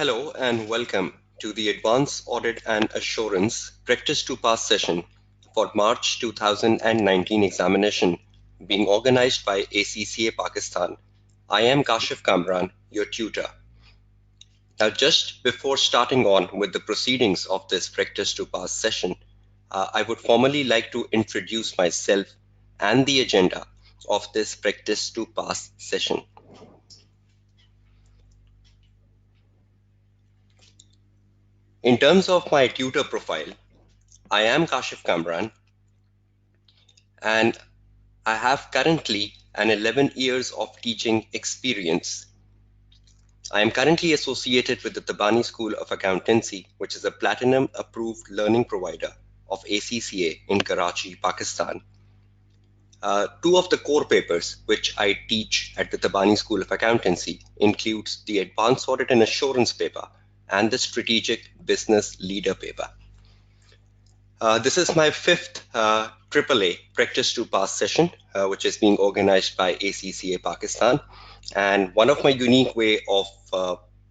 Hello and welcome to the Advanced Audit and Assurance Practice to Pass session for March 2019 examination being organized by ACCA Pakistan. I am Kashif Kamran, your tutor. Now, just before starting on with the proceedings of this Practice to Pass session, I would formally like to introduce myself and the agenda of this Practice to Pass session. In terms of my tutor profile, I am Kashif Kamran, and I have currently an 11 years of teaching experience. I am currently associated with the Tabani School of Accountancy, which is a platinum approved learning provider of ACCA in Karachi, Pakistan. Two of the core papers which I teach at the Tabani School of Accountancy includes the Advanced Audit and Assurance paper and the Strategic Business Leader paper. This is my fifth AAA Practice to Pass session, which is being organized by ACCA Pakistan. And one of my unique way of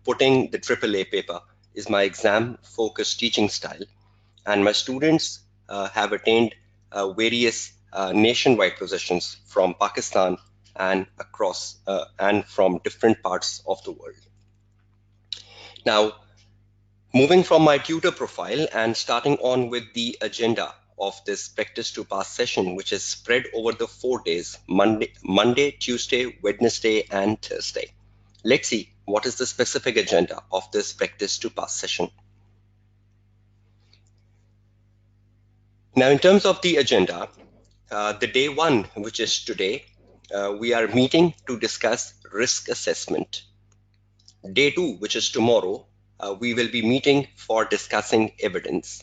putting the AAA paper is my exam-focused teaching style. And my students have attained various nationwide positions from Pakistan and across and from different parts of the world. Now, moving from my tutor profile and starting on with the agenda of this Practice to Pass session, which is spread over the 4 days, Monday, Tuesday, Wednesday, and Thursday. Let's see what is the specific agenda of this Practice to Pass session. Now, in terms of the agenda, the day one, which is today, we are meeting to discuss risk assessment. Day two, which is tomorrow, we will be meeting for discussing evidence.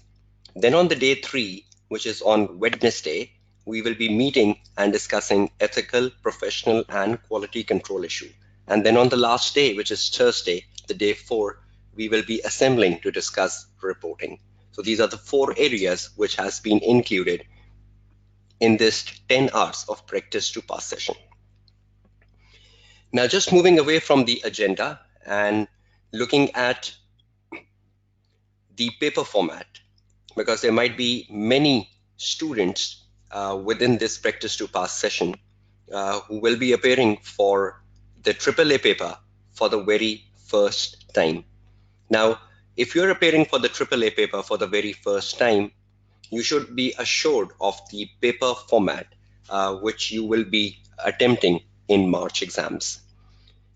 Then on the day three, which is on Wednesday, we will be meeting and discussing ethical, professional, and quality control issue. And then on the last day, which is Thursday, the day four, we will be assembling to discuss reporting. So these are the 4 areas which has been included in this 10 hours of Practice to Pass session. Now, just moving away from the agenda and looking at the paper format, because there might be many students within this Practice to Pass session who will be appearing for the AAA paper for the very first time. Now, if you're appearing for the AAA paper for the very first time, you should be assured of the paper format which you will be attempting in March exams.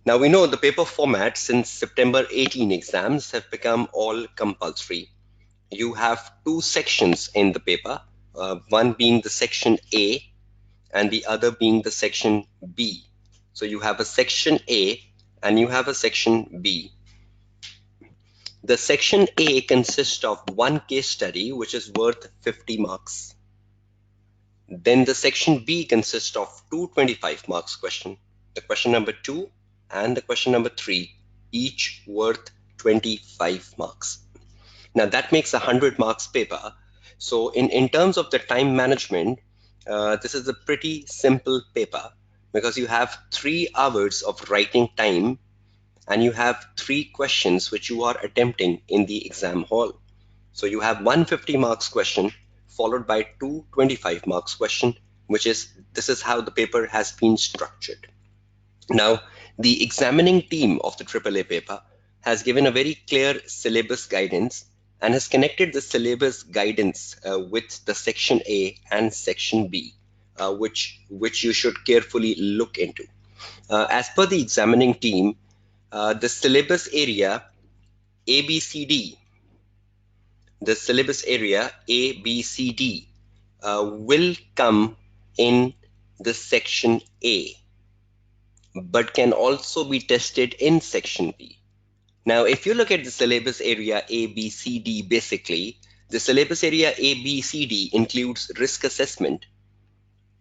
Now, we know the paper format since September 18 exams have become all compulsory. You have 2 sections in the paper, one being the section A and the other being the section B. So you have a section A and you have a section B. The section A consists of 1 case study, which is worth 50 marks. Then the section B consists of 2 25 marks question, the question number 2 and the question number 3, each worth 25 marks. Now that makes a 100 marks paper. So in terms of the time management, this is a pretty simple paper because you have 3 hours of writing time and you have 3 questions which you are attempting in the exam hall. So you have 150 marks question followed by 2 25 marks question, this is how the paper has been structured. Now, the examining team of the AAA paper has given a very clear syllabus guidance and has connected the syllabus guidance with the section A and section B, which you should carefully look into. As per the examining team, the syllabus area ABCD, will come in the section A, but can also be tested in section B. Now, if you look at the syllabus area ABCD, basically, the syllabus area ABCD includes risk assessment.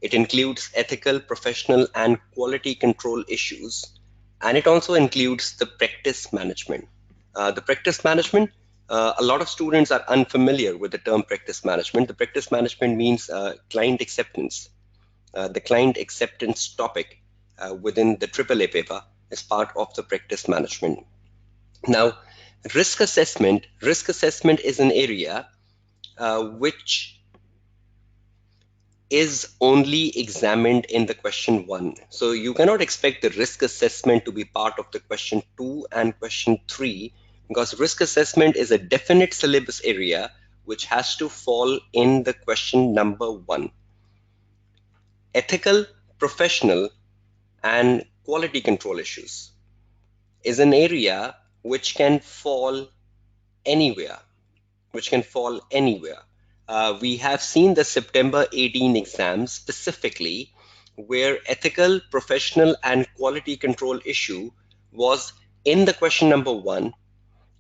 It includes ethical, professional, and quality control issues. And it also includes the practice management. The practice management, a lot of students are unfamiliar with the term practice management. The practice management means client acceptance. The client acceptance topic within the AAA paper is part of the practice management. Now, Risk assessment is an area which is only examined in the question 1. So you cannot expect the risk assessment to be part of the question 2 and question 3, because risk assessment is a definite syllabus area which has to fall in the question number 1. Ethical, professional, and quality control issues is an area which can fall anywhere, we have seen the September 18 exams specifically where ethical, professional, and quality control issue was in the question number 1,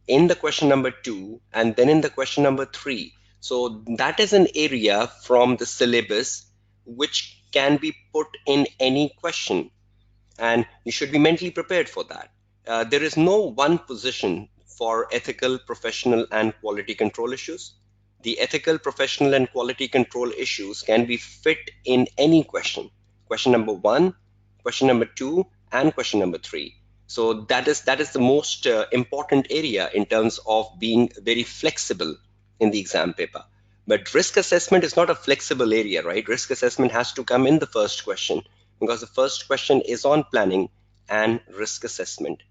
in the question number 2, and then in the question number 3. So that is an area from the syllabus which can be put in any question, and you should be mentally prepared for that. There is no one position for ethical, professional, and quality control issues. The ethical, professional, and quality control issues can be fit in any question. Question number 1, question number 2, and question number 3. So that is the most important area in terms of being very flexible in the exam paper. But risk assessment is not a flexible area, right? Risk assessment has to come in the first question, because the first question is on planning and risk assessment.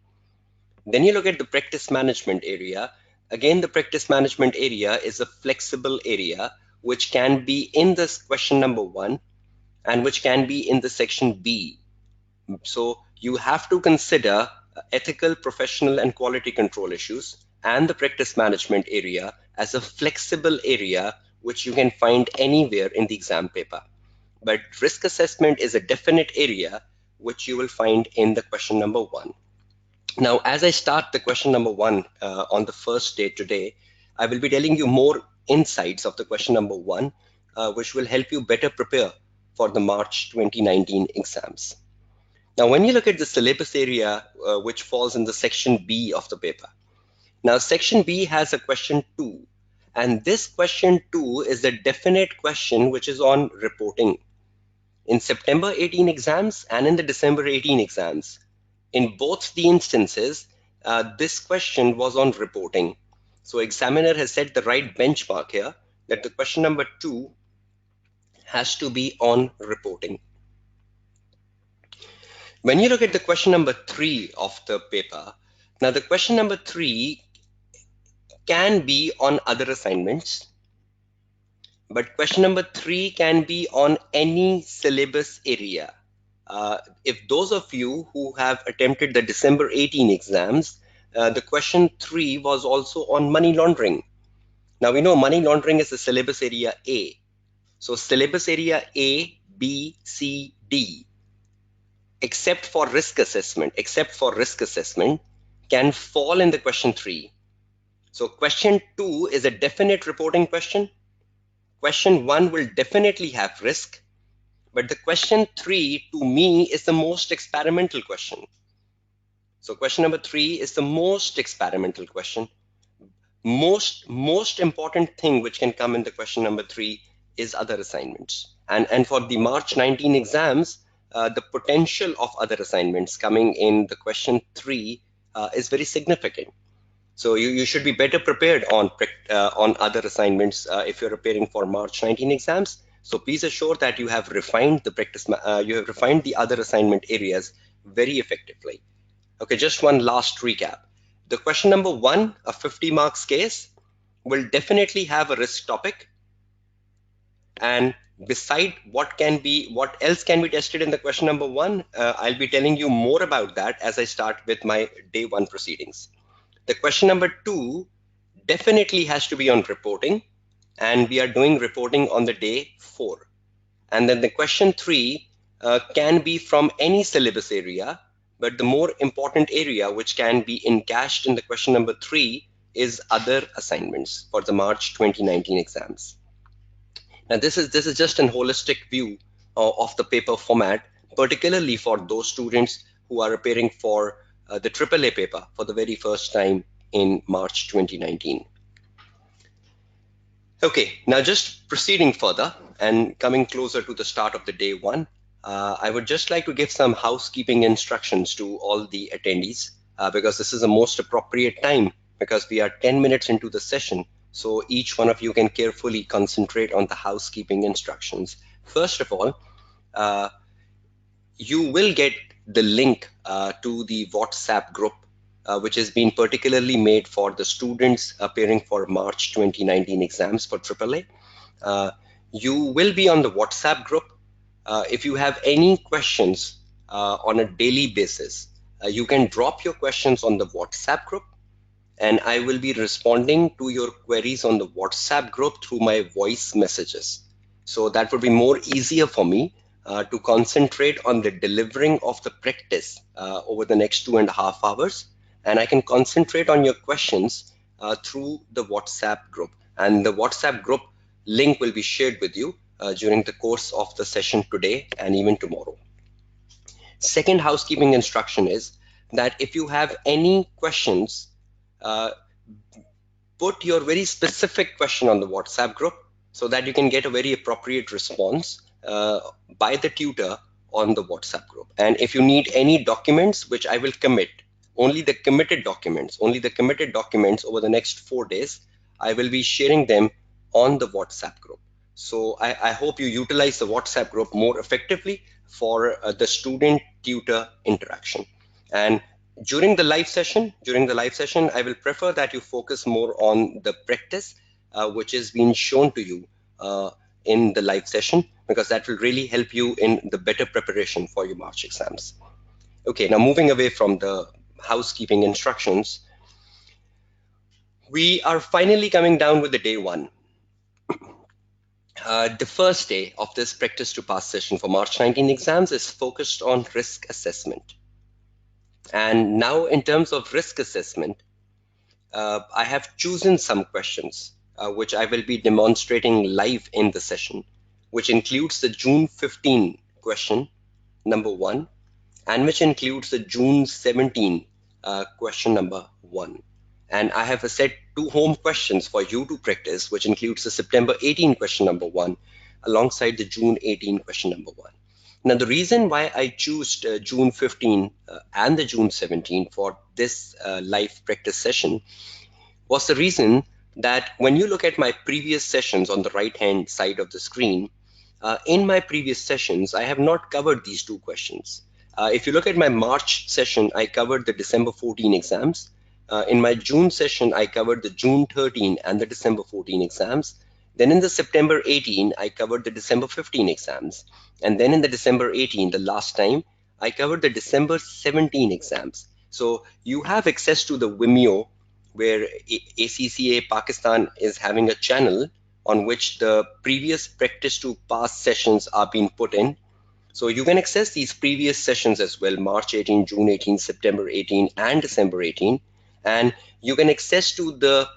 Then you look at the practice management area. Again, the practice management area is a flexible area which can be in this question number 1 and which can be in the section B. So you have to consider ethical, professional, and quality control issues and the practice management area as a flexible area which you can find anywhere in the exam paper. But risk assessment is a definite area which you will find in the question number 1. Now, as I start the question number 1 on the first day today, I will be telling you more insights of the question number 1, which will help you better prepare for the March 2019 exams. Now, when you look at the syllabus area, which falls in the section B of the paper, now section B has a question 2, and this question 2 is a definite question which is on reporting. In September 18 exams and in the December 18 exams, in both the instances, this question was on reporting. So examiner has set the right benchmark here, that the question number 2 has to be on reporting. When you look at the question number 3 of the paper, now the question number 3 can be on other assignments, but question number 3 can be on any syllabus area. If those of you who have attempted the December 18 exams, the question 3 was also on money laundering. Now we know money laundering is the syllabus area A. So syllabus area A, B, C, D, except for risk assessment, can fall in the question 3. So question 2 is a definite reporting question. Question 1 will definitely have risk. But the question 3 to me is the most experimental question. So question number 3 is the most experimental question. Most important thing which can come in the question number 3 is other assignments. And for the March 19 exams, the potential of other assignments coming in the question 3 is very significant. So you should be better prepared on other assignments if you're preparing for March 19 exams. So please assure that you have refined the the other assignment areas very effectively. Okay, just one last recap. The question number 1, a 50 marks case, will definitely have a risk topic. And beside what else can be tested in the question number 1, I'll be telling you more about that as I start with my day 1 proceedings. The question number 2 definitely has to be on reporting, and we are doing reporting on the day 4. And then the question 3 can be from any syllabus area, but the more important area which can be encashed in the question number 3 is other assignments for the March 2019 exams. Now this is just an holistic view of the paper format, particularly for those students who are preparing for the AAA paper for the very first time in March 2019. Okay, now just proceeding further and coming closer to the start of the day 1, I would just like to give some housekeeping instructions to all the attendees because this is the most appropriate time because we are 10 minutes into the session. So each one of you can carefully concentrate on the housekeeping instructions. First of all, you will get the link to the WhatsApp group, which has been particularly made for the students appearing for March 2019 exams for AAA. You will be on the WhatsApp group. If you have any questions on a daily basis, you can drop your questions on the WhatsApp group, and I will be responding to your queries on the WhatsApp group through my voice messages. So that would be more easier for me to concentrate on the delivering of the practice over the next 2.5 hours. And I can concentrate on your questions through the WhatsApp group. And the WhatsApp group link will be shared with you during the course of the session today and even tomorrow. Second housekeeping instruction is that if you have any questions, put your very specific question on the WhatsApp group so that you can get a very appropriate response by the tutor on the WhatsApp group. And if you need any documents, which I will commit, only the committed documents over the next 4 days, I will be sharing them on the WhatsApp group. So I hope you utilize the WhatsApp group more effectively for the student-tutor interaction. And during the live session, I will prefer that you focus more on the practice which is being shown to you in the live session, because that will really help you in the better preparation for your March exams. Okay, now moving away from the housekeeping instructions, we are finally coming down with the day one. The first day of this practice to pass session for March 19 exams is focused on risk assessment. And now in terms of risk assessment, I have chosen some questions which I will be demonstrating live in the session, which includes the June 15 question, number 1, and which includes the June 17 question number 1. And I have set 2 home questions for you to practice, which includes the September 18 question number 1 alongside the June 18 question number 1. Now, the reason why I choose June 15 and the June 17 for this live practice session was the reason that when you look at my previous sessions on the right-hand side of the screen, in my previous sessions, I have not covered these 2 questions. If you look at my March session, I covered the December 14 exams. In my June session, I covered the June 13 and the December 14 exams. Then in the September 18, I covered the December 15 exams. And then in the December 18, the last time, I covered the December 17 exams. So you have access to the Vimeo, where ACCA Pakistan is having a channel on which the previous practice to pass sessions are being put in. So you can access these previous sessions as well, March 18, June 18, September 18, and December 18. And you can access to the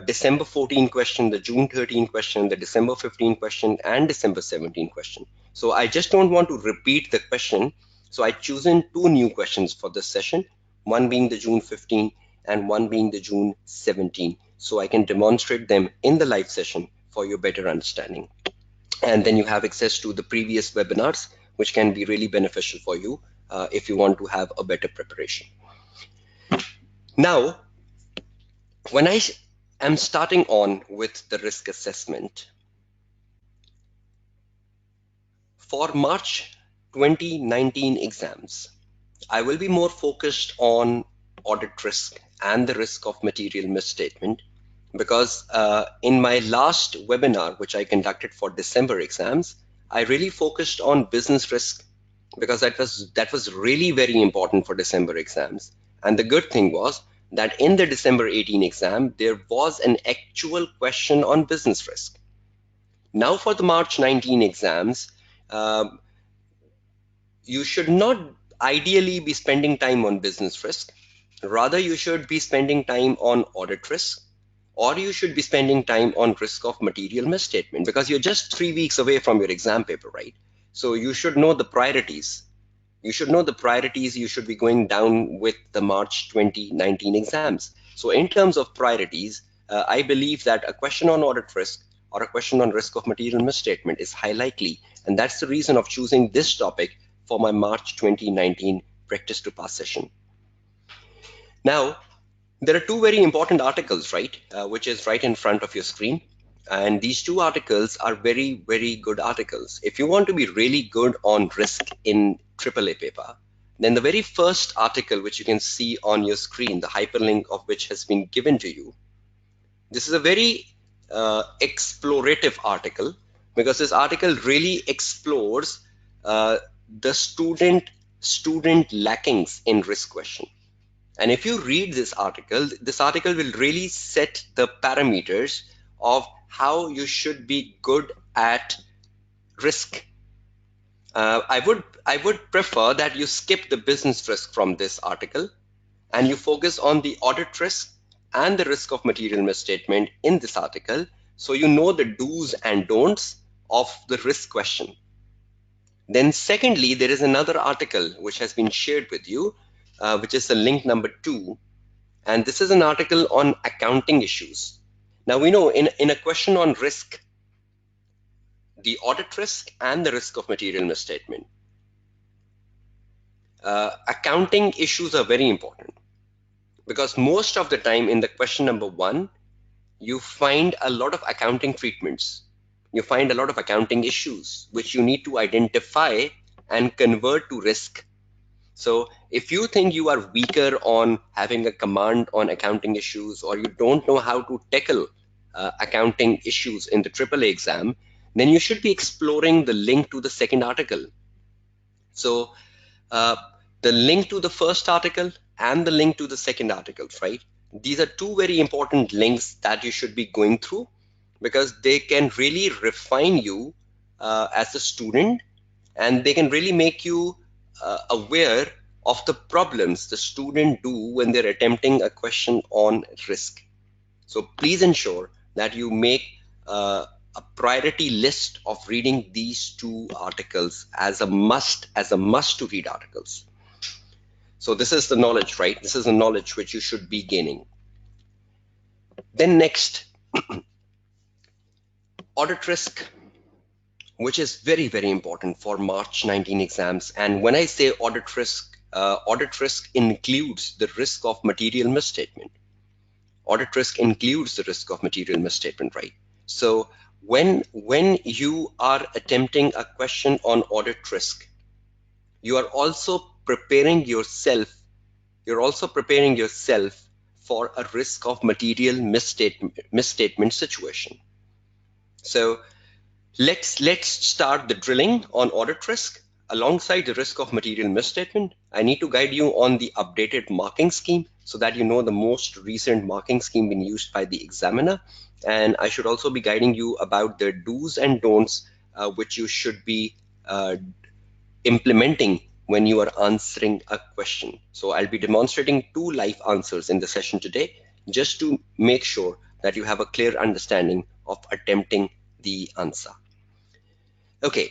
December 14 question, the June 13 question, the December 15 question, and December 17 question. So I just don't want to repeat the question. So I've chosen 2 new questions for this session, one being the June 15 and one being the June 17. So I can demonstrate them in the live session for your better understanding. And then you have access to the previous webinars, which can be really beneficial for you if you want to have a better preparation. Now, when I am starting on with the risk assessment, for March 2019 exams, I will be more focused on audit risk and the risk of material misstatement, because in my last webinar, which I conducted for December exams, I really focused on business risk, because that was really very important for December exams. And the good thing was that in the December 18 exam, there was an actual question on business risk. Now for the March 19 exams, you should not ideally be spending time on business risk. Rather, you should be spending time on audit risk, or you should be spending time on risk of material misstatement, because you're just 3 weeks away from your exam paper, right? So you should know the priorities. You should know the priorities you should be going down with the March 2019 exams. So in terms of priorities, I believe that a question on audit risk or a question on risk of material misstatement is high likely. And that's the reason of choosing this topic for my March 2019 practice to pass session. Now, There are two very important articles, right, which is right in front of your screen. And these two articles are very, very good articles. If you want to be really good on risk in AAA paper, then the very first article which you can see on your screen, the hyperlink of which has been given to you, this is a very explorative article, because this article really explores the student lackings in risk question. And if you read this article will really set the parameters of how you should be good at risk. I would prefer that you skip the business risk from this article and you focus on the audit risk and the risk of material misstatement in this article, so you know the do's and don'ts of the risk question. Then secondly, there is another article which has been shared with you, which is the link number 2. And this is an article on accounting issues. Now we know in a question on risk, the audit risk and the risk of material misstatement, accounting issues are very important, because most of the time in the question number 1, you find a lot of accounting treatments. You find a lot of accounting issues which you need to identify and convert to risk. So if you think you are weaker on having a command on accounting issues, or you don't know how to tackle accounting issues in the AAA exam, then you should be exploring the link to the second article. So uh, the link to the first article and the link to the second article, right? These are two very important links that you should be going through, because they can really refine you as a student, and they can really make you aware of the problems the student do when they're attempting a question on risk. So please ensure that you make a priority list of reading these two articles as a must to read articles. So this is the knowledge, right? This is the knowledge which you should be gaining. Then next, audit risk, which is very, very important for March 19 exams. And when I say audit risk includes the risk of material misstatement. Audit risk includes the risk of material misstatement, right? So when you are attempting a question on audit risk, you are also preparing yourself. You're also preparing yourself for a risk of material misstatement situation. So let's start the drilling on audit risk. Alongside the risk of material misstatement, I need to guide you on the updated marking scheme, so that you know the most recent marking scheme being used by the examiner. And I should also be guiding you about the do's and don'ts which you should be implementing when you are answering a question. So I'll be demonstrating 2 live answers in the session today, just to make sure that you have a clear understanding of attempting the answer. Okay,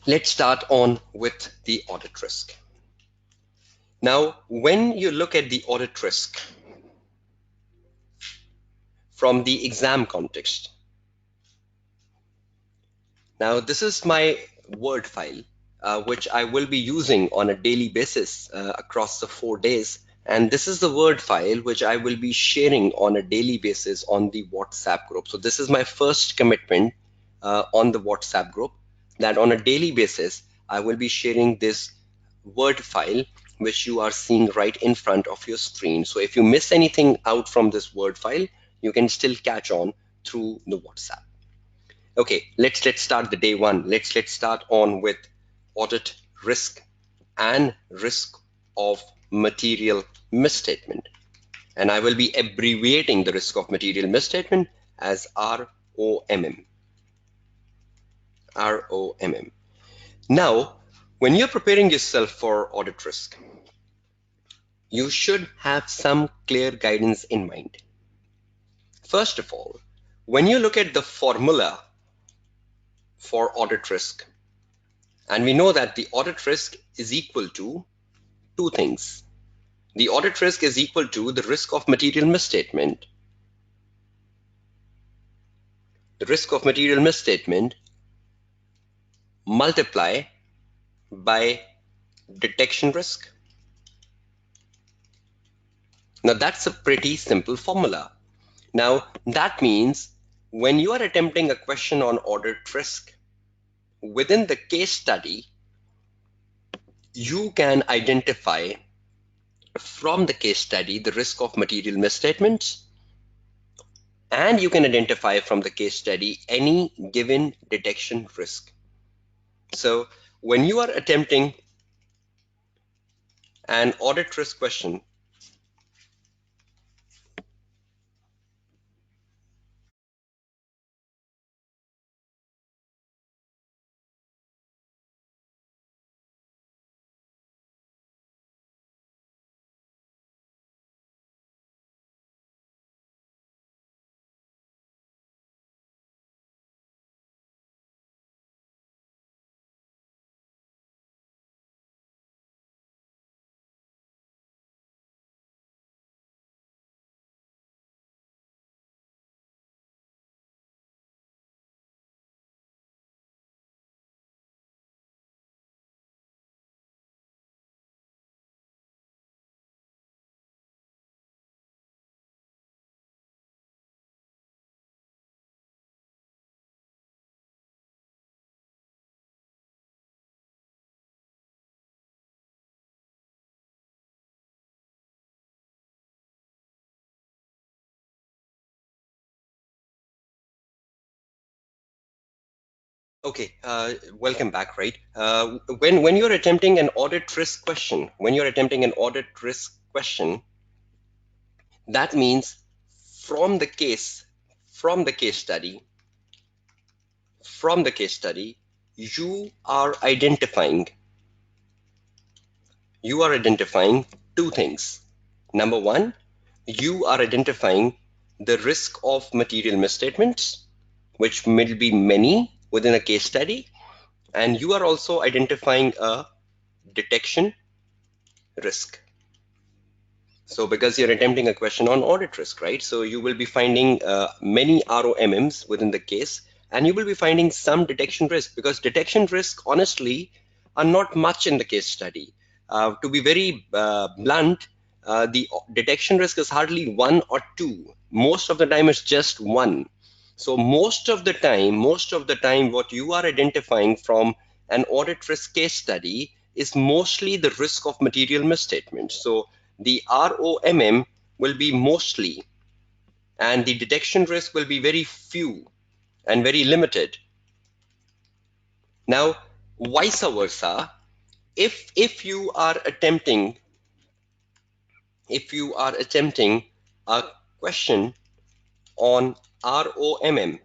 let's start on with the audit risk. Now, when you look at the audit risk from the exam context, now this is my Word file, which I will be using on a daily basis across the 4 days. And this is the Word file which I will be sharing on a daily basis on the WhatsApp group. So this is my first commitment on the WhatsApp group, that on a daily basis, I will be sharing this Word file which you are seeing right in front of your screen. So if you miss anything out from this Word file, you can still catch on through the WhatsApp. Okay, let's start the day 1. Let's start on with audit risk and risk of material misstatement. And I will be abbreviating the risk of material misstatement as ROMM. ROMM. Now, when you're preparing yourself for audit risk, you should have some clear guidance in mind. First of all, when you look at the formula for audit risk, and we know that the audit risk is equal to 2 things. The audit risk is equal to the risk of material misstatement. The risk of material misstatement multiply by detection risk. Now that's a pretty simple formula. Now that means when you are attempting a question on audit risk within the case study, you can identify from the case study the risk of material misstatements, and you can identify from the case study any given detection risk. So when you are attempting an audit risk question, okay, welcome back, right? When you're attempting an audit risk question, that means from the case, from the case study, from the case study, you are identifying, two things. Number one, you are identifying the risk of material misstatements, which may be many within a case study, and you are also identifying a detection risk. So because you're attempting a question on audit risk, right? So you will be finding many ROMMs within the case, and you will be finding some detection risk, because detection risk, honestly, are not much in the case study. To be very blunt, the detection risk is hardly one or two. Most of the time, it's just one. So most of the time, what you are identifying from an audit risk case study is mostly the risk of material misstatement. So the ROMM will be mostly, and the detection risk will be very few and very limited. Now, vice versa, if you are attempting a question on ROMM,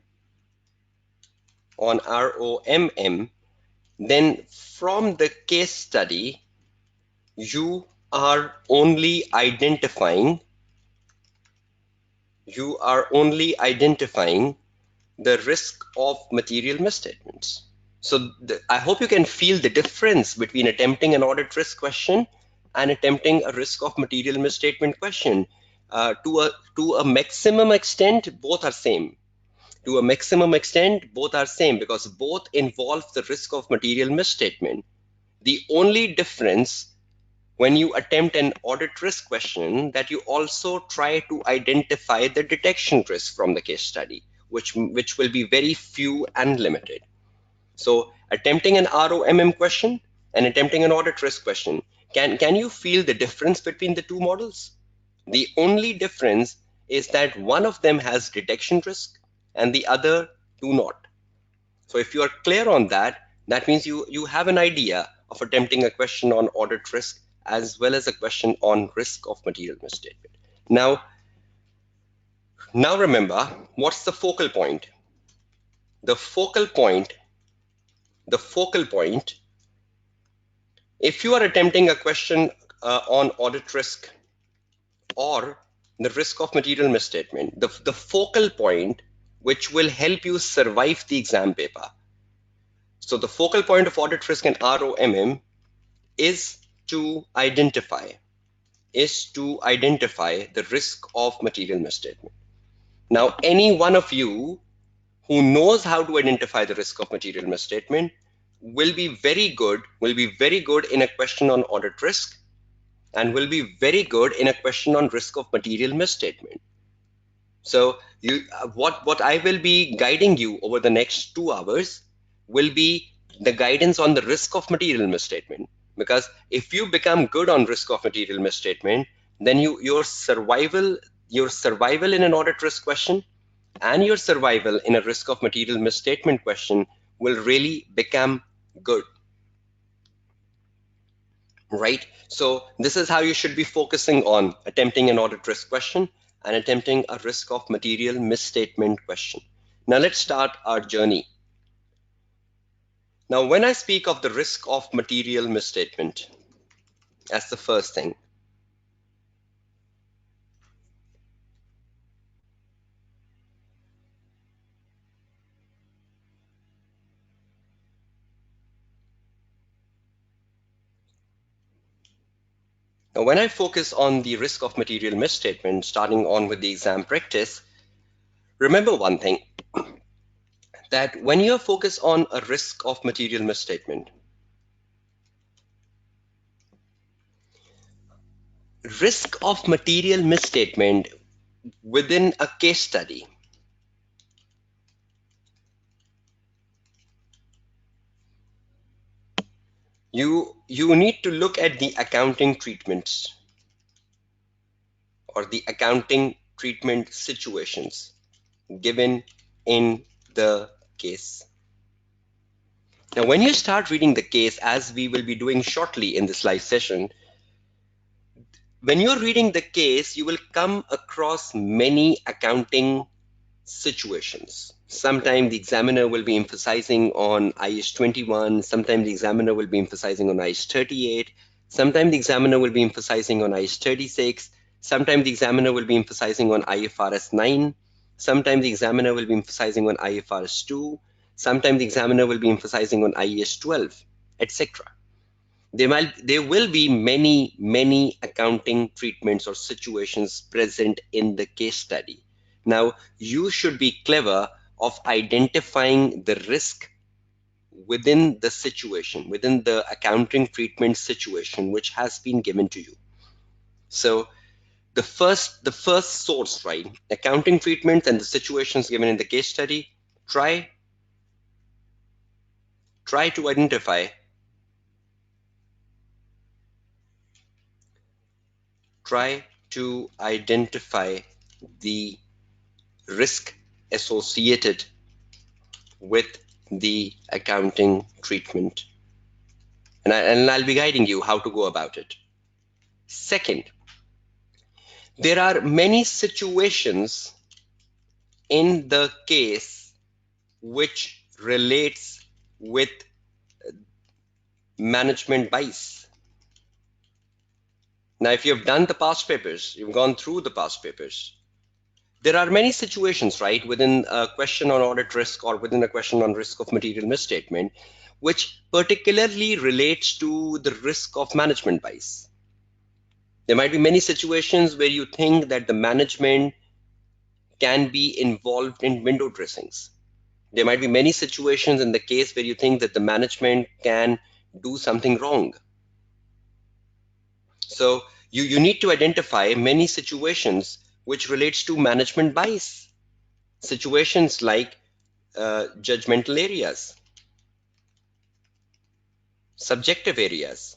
then from the case study, you are only identifying the risk of material misstatements. So I hope you can feel the difference between attempting an audit risk question and attempting a risk of material misstatement question. To a maximum extent, both are same. To a maximum extent, both are same, because both involve the risk of material misstatement. The only difference when you attempt an audit risk question, that you also try to identify the detection risk from the case study, which will be very few and limited. So attempting an ROMM question and attempting an audit risk question, can you feel the difference between the two models? The only difference is that one of them has detection risk and the other do not. So if you are clear on that, that means you have an idea of attempting a question on audit risk as well as a question on risk of material misstatement. Now remember, what's the focal point? The focal point, if you are attempting a question on audit risk or the risk of material misstatement, the focal point which will help you survive the exam paper. So the focal point of audit risk and ROMM is to identify the risk of material misstatement. Now, any one of you who knows how to identify the risk of material misstatement will be very good in a question on audit risk, and will be very good in a question on risk of material misstatement. So what I will be guiding you over the next 2 hours will be the guidance on the risk of material misstatement. Because if you become good on risk of material misstatement, then your survival in an audit risk question and your survival in a risk of material misstatement question will really become good, right? So this is how you should be focusing on attempting an audit risk question and attempting a risk of material misstatement question. Now let's start our journey. Now, when I speak of the risk of material misstatement, that's the first thing. Now, when I focus on the risk of material misstatement, starting on with the exam practice, remember one thing, that when you focus on a risk of material misstatement, risk of material misstatement within a case study, you need to look at the accounting treatments or the accounting treatment situations given in the case. Now, when you start reading the case, as we will be doing shortly in this live session, when you're reading the case, you will come across many accounting situations. Sometimes the examiner will be emphasizing on IS 21, sometimes the examiner will be emphasizing on IS 38, sometimes the examiner will be emphasizing on IS 36, sometimes the examiner will be emphasizing on IFRS 9, sometimes the examiner will be emphasizing on IFRS 2, sometimes the examiner will be emphasizing on IAS 12, etc. There will be many accounting treatments or situations present in the case study. Now, you should be clever of identifying the risk within the situation, within the accounting treatment situation which has been given to you. So the first source, right? Accounting treatments and the situations given in the case study, try to identify the risk associated with the accounting treatment. And I'll be guiding you how to go about it. Second, there are many situations in the case which relates with management bias. Now, if you've done the past papers, you've gone through the past papers, there are many situations, right, within a question on audit risk or within a question on risk of material misstatement, which particularly relates to the risk of management bias. There might be many situations where you think that the management can be involved in window dressings. There might be many situations in the case where you think that the management can do something wrong. So you need to identify many situations which relates to management bias. Situations like judgmental areas, subjective areas.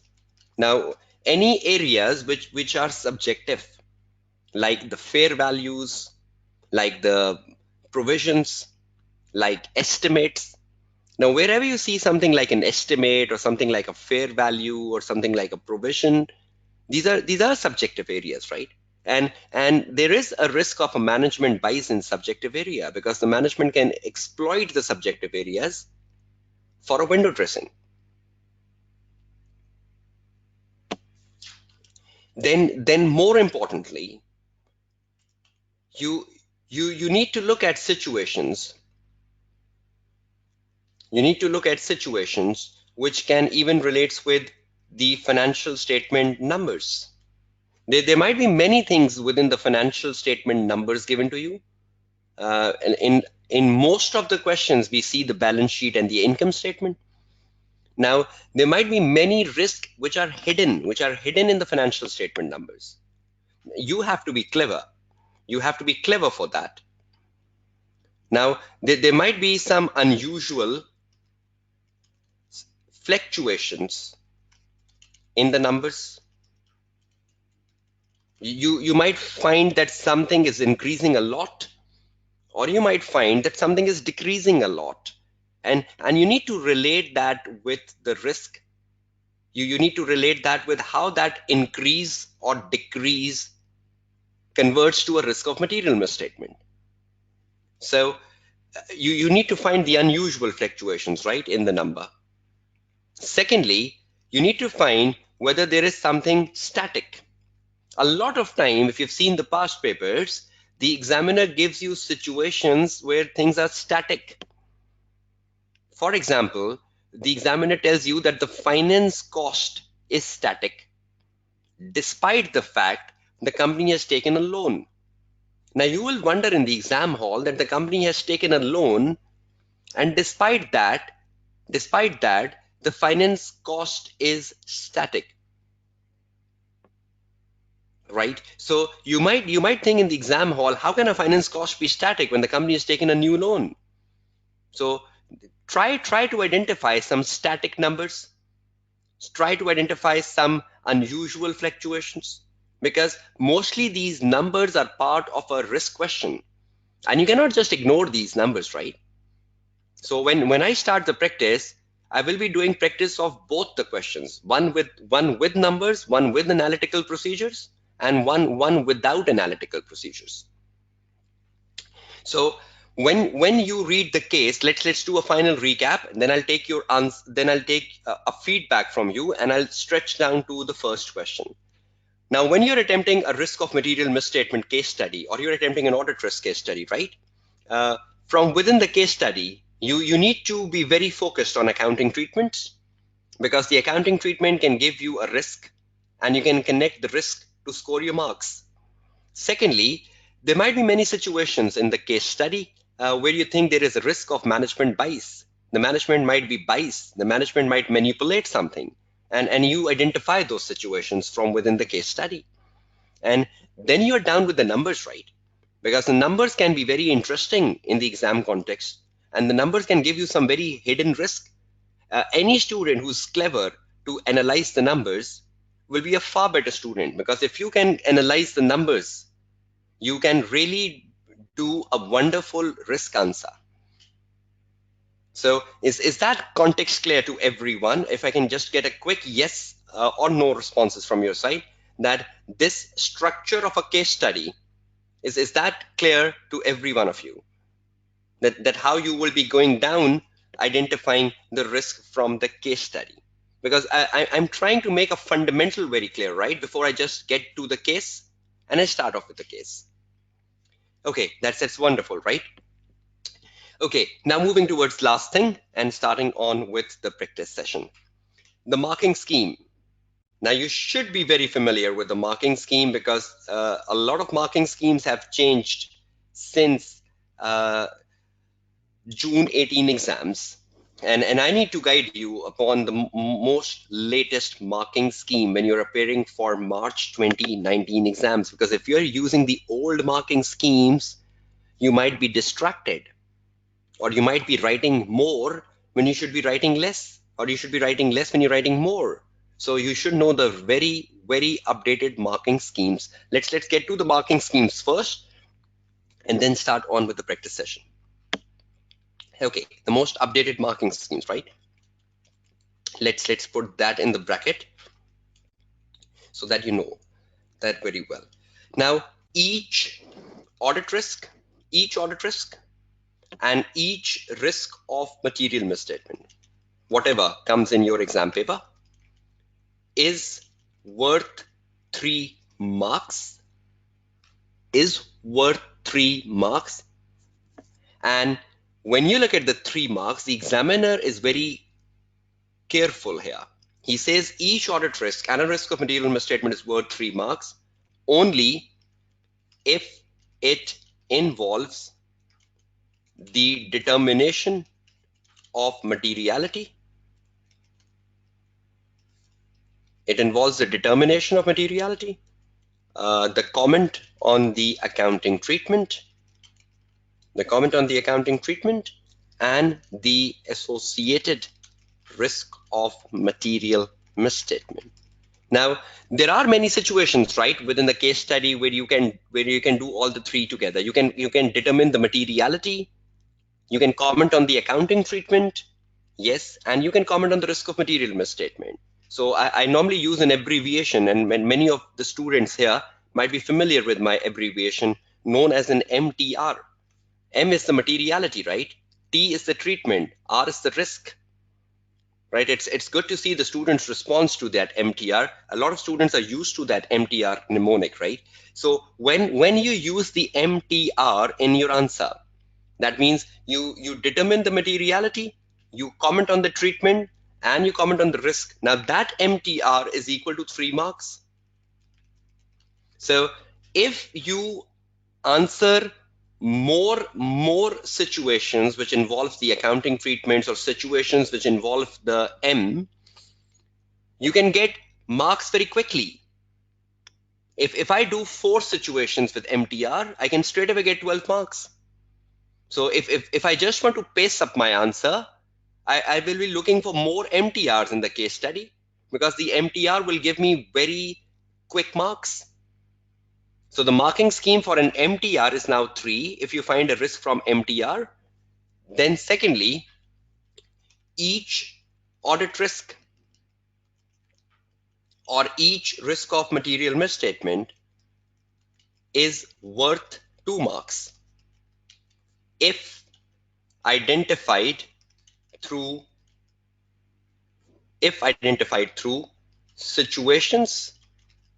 Now, any areas which are subjective, like the fair values, like the provisions, like estimates. Now, wherever you see something like an estimate or something like a fair value or something like a provision, these are subjective areas, right? And there is a risk of a management bias in subjective area because the management can exploit the subjective areas for a window dressing. Then more importantly, you need to look at situations. You need to look at situations which can even relates with the financial statement numbers. There might be many things within the financial statement numbers given to you. And in most of the questions, we see the balance sheet and the income statement. Now, there might be many risks which are hidden in the financial statement numbers. You have to be clever. You have to be clever for that. Now, there might be some unusual fluctuations in the numbers. You might find that something is increasing a lot, or you might find that something is decreasing a lot. And you need to relate that with the risk. You need to relate that with how that increase or decrease converts to a risk of material misstatement. So you need to find the unusual fluctuations, right, in the number. Secondly, you need to find whether there is something static. A lot of time, if you've seen the past papers, the examiner gives you situations where things are static. For example, the examiner tells you that the finance cost is static, despite the fact the company has taken a loan. Now you will wonder in the exam hall that the company has taken a loan, and despite that, the finance cost is static, right? So you might think in the exam hall, how can a finance cost be static when the company has taken a new loan? So try to identify some static numbers. Try to identify some unusual fluctuations, because mostly these numbers are part of a risk question, and you cannot just ignore these numbers, right? So when I start the practice, I will be doing practice of both the questions, one with numbers, one with analytical procedures, and one without analytical procedures. So when you read the case, let's do a final recap. Then I'll take your answer. Then I'll take a feedback from you, and I'll stretch down to the first question. Now, when you're attempting a risk of material misstatement case study, or you're attempting an audit risk case study, right? Uh, from within the case study, you need to be very focused on accounting treatments, because the accounting treatment can give you a risk, and you can connect the risk to score your marks. Secondly, there might be many situations in the case study where you think there is a risk of management bias. The management might be biased, the management might manipulate something, and you identify those situations from within the case study. And then you're down with the numbers, right? Because the numbers can be very interesting in the exam context, and the numbers can give you some very hidden risk. Any student who's clever to analyze the numbers will be a far better student, because if you can analyze the numbers, you can really do a wonderful risk answer. So is that context clear to everyone? If I can just get a quick yes or no responses from your side, that this structure of a case study, is that clear to every one of you? That how you will be going down identifying the risk from the case study? Because I'm trying to make a fundamental very clear, right? Before I just get to the case, and I start off with the case. Okay, that's wonderful, right? Okay, now moving towards last thing and starting on with the practice session. The marking scheme. Now you should be very familiar with the marking scheme, because a lot of marking schemes have changed since June 18 exams. And I need to guide you upon the most latest marking scheme when you're appearing for March 2019 exams, because if you're using the old marking schemes, you might be distracted, or you might be writing more when you should be writing less, or you should be writing less when you're writing more. So you should know the very updated marking schemes. Let's get to the marking schemes first, and then start on with the practice session. Okay, the most updated marking schemes, right? Let's put that in the bracket so that you know that very well. Now, each audit risk, and each risk of material misstatement, whatever comes in your exam paper, is worth 3 marks, And when you look at the 3 marks, the examiner is very careful here. He says each audit risk and a risk of material misstatement is worth 3 marks only if it involves the determination of materiality It involves the determination of materiality, the comment on the accounting treatment, and the associated risk of material misstatement. Now, there are many situations, right, within the case study where you can do all the three together. You can determine the materiality, you can comment on the accounting treatment, yes, and you can comment on the risk of material misstatement. So I normally use an abbreviation, and many of the students here might be familiar with my abbreviation known as an MTR. M is the materiality, right? T is the treatment, R is the risk, right? It's good to see the students' response to that MTR. A lot of students are used to that MTR mnemonic, right? So when you use the MTR in your answer, that means you determine the materiality, you comment on the treatment, and you comment on the risk. Now that MTR is equal to 3 marks. So if you answer more situations which involve the accounting treatments or situations which involve the M, you can get marks very quickly. If I do 4 situations with MTR, I can straight away get 12 marks. So if I just want to pace up my answer, I will be looking for more MTRs in the case study, because the MTR will give me very quick marks. So the marking scheme for an MTR is now 3 if you find a risk from MTR. Then secondly, each audit risk or each risk of material misstatement is worth 2 marks if identified through situations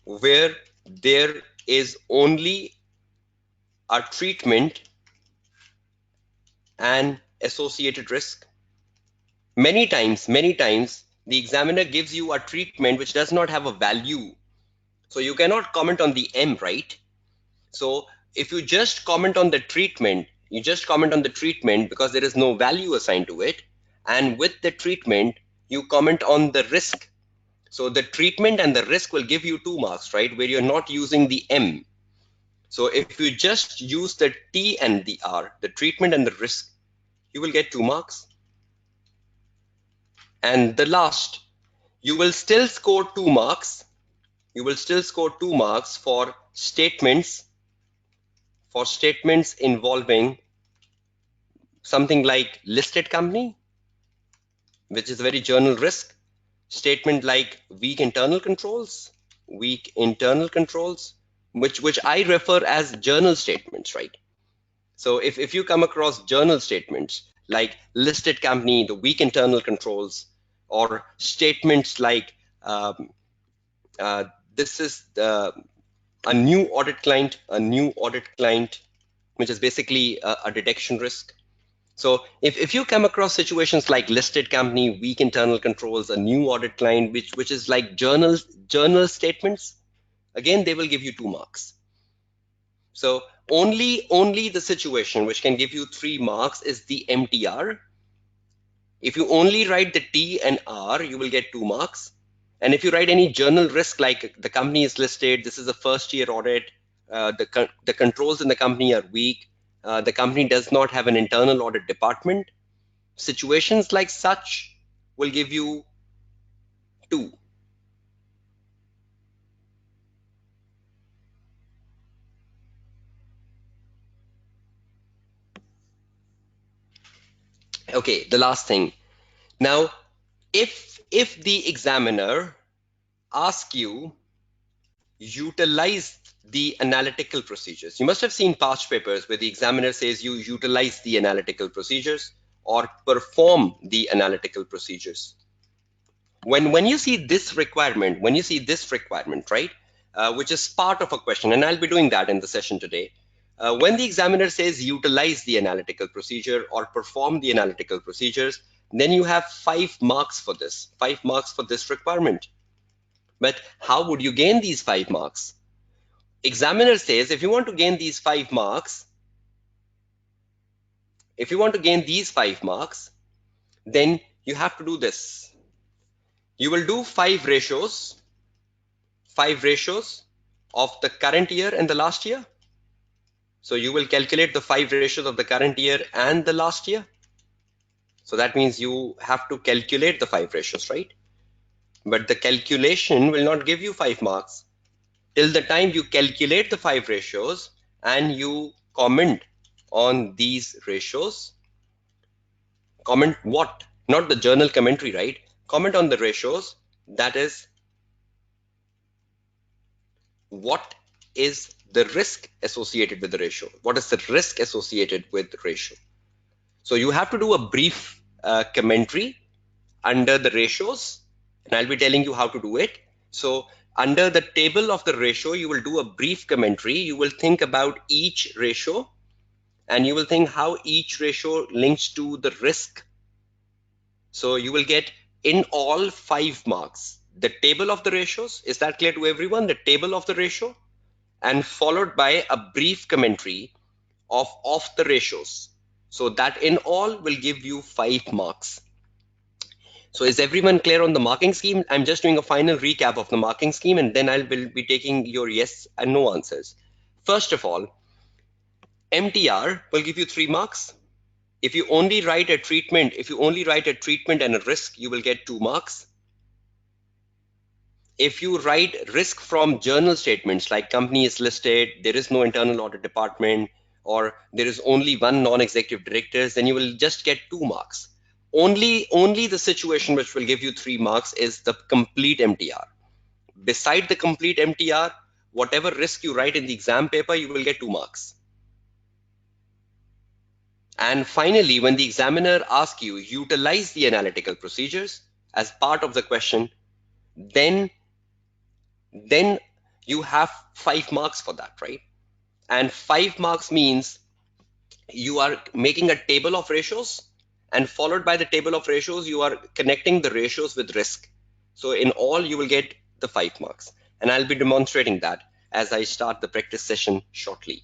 where there is only a treatment and associated risk. Many times the examiner gives you a treatment which does not have a value, so you cannot comment on the M, right? So if you just comment on the treatment, because there is no value assigned to it, and with the treatment you comment on the risk. So the treatment and the risk will give you 2 marks, right, where you're not using the M. So if you just use the T and the R, the treatment and the risk, you will get 2 marks. And the last, you will still score 2 marks. For statements involving something like listed company, which is a very journal risk. Statement like weak internal controls, which I refer as journal statements, right? So if you come across journal statements like listed company, the weak internal controls, or statements like this is a new audit client, which is basically a detection risk. So if you come across situations like listed company, weak internal controls, a new audit client, which is like journal statements, again they will give you 2 marks. So only the situation which can give you 3 marks is the MTR. If you only write the T and R, you will get 2 marks. And if you write any journal risk, like the company is listed, this is a first year audit, the controls in the company are weak, the company does not have an internal audit department, situations like such will give you 2. Okay, the last thing. Now, if the examiner asks you utilize the analytical procedures, you must have seen past papers where the examiner says you utilize the analytical procedures or perform the analytical procedures. When you see this requirement, right, which is part of a question, and I'll be doing that in the session today. When the examiner says utilize the analytical procedure or perform the analytical procedures, then you have 5 marks for this, requirement. But how would you gain these 5 marks? Examiner says if you want to gain these 5 marks, then you have to do this. You will do 5 ratios. 5 ratios of the current year and the last year? So you will calculate the 5 ratios of the current year and the last year. So that means you have to calculate the 5 ratios, right? But the calculation will not give you 5 marks till the time you calculate the 5 ratios and you comment on these ratios. Comment what? Not the journal commentary, right? Comment on the ratios. That is, what is the risk associated with the ratio? What is the risk associated with the ratio? So you have to do a brief commentary under the ratios, and I'll be telling you how to do it. So under the table of the ratio, you will do a brief commentary. You will think about each ratio, and you will think how each ratio links to the risk. So you will get in all 5 marks. The table of the ratios, is that clear to everyone? The table of the ratio, and followed by a brief commentary of the ratios. So that in all will give you 5 marks. So is everyone clear on the marking scheme? I'm just doing a final recap of the marking scheme, and then I will be taking your yes and no answers. First of all, MTR will give you 3 marks. If you only write a treatment, and a risk, you will get 2 marks. If you write risk from journal statements like company is listed, there is no internal audit department, or there is only one non-executive director, then you will just get 2 marks. Only the situation which will give you 3 marks is the complete MTR. Beside the complete MTR, whatever risk you write in the exam paper, you will get 2 marks. And finally, when the examiner asks you utilize the analytical procedures as part of the question, then you have 5 marks for that, right? And 5 marks means you are making a table of ratios, and followed by the table of ratios, you are connecting the ratios with risk. So in all, you will get the 5 marks. And I'll be demonstrating that as I start the practice session shortly.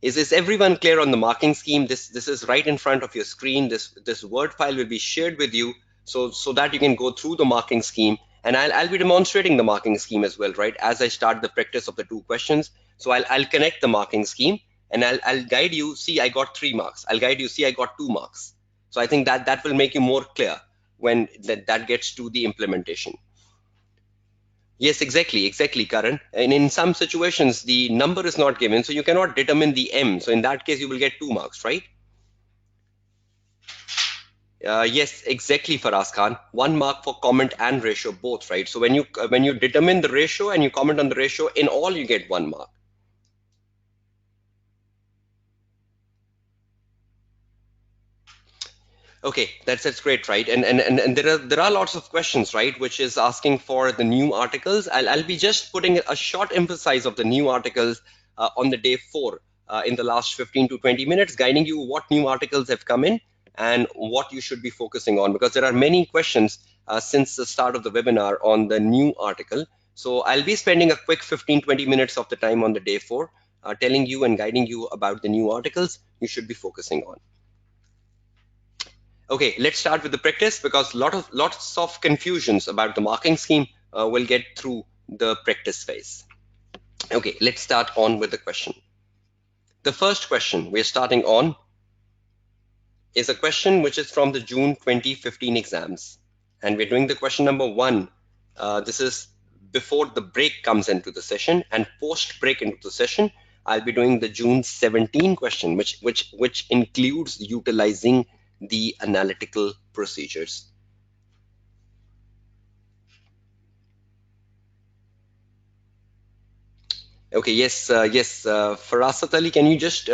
Is everyone clear on the marking scheme? This is right in front of your screen. This Word file will be shared with you so that you can go through the marking scheme. And I'll be demonstrating the marking scheme as well, right? As I start the practice of the 2 questions. So I'll connect the marking scheme, and I'll guide you. See, I got 3 marks. I'll guide you. See, I got 2 marks. So I think that will make you more clear when that gets to the implementation. Yes, exactly, Karan. And in some situations, the number is not given, so you cannot determine the M. So in that case, you will get 2 marks, right? Yes, exactly, Faraz Khan. 1 mark for comment and ratio, both, right? So when you determine the ratio and you comment on the ratio, in all you get 1 mark. Okay, that's great, right? And there are lots of questions, right, which is asking for the new articles. I'll be just putting a short emphasis of the new articles on the day 4 in the last 15 to 20 minutes, guiding you what new articles have come in and what you should be focusing on, because there are many questions since the start of the webinar on the new article. So I'll be spending a quick 15-20 minutes of the time on the day 4, telling you and guiding you about the new articles you should be focusing on. Okay, let's start with the practice, because lots of confusions about the marking scheme will get through the practice phase. Okay, let's start on with the question. The first question we're starting on is a question which is from the June 2015 exams, and we're doing the question number 1. This is before the break comes into the session, and post break into the session, I'll be doing the June 17 question, which includes utilizing the analytical procedures. Okay, yes, Farasat Ali, can you just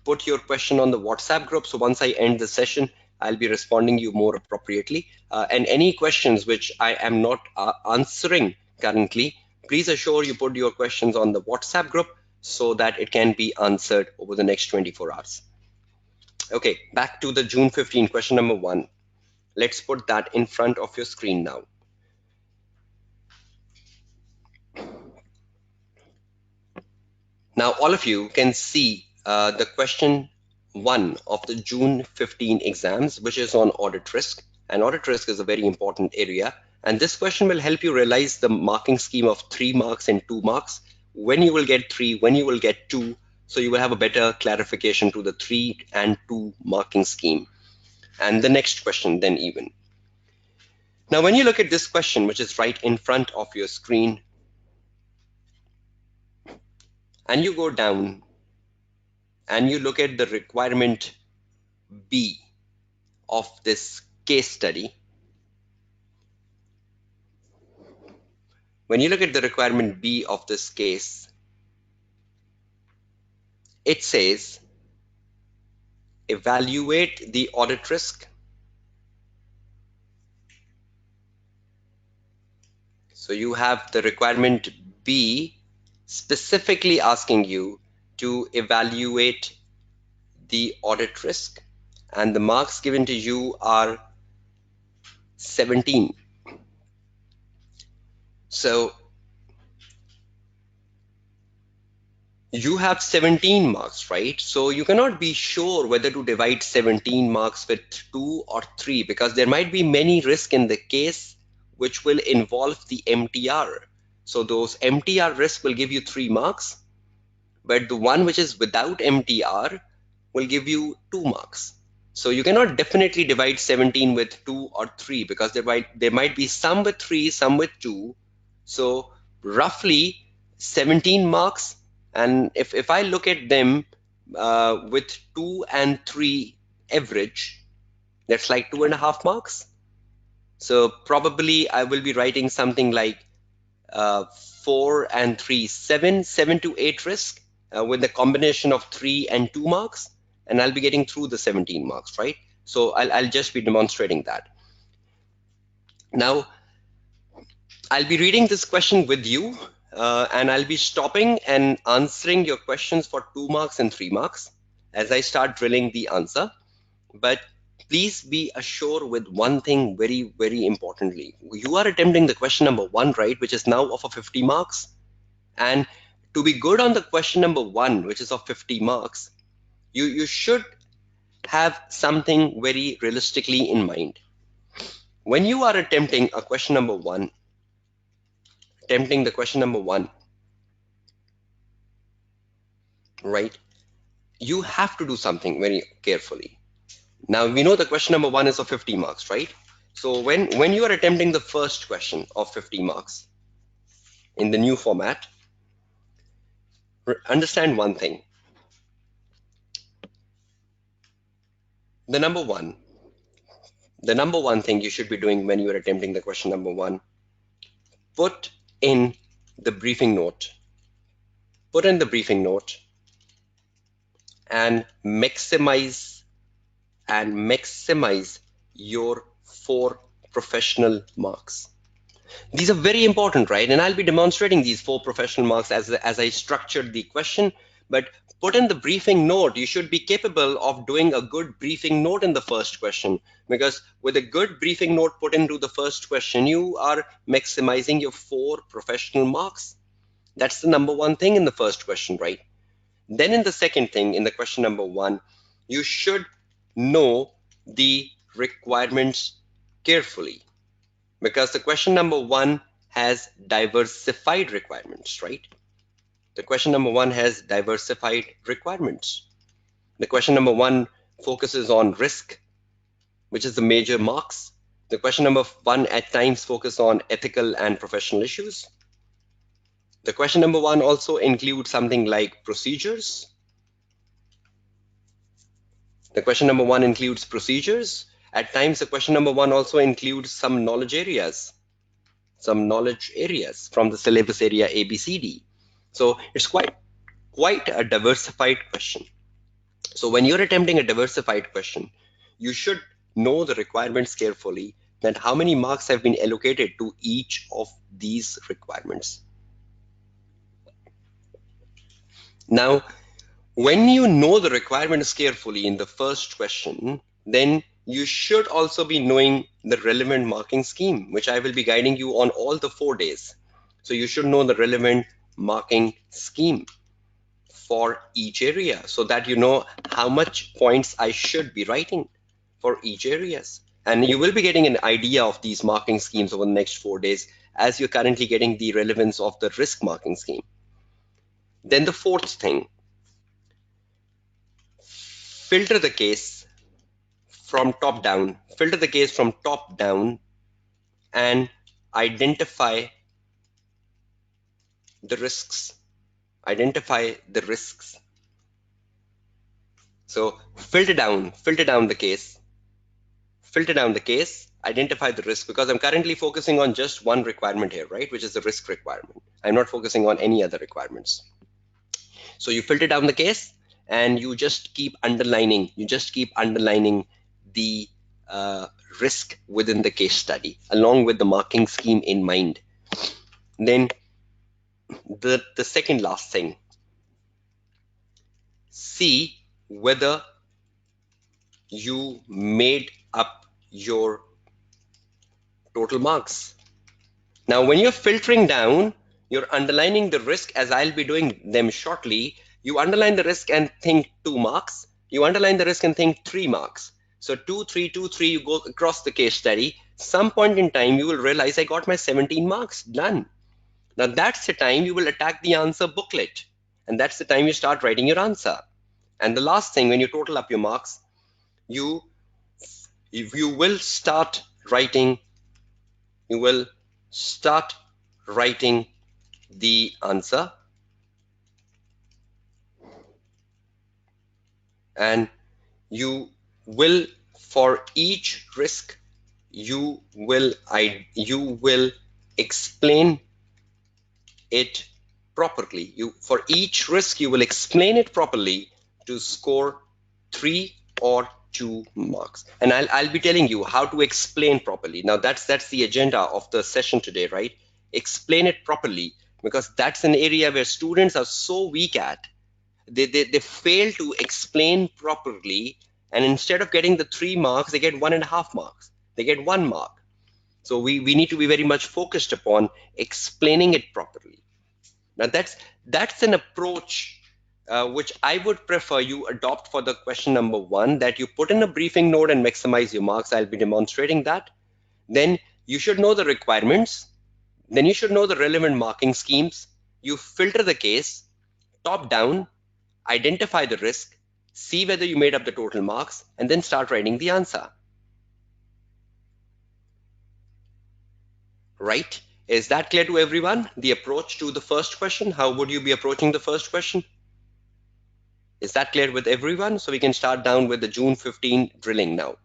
put your question on the WhatsApp group? So once I end the session, I'll be responding you more appropriately. And any questions which I am not answering currently, please assure you put your questions on the WhatsApp group so that it can be answered over the next 24 hours. Okay, back to the June 15 question number 1. Let's put that in front of your screen now. Now, all of you can see the question 1 of the June 15 exams, which is on audit risk. And audit risk is a very important area. And this question will help you realize the marking scheme of 3 marks and 2 marks, when you will get 3, when you will get 2. So you will have a better clarification to the 3 and 2 marking scheme. And the next question then even. Now, when you look at this question, which is right in front of your screen, and you go down and you look at the requirement B of this case study, when you look at the requirement B of this case, it says evaluate the audit risk. So you have the requirement B specifically asking you to evaluate the audit risk, and the marks given to you are 17. So you have 17 marks, right? So you cannot be sure whether to divide 17 marks with 2 or 3, because there might be many risks in the case which will involve the MTR. So those MTR risks will give you 3 marks, but the one which is without MTR will give you 2 marks. So you cannot definitely divide 17 with 2 or 3, because there might be some with 3, some with 2. So roughly 17 marks. And if I look at them with 2 and 3 average, that's like 2.5 marks. So probably I will be writing something like 4 and 3, 7 to 8 risk with the combination of 3 and 2 marks, and I'll be getting through the 17 marks, right? So I'll just be demonstrating that. Now, I'll be reading this question with you, and I'll be stopping and answering your questions for 2 marks and 3 marks as I start drilling the answer. But please be assured with one thing very, very importantly. You are attempting the question number 1, right, which is now of a 50 marks. And to be good on the question number 1, which is of 50 marks, you should have something very realistically in mind. When you are attempting a question number 1, right, you have to do something very carefully. Now, we know the question number 1 is of 50 marks, right? So when you are attempting the first question of 50 marks in the new format, understand one thing. The number one thing you should be doing when you are attempting the question number 1, put in the briefing note and maximize your 4 professional marks. These are very important, right? And I'll be demonstrating these 4 professional marks as I structured the question. But put in the briefing note. You should be capable of doing a good briefing note in the first question, because with a good briefing note put into the first question, you are maximizing your 4 professional marks. That's the number 1 thing in the first question, right? Then in the second thing, in the question number 1, you should know the requirements carefully, because the question number 1 has diversified requirements, right? The question number 1 has diversified requirements. The question number 1 focuses on risk, which is the major marks. The question number 1 at times focuses on ethical and professional issues. The question number 1 also includes something like procedures. The question number 1 includes procedures. At times, the question number 1 also includes some knowledge areas from the syllabus area ABCD. So it's quite a diversified question. So when you're attempting a diversified question, you should know the requirements carefully, that how many marks have been allocated to each of these requirements. Now, when you know the requirements carefully in the first question, then you should also be knowing the relevant marking scheme, which I will be guiding you on all the 4 days. So you should know the relevant marking scheme for each area, so that you know how much points I should be writing for each areas. And you will be getting an idea of these marking schemes over the next 4 days as you're currently getting the relevance of the risk marking scheme. Then the fourth thing, filter the case from top down. Filter the case from top down and identify the risks. Identify the risks. So filter down the case. Filter down the case, identify the risk, because I'm currently focusing on just one requirement here, right? Which is the risk requirement. I'm not focusing on any other requirements. So you filter down the case and you just keep underlining. You just keep underlining the risk within the case study along with the marking scheme in mind. Then the second last thing, see whether you made up your total marks. Now, when you're filtering down, you're underlining the risk, as I'll be doing them shortly. You underline the risk and think 2 marks. You underline the risk and think 3 marks. So 2, 3, 2, 3, you go across the case study. Some point in time, you will realize I got my 17 marks, done. Now that's the time you will attack the answer booklet. And that's the time you start writing your answer. And the last thing, when you total up your marks, you will start writing the answer, and you will, for each risk, you will explain it properly. For each risk you will explain it properly to score 3 or 2 marks. And I'll be telling you how to explain properly. Now that's the agenda of the session today, right? Explain it properly, because that's an area where students are so weak at. They fail to explain properly, and instead of getting the 3 marks, they get 1.5 marks. They get 1 mark. So we need to be very much focused upon explaining it properly. Now that's an approach which I would prefer you adopt for the question number 1, that you put in a briefing note and maximize your marks. I'll be demonstrating that. Then you should know the requirements. Then you should know the relevant marking schemes. You filter the case top down, identify the risk, see whether you made up the total marks, and then start writing the answer. Right? Is that clear to everyone? The approach to the first question? How would you be approaching the first question? Is that clear with everyone? So we can start down with the June 15 drilling now.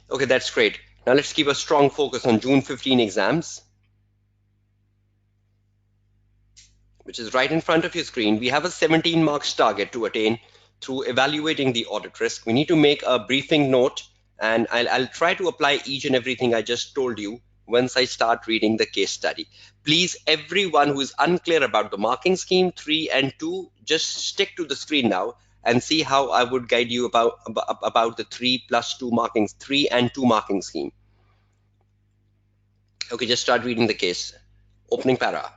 Okay, that's great. Now let's keep a strong focus on June 15 exams, which is right in front of your screen. We have a 17 marks target to attain through evaluating the audit risk. We need to make a briefing note, and I'll try to apply each and everything I just told you once I start reading the case study. Please, everyone who is unclear about the marking scheme 3 and 2, just stick to the screen now and see how I would guide you about the 3 plus 2 markings, 3 and 2 marking scheme. Okay, just start reading the case. Opening para.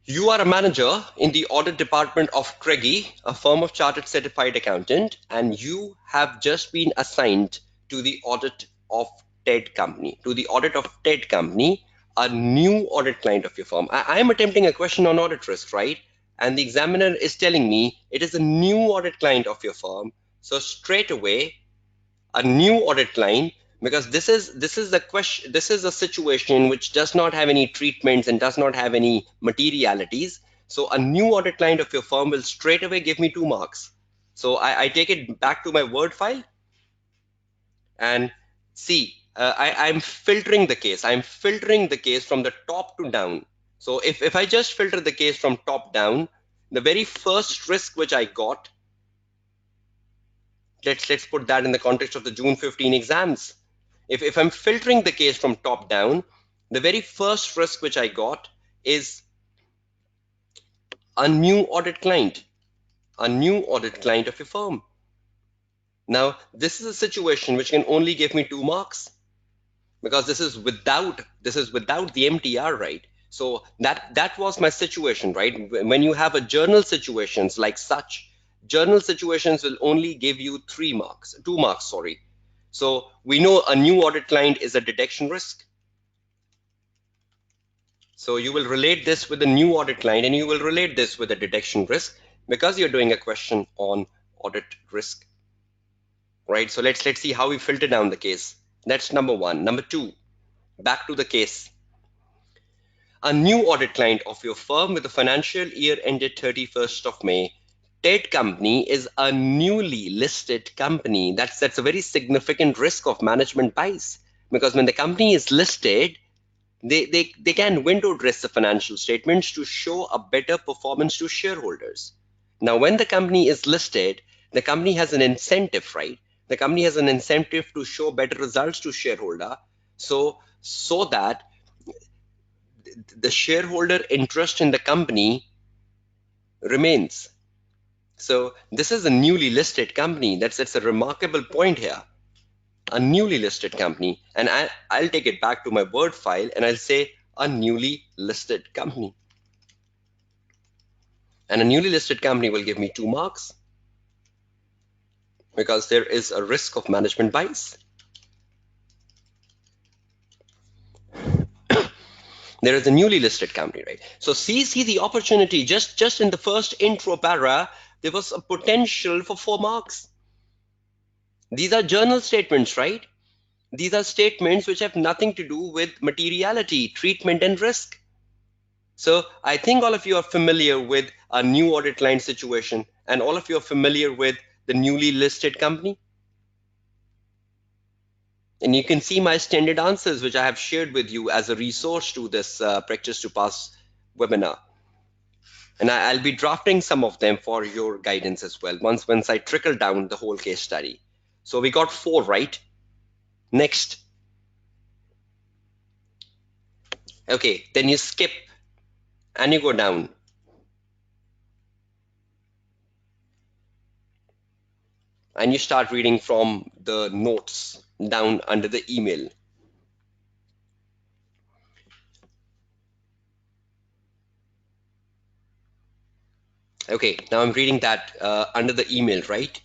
You are a manager in the audit department of Craigie, a firm of chartered certified accountant, and you have just been assigned to the audit of TED Company. To the audit of TED Company, a new audit client of your firm. I am attempting a question on audit risk, right? And the examiner is telling me it is a new audit client of your firm. So straight away, a new audit client, because this is the question, this is a situation which does not have any treatments and does not have any materialities. So a new audit client of your firm will straight away give me 2 marks. So I take it back to my Word file and see, I'm filtering the case. I'm filtering the case from the top to down. So if I just filter the case from top down, the very first risk which I got, let's put that in the context of the June 15 exams. If I'm filtering the case from top down, the very first risk which I got is a new audit client of your firm. Now, this is a situation which can only give me 2 marks. because this is without the MTR, right? So that was my situation, right? When you have a journal situations like such, journal situations will only give you 3 marks, 2 marks, sorry. So we know a new audit client is a detection risk. So you will relate this with a new audit client, and you will relate this with a detection risk because you're doing a question on audit risk, right? So let's see how we filter down the case. That's number one. Number two, back to the case. A new audit client of your firm with the financial year ended 31st of May. TED company is a newly listed company. That's a very significant risk of management bias, because when the company is listed, they can window dress the financial statements to show a better performance to shareholders. Now, when the company is listed, the company has an incentive, right? The company has an incentive to show better results to shareholder, so that the shareholder interest in the company remains. So this is a newly listed company. That's a remarkable point here. A newly listed company, and I'll take it back to my Word file and I'll say a newly listed company. And a newly listed company will give me 2 marks because there is a risk of management bias. There is a newly listed company, right? So see the opportunity. Just in the first intro para, there was a potential for 4 marks. These are journal statements, right? These are statements which have nothing to do with materiality, treatment, and risk. So I think all of you are familiar with a new audit client situation, and all of you are familiar with the newly listed company. And you can see my standard answers, which I have shared with you as a resource to this Practice to Pass webinar. And I'll be drafting some of them for your guidance as well, once I trickle down the whole case study. So we got 4 right. Next. Okay, then you skip and you go down. And you start reading from the notes down under the email. Okay, now I'm reading that under the email, right?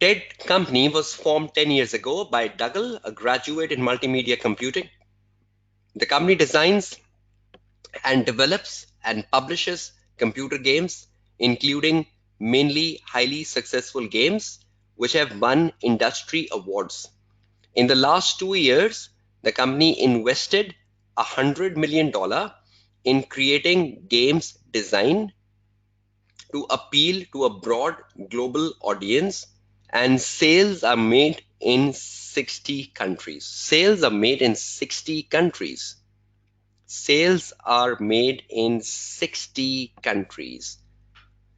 TED company was formed 10 years ago by Dougal, a graduate in multimedia computing. The company designs and develops and publishes computer games, including mainly highly successful games which have won industry awards. In the last 2 years, the company invested $100 million in creating games designed to appeal to a broad global audience, and sales are made in 60 countries. Sales are made in 60 countries. Sales are made in 60 countries.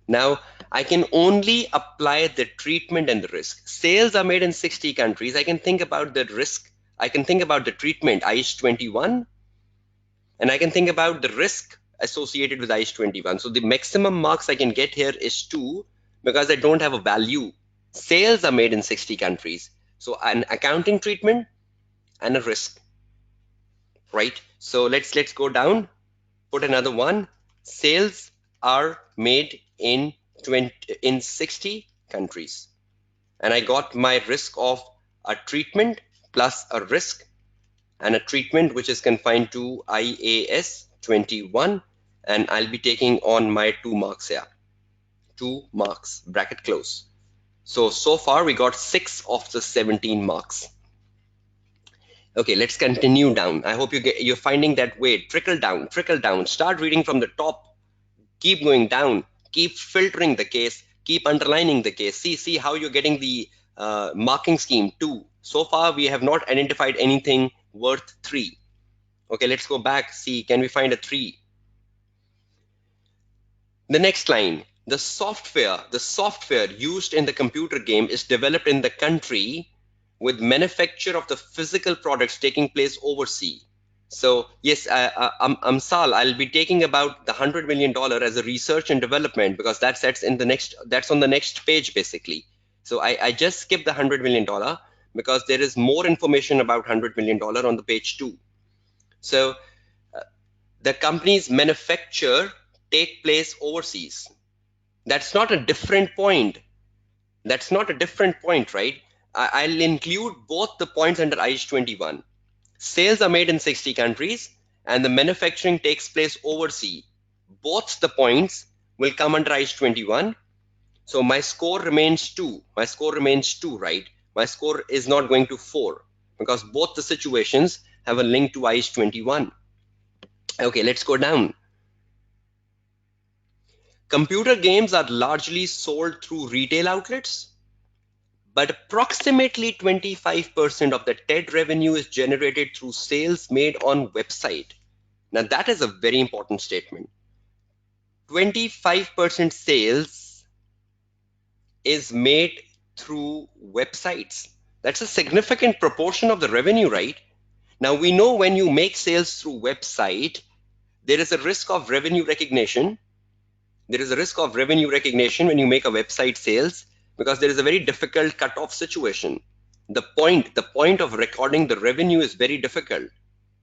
Now, I can only apply the treatment and the risk. Sales are made in 60 countries. I can think about the risk. I can think about the treatment, ICE 21, and I can think about the risk associated with ICE 21. So the maximum marks I can get here is 2 because I don't have a value. Sales are made in 60 countries. So an accounting treatment and a risk, right? So let's go down, put another one. Sales are made in 60 countries. And I got my risk of a treatment plus a risk, and a treatment which is confined to IAS 21, and I'll be taking on my 2 marks here. 2 marks, bracket close. So far we got 6 of the 17 marks. Okay, let's continue down. I hope you're finding that way. Trickle down. Start reading from the top. Keep going down. Keep filtering the case. Keep underlining the case. See how you're getting the marking scheme 2. So far we have not identified anything worth 3. Okay, let's go back. See, can we find a 3? The next line, the software used in the computer game is developed in the country with manufacture of the physical products taking place overseas. So yes, Sal, I'll be taking about the $100 million as a research and development because that's on the next page basically. So I just skipped the $100 million because there is more information about $100 million on the page 2. So the company's manufacture take place overseas. That's not a different point. That's not a different point, right? I'll include both the points under IH 21. Sales are made in 60 countries and the manufacturing takes place overseas. Both the points will come under IH 21. So my score remains 2. My score remains 2, right? My score is not going to 4 because both the situations have a link to IH 21. Okay, let's go down. Computer games are largely sold through retail outlets, but approximately 25% of the TED revenue is generated through sales made on website. Now that is a very important statement. 25% sales is made through websites. That's a significant proportion of the revenue, right? Now we know when you make sales through website, there is a risk of revenue recognition. There is a risk of revenue recognition when you make a website sales because there is a very difficult cutoff situation. The point of recording the revenue is very difficult.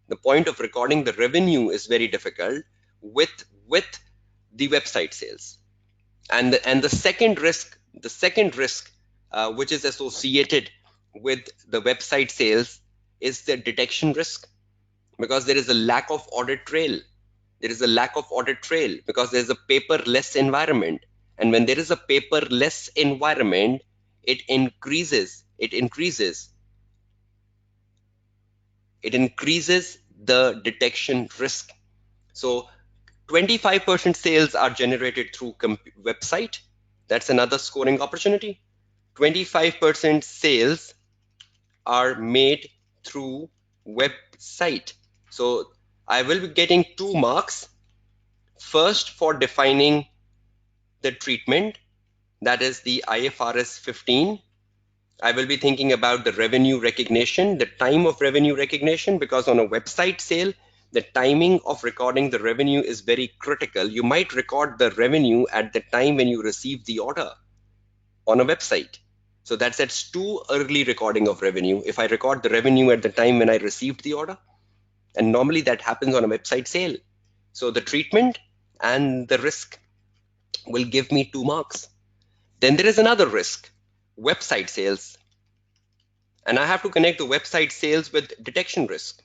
The point of recording the revenue is very difficult with the website sales. And the second risk, which is associated with the website sales is the detection risk, because there is a lack of audit trail. There is a lack of audit trail because there is a paperless environment. And when there is a paperless environment, it increases the detection risk. So 25% sales are generated through website. That's another scoring opportunity. 25% sales are made through website. So I will be getting 2 marks. First, for defining the treatment, that is the IFRS 15. I will be thinking about the revenue recognition, the time of revenue recognition, because on a website sale, the timing of recording the revenue is very critical. You might record the revenue at the time when you receive the order on a website. So that's too early recording of revenue. If I record the revenue at the time when I received the order, and normally that happens on a website sale. So the treatment and the risk will give me 2 marks. Then there is another risk, website sales. And I have to connect the website sales with detection risk,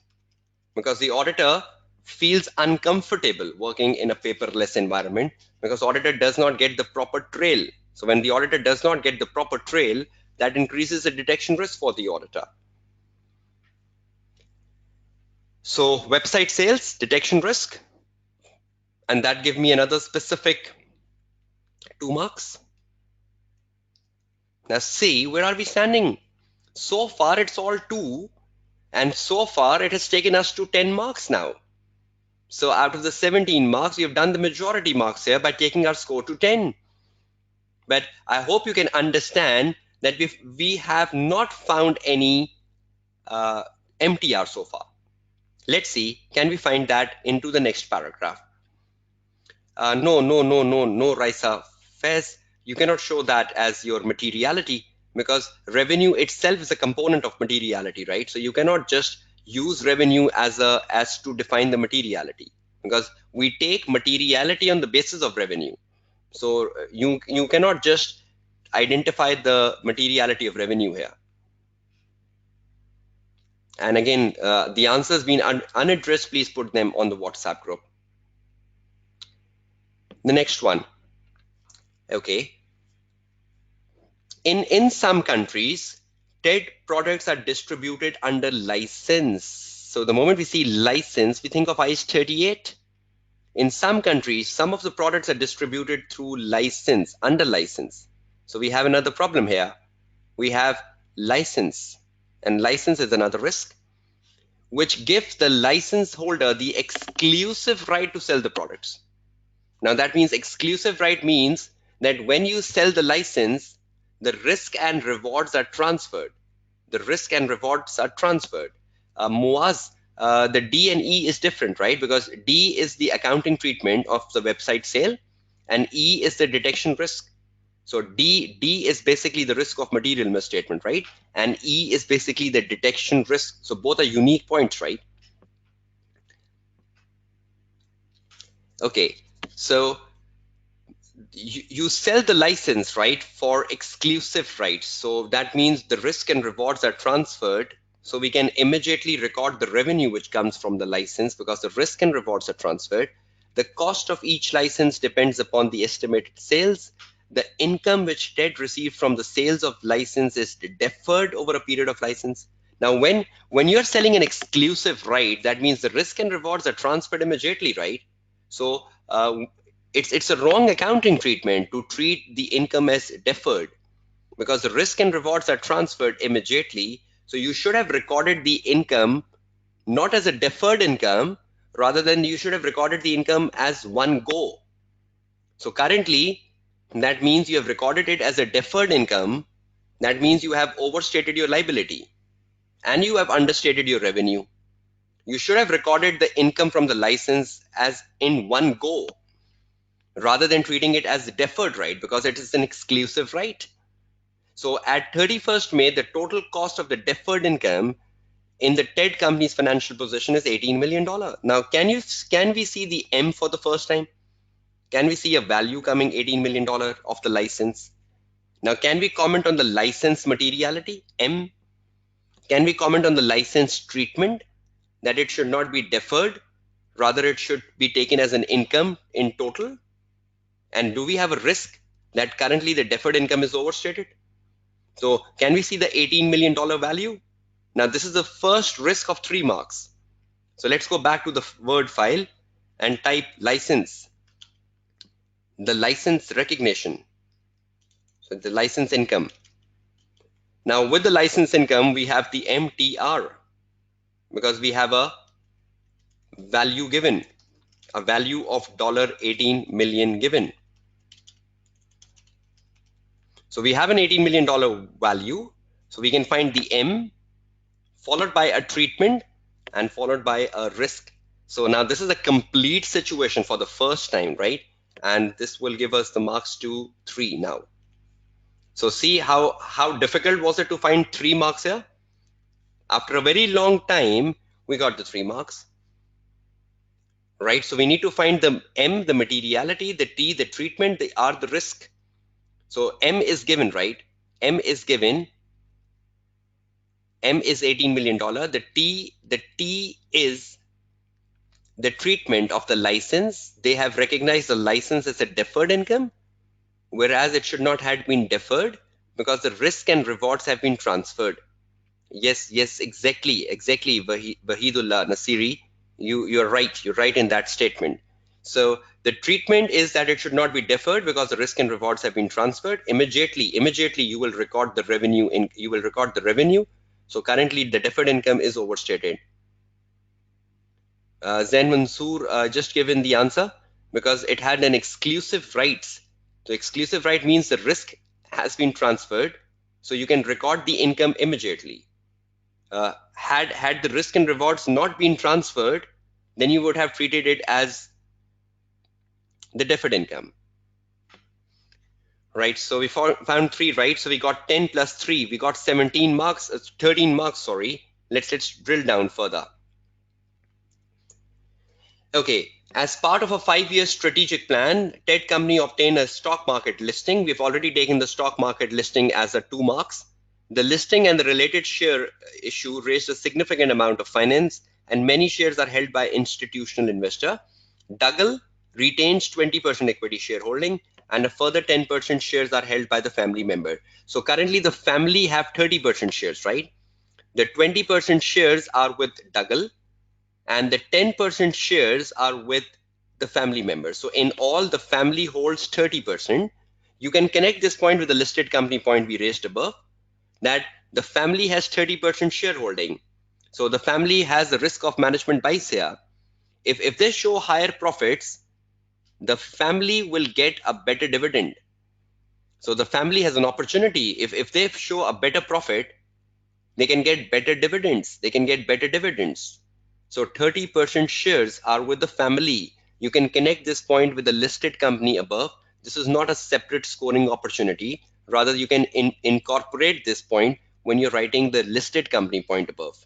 because the auditor feels uncomfortable working in a paperless environment because auditor does not get the proper trail. So when the auditor does not get the proper trail, that increases the detection risk for the auditor. So website sales, detection risk, and that give me another specific 2 marks. Now see, where are we standing? So far it's all 2, and so far it has taken us to 10 marks now. So out of the 17 marks, we have done the majority marks here by taking our score to 10. But I hope you can understand that we have not found any MTR so far. Let's see, can we find that into the next paragraph? No, Raisa. Faiz, you cannot show that as your materiality, because revenue itself is a component of materiality, right? So you cannot just use revenue as to define the materiality, because we take materiality on the basis of revenue. So you cannot just identify the materiality of revenue here. And again, the answers being unaddressed, please put them on the WhatsApp group. The next one. Okay. In some countries, TED products are distributed under license. So the moment we see license, we think of IS 38. In some countries, some of the products are distributed through license, under license. So we have another problem here. We have license, and license is another risk, which gives the license holder the exclusive right to sell the products. Now that means exclusive right means that when you sell the license, the risk and rewards are transferred. The risk and rewards are transferred. Muaz, the D and E is different, right? Because D is the accounting treatment of the website sale, and E is the detection risk. So D is basically the risk of material misstatement, right? And E is basically the detection risk. So both are unique points, right? Okay, so you sell the license, right, for exclusive rights. So that means the risk and rewards are transferred. So we can immediately record the revenue which comes from the license because the risk and rewards are transferred. The cost of each license depends upon the estimated sales. The income which TED received from the sales of license is deferred over a period of license. Now, when you're selling an exclusive right, that means the risk and rewards are transferred immediately, right? So it's a wrong accounting treatment to treat the income as deferred because the risk and rewards are transferred immediately. So you should have recorded the income not as a deferred income, rather than you should have recorded the income as one go. So currently, that means you have recorded it as a deferred income. That means you have overstated your liability and you have understated your revenue. You should have recorded the income from the license as in one go rather than treating it as deferred right because it is an exclusive right. So at 31st May, the total cost of the deferred income in the TED company's financial position is $18 million. Now, can we see the M for the first time? Can we see a value coming $18 million of the license? Now, can we comment on the license materiality? M. Can we comment on the license treatment that it should not be deferred, rather it should be taken as an income in total? And do we have a risk that currently the deferred income is overstated? So can we see the $18 million value? Now this is the first risk of 3 marks. So let's go back to the Word file and type license, the license recognition, so the license income. Now with the license income, we have the MTR because we have a value given, a value of $18 million given. So we have an $18 million value. So we can find the M followed by a treatment and followed by a risk. So now this is a complete situation for the first time, right? And this will give us the marks 2, 3 now. So see how difficult was it to find 3 marks here? After a very long time, we got the 3 marks, right? So we need to find the M, the materiality, the T, the treatment, the R, the risk. So M is given, right? M is given. M is $18 million. The T is the treatment of the license. They have recognized the license as a deferred income, whereas it should not have been deferred because the risk and rewards have been transferred. Yes, exactly, Wahidullah Nasiri. You're right. You're right in that statement. So the treatment is that it should not be deferred because the risk and rewards have been transferred immediately. Immediately, you will record the revenue. So currently, the deferred income is overstated. Zain Mansoor just given the answer because it had an exclusive rights. So exclusive right means the risk has been transferred, so you can record the income immediately. Had the risk and rewards not been transferred, then you would have treated it as the deferred income. Right, so we found 3 right, so we got 10 plus 3, we got 17 marks, 13 marks, sorry. Let's drill down further. Okay, as part of a 5-year strategic plan, TED company obtained a stock market listing. We've already taken the stock market listing as a 2 marks. The listing and the related share issue raised a significant amount of finance, and many shares are held by institutional investor. Dougal retains 20% equity shareholding, and a further 10% shares are held by the family member. So currently the family have 30% shares, right? The 20% shares are with Dougal, and the 10% shares are with the family members. So in all, the family holds 30%. You can connect this point with the listed company point we raised above, that the family has 30% shareholding. So the family has the risk of management bias here. If they show higher profits, the family will get a better dividend. So the family has an opportunity. If they show a better profit, they can get better dividends. So 30% shares are with the family. You can connect this point with the listed company above, This is not a separate scoring opportunity. Rather, you can incorporate this point when you're writing the listed company point above.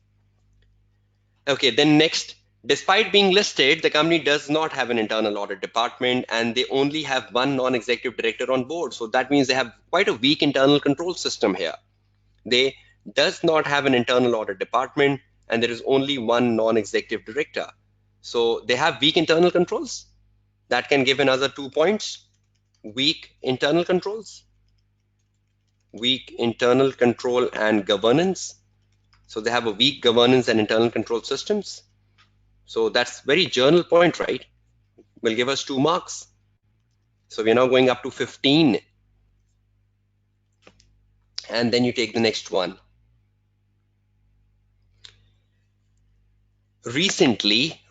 Okay, then next, despite being listed, the company does not have an internal audit department and they only have one non-executive director on board. So that means they have quite a weak internal control system here. They does not have an internal audit department and there is only one non-executive director. So they have weak internal controls. That can give another 2 points. Weak internal controls, weak internal control and governance. So they have a weak governance and internal control systems. So that's very journal point, right? Will give us 2 marks. So we're now going up to 15. And then you take the next one. Recently,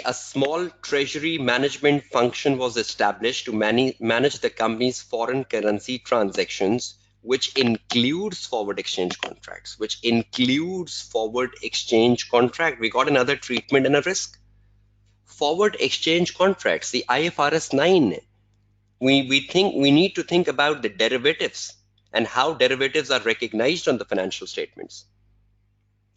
a small treasury management function was established to manage the company's foreign currency transactions, which includes forward exchange contracts, We got another treatment and a risk. Forward exchange contracts, the IFRS 9. We need to think about the derivatives and how derivatives are recognized on the financial statements.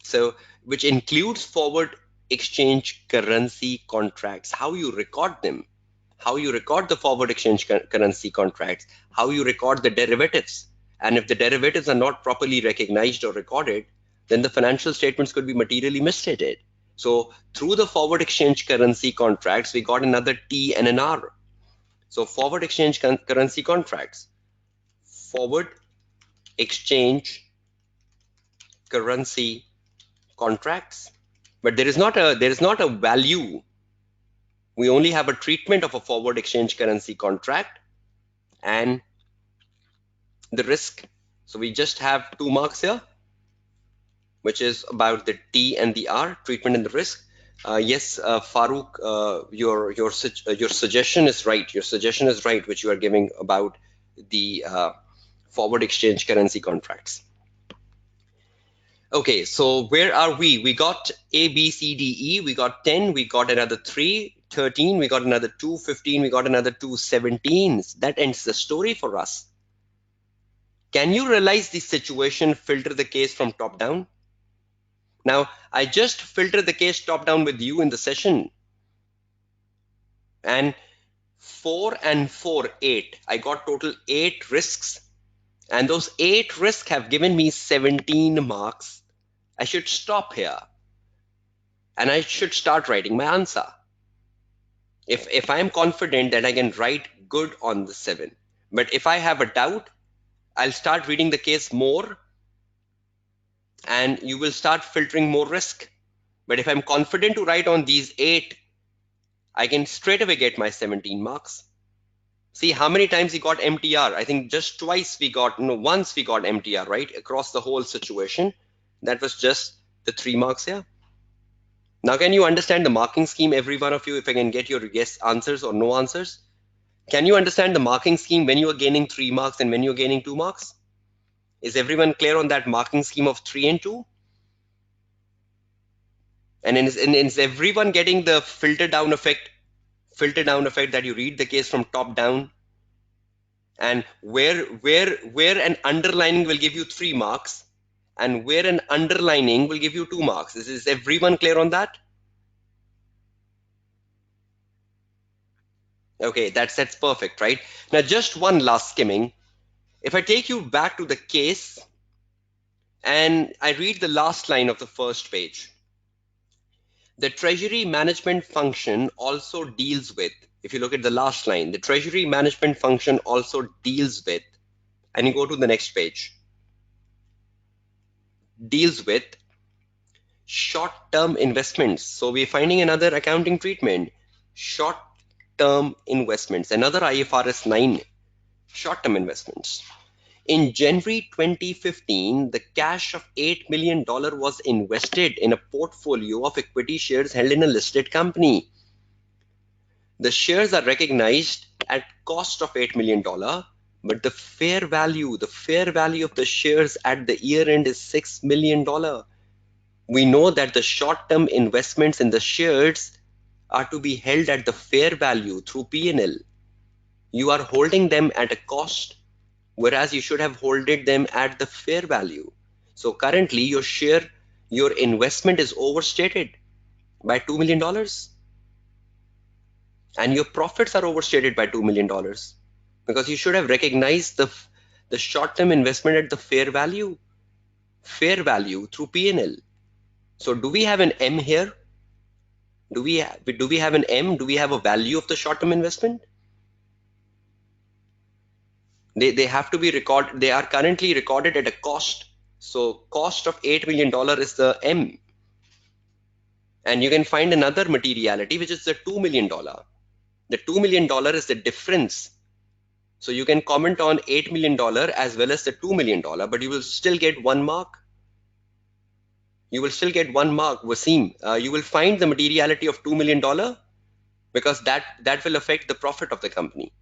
So, which includes forward exchange currency contracts, how you record them, how you record the forward exchange currency contracts, how you record the derivatives. And if the derivatives are not properly recognized or recorded, then the financial statements could be materially misstated. So through the forward exchange currency contracts, we got another T and an R. So forward exchange currency contracts, forward exchange currency contracts, but there is not a value. We only have a treatment of a forward exchange currency contract and the risk. So we just have 2 marks here, which is about the T and the R, treatment and the risk. Yes, Farooq, your suggestion is right. Your suggestion is right, which you are giving about the forward exchange currency contracts. Okay, so where are we? We got A, B, C, D, E. We got 10. We got another 3, 13. We got another 2, 15. We got another 2, 17. That ends the story for us. Can you realize the situation, filter the case from top down? Now, I just filtered the case top down with you in the session. And 4 and 4, 8. I got total 8 risks. And those 8 risks have given me 17 marks. I should stop here. And I should start writing my answer. If I am confident that I can write good on the 7. But if I have a doubt, I'll start reading the case more and you will start filtering more risk. But if I'm confident to write on these 8, I can straight away get my 17 marks. See how many times we got MTR. I think just once we got MTR, right? Across the whole situation. That was just the 3 marks here. Now, can you understand the marking scheme, every one of you, if I can get your yes answers or no answers? Can you understand the marking scheme when you are gaining 3 marks and when you're gaining 2 marks? Is everyone clear on that marking scheme of 3 and 2? And is everyone getting the filter down effect that you read the case from top down? And where an underlining will give you 3 marks and where an underlining will give you 2 marks. Is everyone clear on that? Okay, that's perfect, right? Now just one last skimming. If I take you back to the case and I read the last line of the first page, the treasury management function also deals with, if you look at the last line, the treasury management function also deals with, and you go to the next page, deals with short-term investments. So we're finding another accounting treatment, short-term investments, another IFRS 9, short-term investments. In January 2015, the cash of $8 million was invested in a portfolio of equity shares held in a listed company. The shares are recognized at cost of $8 million, but the fair value of the shares at the year end is $6 million. We know that the short-term investments in the shares are to be held at the fair value through P&L. You are holding them at a cost, whereas you should have holded them at the fair value. So currently your investment is overstated by $2 million and your profits are overstated by $2 million because you should have recognized the short-term investment at the fair value through P&L. So do we have an M here? Do we have an M? Do we have a value of the short-term investment? They have to be recorded. They are currently recorded at a cost. So cost of $8 million is the M. And you can find another materiality, which is the $2 million. The $2 million is the difference. So you can comment on $8 million as well as the $2 million, but you will still get 1 mark. You will still get 1 mark, Wasim. You will find the materiality of $2 million because that will affect the profit of the company.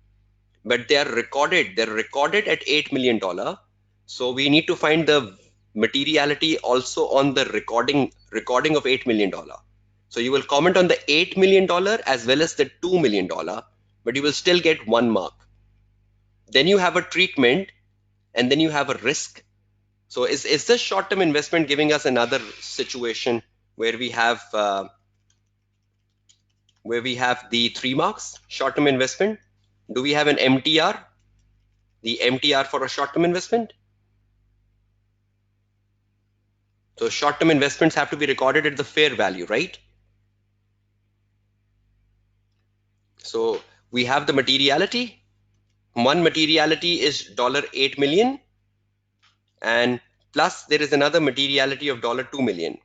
But they're recorded at $8 million. So we need to find the materiality also on the recording of $8 million. So you will comment on the $8 million as well as the $2 million, but you will still get 1 mark. Then you have a treatment and then you have a risk. So is this short-term investment giving us another situation where we have the 3 marks short-term investment? Do we have an MTR? The MTR for a short-term investment? So short-term investments have to be recorded at the fair value, right? So we have the materiality. One materiality is $8 million, and plus there is another materiality of $2 million.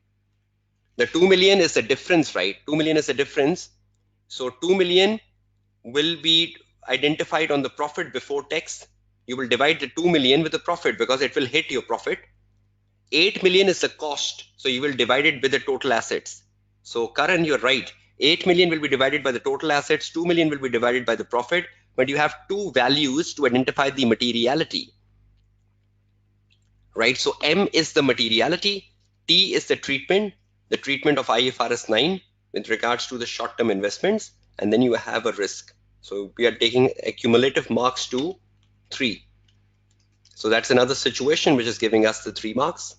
The 2 million is the difference, right? 2 million is the difference. So 2 million will be identified on the profit before tax. You will divide the 2 million with the profit because it will hit your profit. 8 million is the cost. So you will divide it with the total assets. So Karan, you're right. 8 million will be divided by the total assets. 2 million will be divided by the profit, but you have two values to identify the materiality, right? So M is the materiality. T is the treatment of IFRS 9 with regards to the short-term investments, and then you have a risk. So we are taking cumulative marks to 3. So that's another situation which is giving us the 3 marks.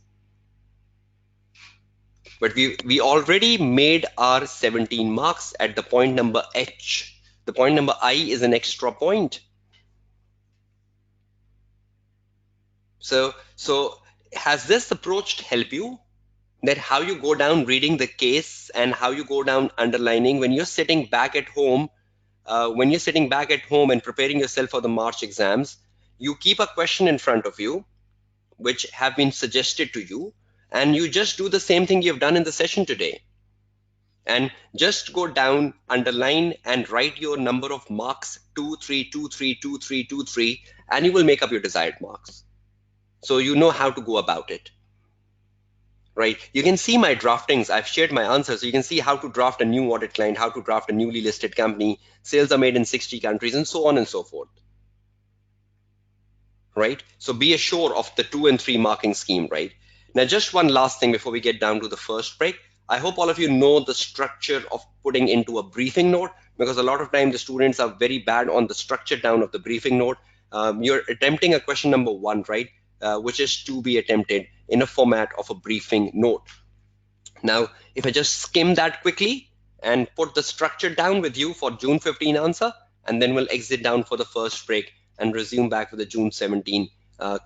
But we already made our 17 marks at the point number H. The point number I is an extra point. So has this approach helped you? That how you go down reading the case and how you go down underlining when you're sitting back at home, and preparing yourself for the March exams, you keep a question in front of you which have been suggested to you, and you just do the same thing you've done in the session today. And just go down, underline, and write your number of marks 2, 3, 2, 3, 2, 3, 2, 3, and you will make up your desired marks. So you know how to go about it. Right? You can see my draftings. I've shared my answers. So you can see how to draft a new audit client, how to draft a newly listed company, sales are made in 60 countries, and so on and so forth. Right? So be assured of the 2 and 3 marking scheme, right? Now, just one last thing before we get down to the first break. I hope all of you know the structure of putting into a briefing note, because a lot of times the students are very bad on the structure down of the briefing note. You're attempting a question number 1, right? Which is to be attempted in a format of a briefing note. Now, if I just skim that quickly and put the structure down with you for June 15 answer, and then we'll exit down for the first break and resume back with the June 17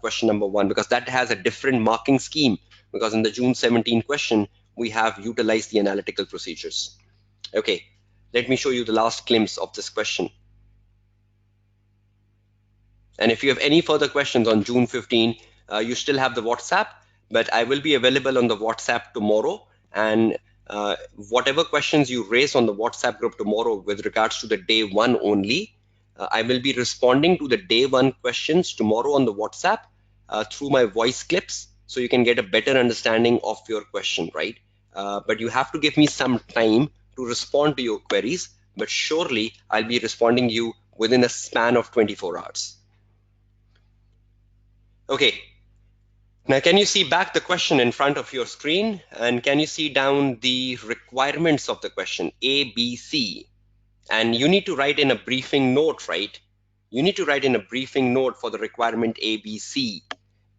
question number 1, because that has a different marking scheme, because in the June 17 question, we have utilized the analytical procedures. Okay, let me show you the last glimpse of this question. And if you have any further questions on June 15, you still have the WhatsApp, but I will be available on the WhatsApp tomorrow. And whatever questions you raise on the WhatsApp group tomorrow with regards to the day 1 only, I will be responding to the day 1 questions tomorrow on the WhatsApp through my voice clips, so you can get a better understanding of your question, right? But you have to give me some time to respond to your queries, but surely I'll be responding you within a span of 24 hours. Okay, now can you see back the question in front of your screen, and can you see down the requirements of the question A, B, C? And you need to write in a briefing note, right? You need to write in a briefing note for the requirement A, B, C.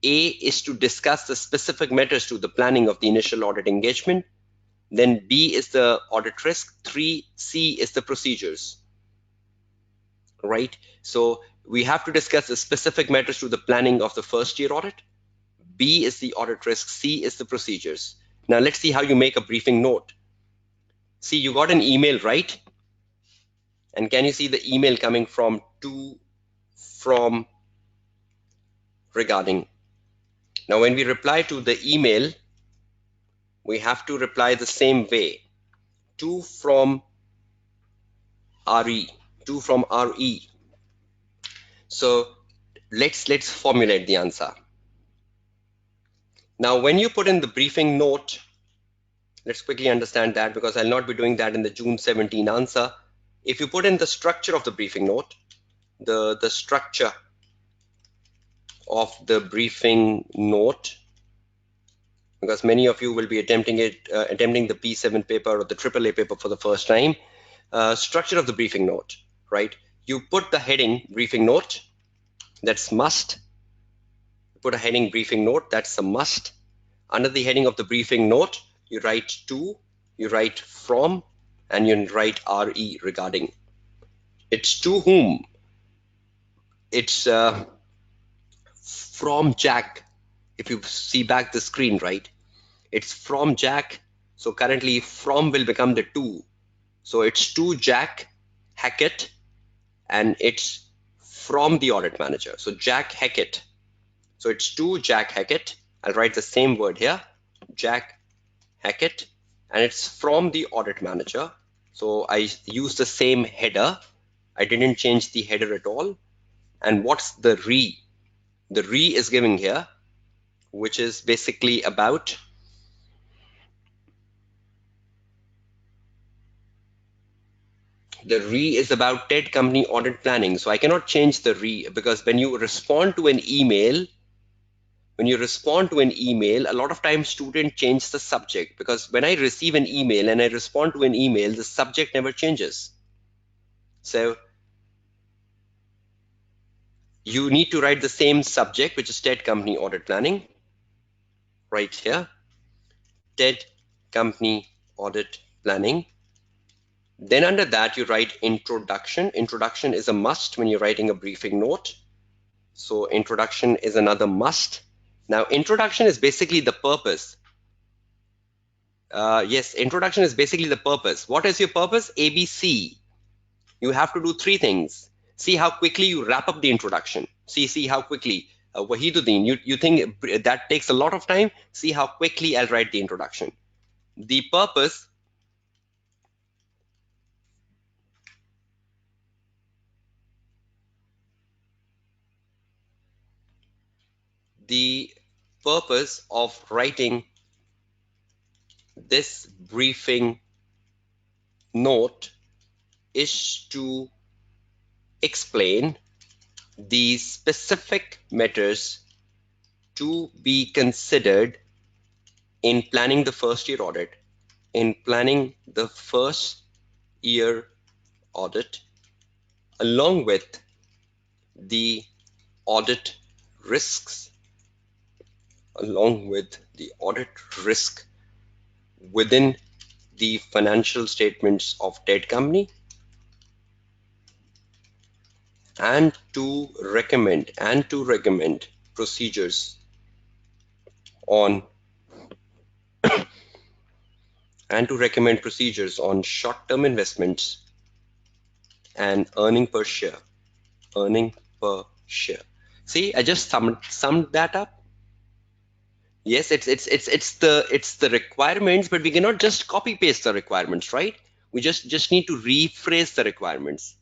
A is to discuss the specific matters to the planning of the initial audit engagement. Then B is the audit risk. 3C is the procedures, right? So we have to discuss the specific matters to the planning of the first year audit. B is the audit risk. C is the procedures. Now let's see how you make a briefing note. See, you got an email, right? And can you see the email coming from to, from, regarding? Now when we reply to the email, we have to reply the same way. To, from, RE, to, from, RE. So let's formulate the answer. Now when you put in the briefing note, let's quickly understand that, because I'll not be doing that in the June 17 answer. If you put in the structure of the briefing note, the structure of the briefing note, because many of you will be attempting the P7 paper or the AAA paper for the first time. Structure of the briefing note, right? You put the heading briefing note, that's must. Put a heading briefing note, that's a must. Under the heading of the briefing note, you write to, you write from, and you write RE, regarding. It's to whom? It's from Jack. If you see back the screen, right? It's from Jack. So currently from will become the to. So it's to Jack Hackett, and it's from the audit manager. So Jack Hackett. So it's to Jack Hackett. I'll write the same word here, Jack Hackett, and it's from the audit manager. So I use the same header. I didn't change the header at all. And what's the re? The re is given here, which is basically about the re is about TED company audit planning. So I cannot change the re, because when you respond to an email, a lot of times students change the subject, because when I receive an email and I respond to an email, the subject never changes. So you need to write the same subject, which is TED company audit planning, right here, TED company audit planning. Then under that, you write introduction. Introduction is a must when you're writing a briefing note. So introduction is another must. Now, introduction is basically the purpose. Yes, introduction is basically the purpose. What is your purpose? ABC. You have to do three things. See how quickly you wrap up the introduction. See how quickly. Wahiduddin, you think that takes a lot of time? See how quickly I'll write the introduction. The purpose, of writing this briefing note is to explain the specific matters to be considered in planning the first year audit, along with the audit risks, within the financial statements of TED company, and to recommend procedures on short-term investments and earning per share. See, I just summed that up. Yes, it's the requirements, but we cannot just copy paste the requirements, right? We just need to rephrase the requirements.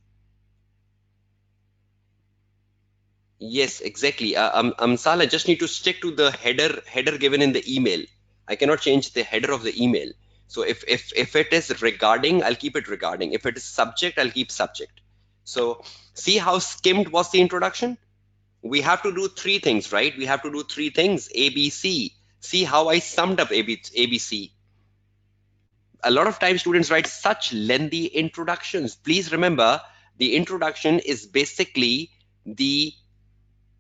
Yes, exactly. Sal, I just need to stick to the header given in the email. I cannot change the header of the email. So if it is regarding, I'll keep it regarding. If it is subject, I'll keep subject. So see how skimmed was the introduction? We have to do three things, right? We have to do three things, A, B, C. See how I summed up A, B, C. A lot of times students write such lengthy introductions. Please remember, the introduction is basically the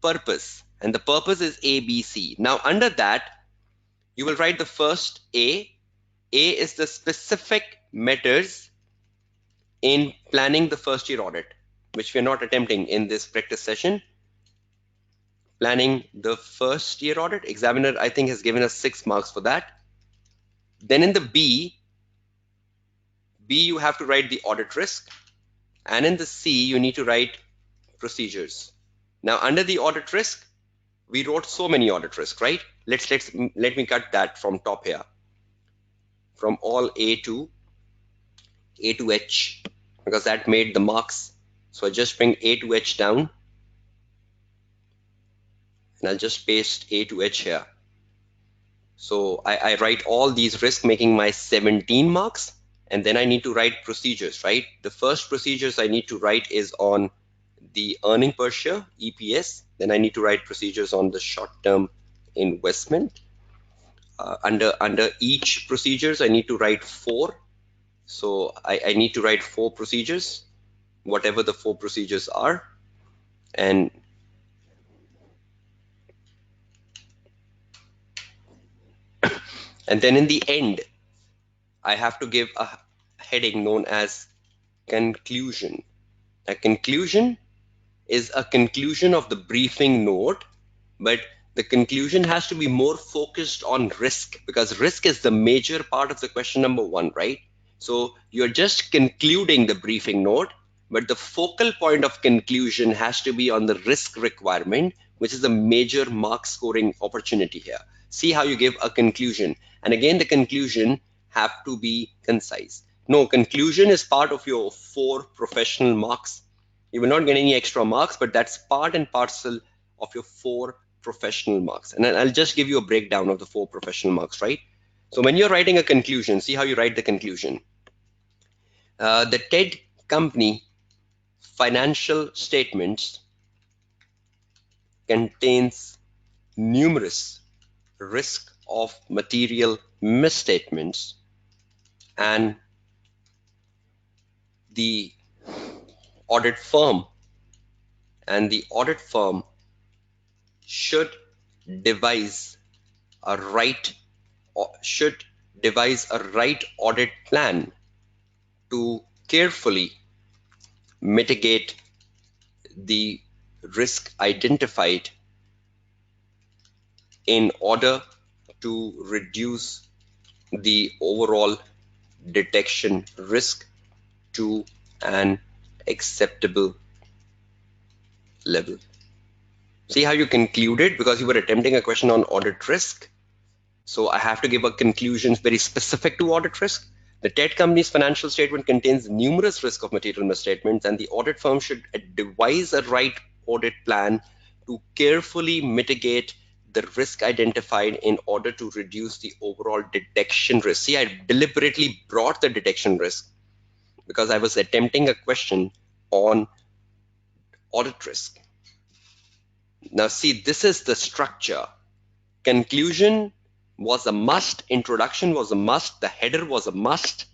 purpose, and the purpose is ABC. Now under that, you will write the first A. A is the specific matters in planning the first year audit, which we are not attempting in this practice session. Planning the first year audit, examiner I think has given us 6 marks for that. Then in the B you have to write the audit risk, and in the C you need to write procedures. Now under the audit risk, we wrote so many audit risks, right? Let me cut that from top here, from all A to H, because that made the marks. So I just bring A to H down, and I'll just paste A to H here. So I write all these risks, making my 17 marks, and then I need to write procedures, right? The first procedures I need to write is on the earning per share, EPS. Then I need to write procedures on the short-term investment. Under each procedures, I need to write 4. So I need to write 4 procedures, whatever the 4 procedures are. And then in the end, I have to give a heading known as conclusion. A conclusion is a conclusion of the briefing note, but the conclusion has to be more focused on risk, because risk is the major part of the question number 1, right? So you're just concluding the briefing note, but the focal point of conclusion has to be on the risk requirement, which is a major mark scoring opportunity here. See how you give a conclusion. And again, the conclusion have to be concise. No, conclusion is part of your 4 professional marks. You will not get any extra marks, but that's part and parcel of your 4 professional marks. And I'll just give you a breakdown of the 4 professional marks, right? So when you're writing a conclusion, see how you write the conclusion. The TED company financial statements contains numerous risk of material misstatements, and the audit firm should devise a right audit plan to carefully mitigate the risk identified in order to reduce the overall detection risk to an acceptable level. See how you concluded, because you were attempting a question on audit risk. So I have to give a conclusion very specific to audit risk. The TED company's financial statement contains numerous risk of material misstatements, and the audit firm should devise a right audit plan to carefully mitigate the risk identified in order to reduce the overall detection risk. See, I deliberately brought the detection risk because I was attempting a question on audit risk. Now see, this is the structure. Conclusion was a must, introduction was a must, the header was a must,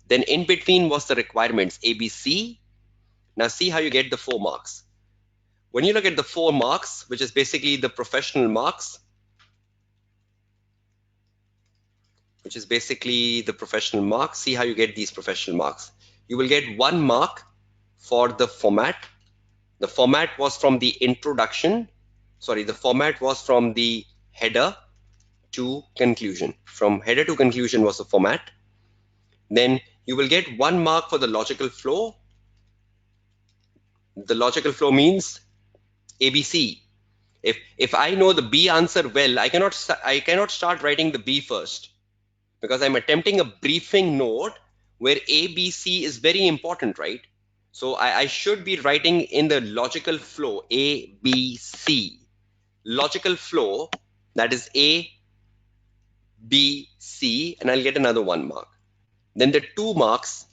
then in between was the requirements ABC. Now see how you get the 4 marks. When you look at the 4 marks, which is basically the professional marks, see how you get these professional marks. You will get 1 mark for the format. The format was from the introduction, the format was from the header to conclusion. From header to conclusion was the format. Then you will get 1 mark for the logical flow. The logical flow means ABC. If I know the B answer well, I cannot start writing the B first, because I'm attempting a briefing note where ABC is very important, right? So I should be writing in the logical flow ABC. Logical flow, that is A, B, C, and I'll get another 1 mark. Then the 2 marks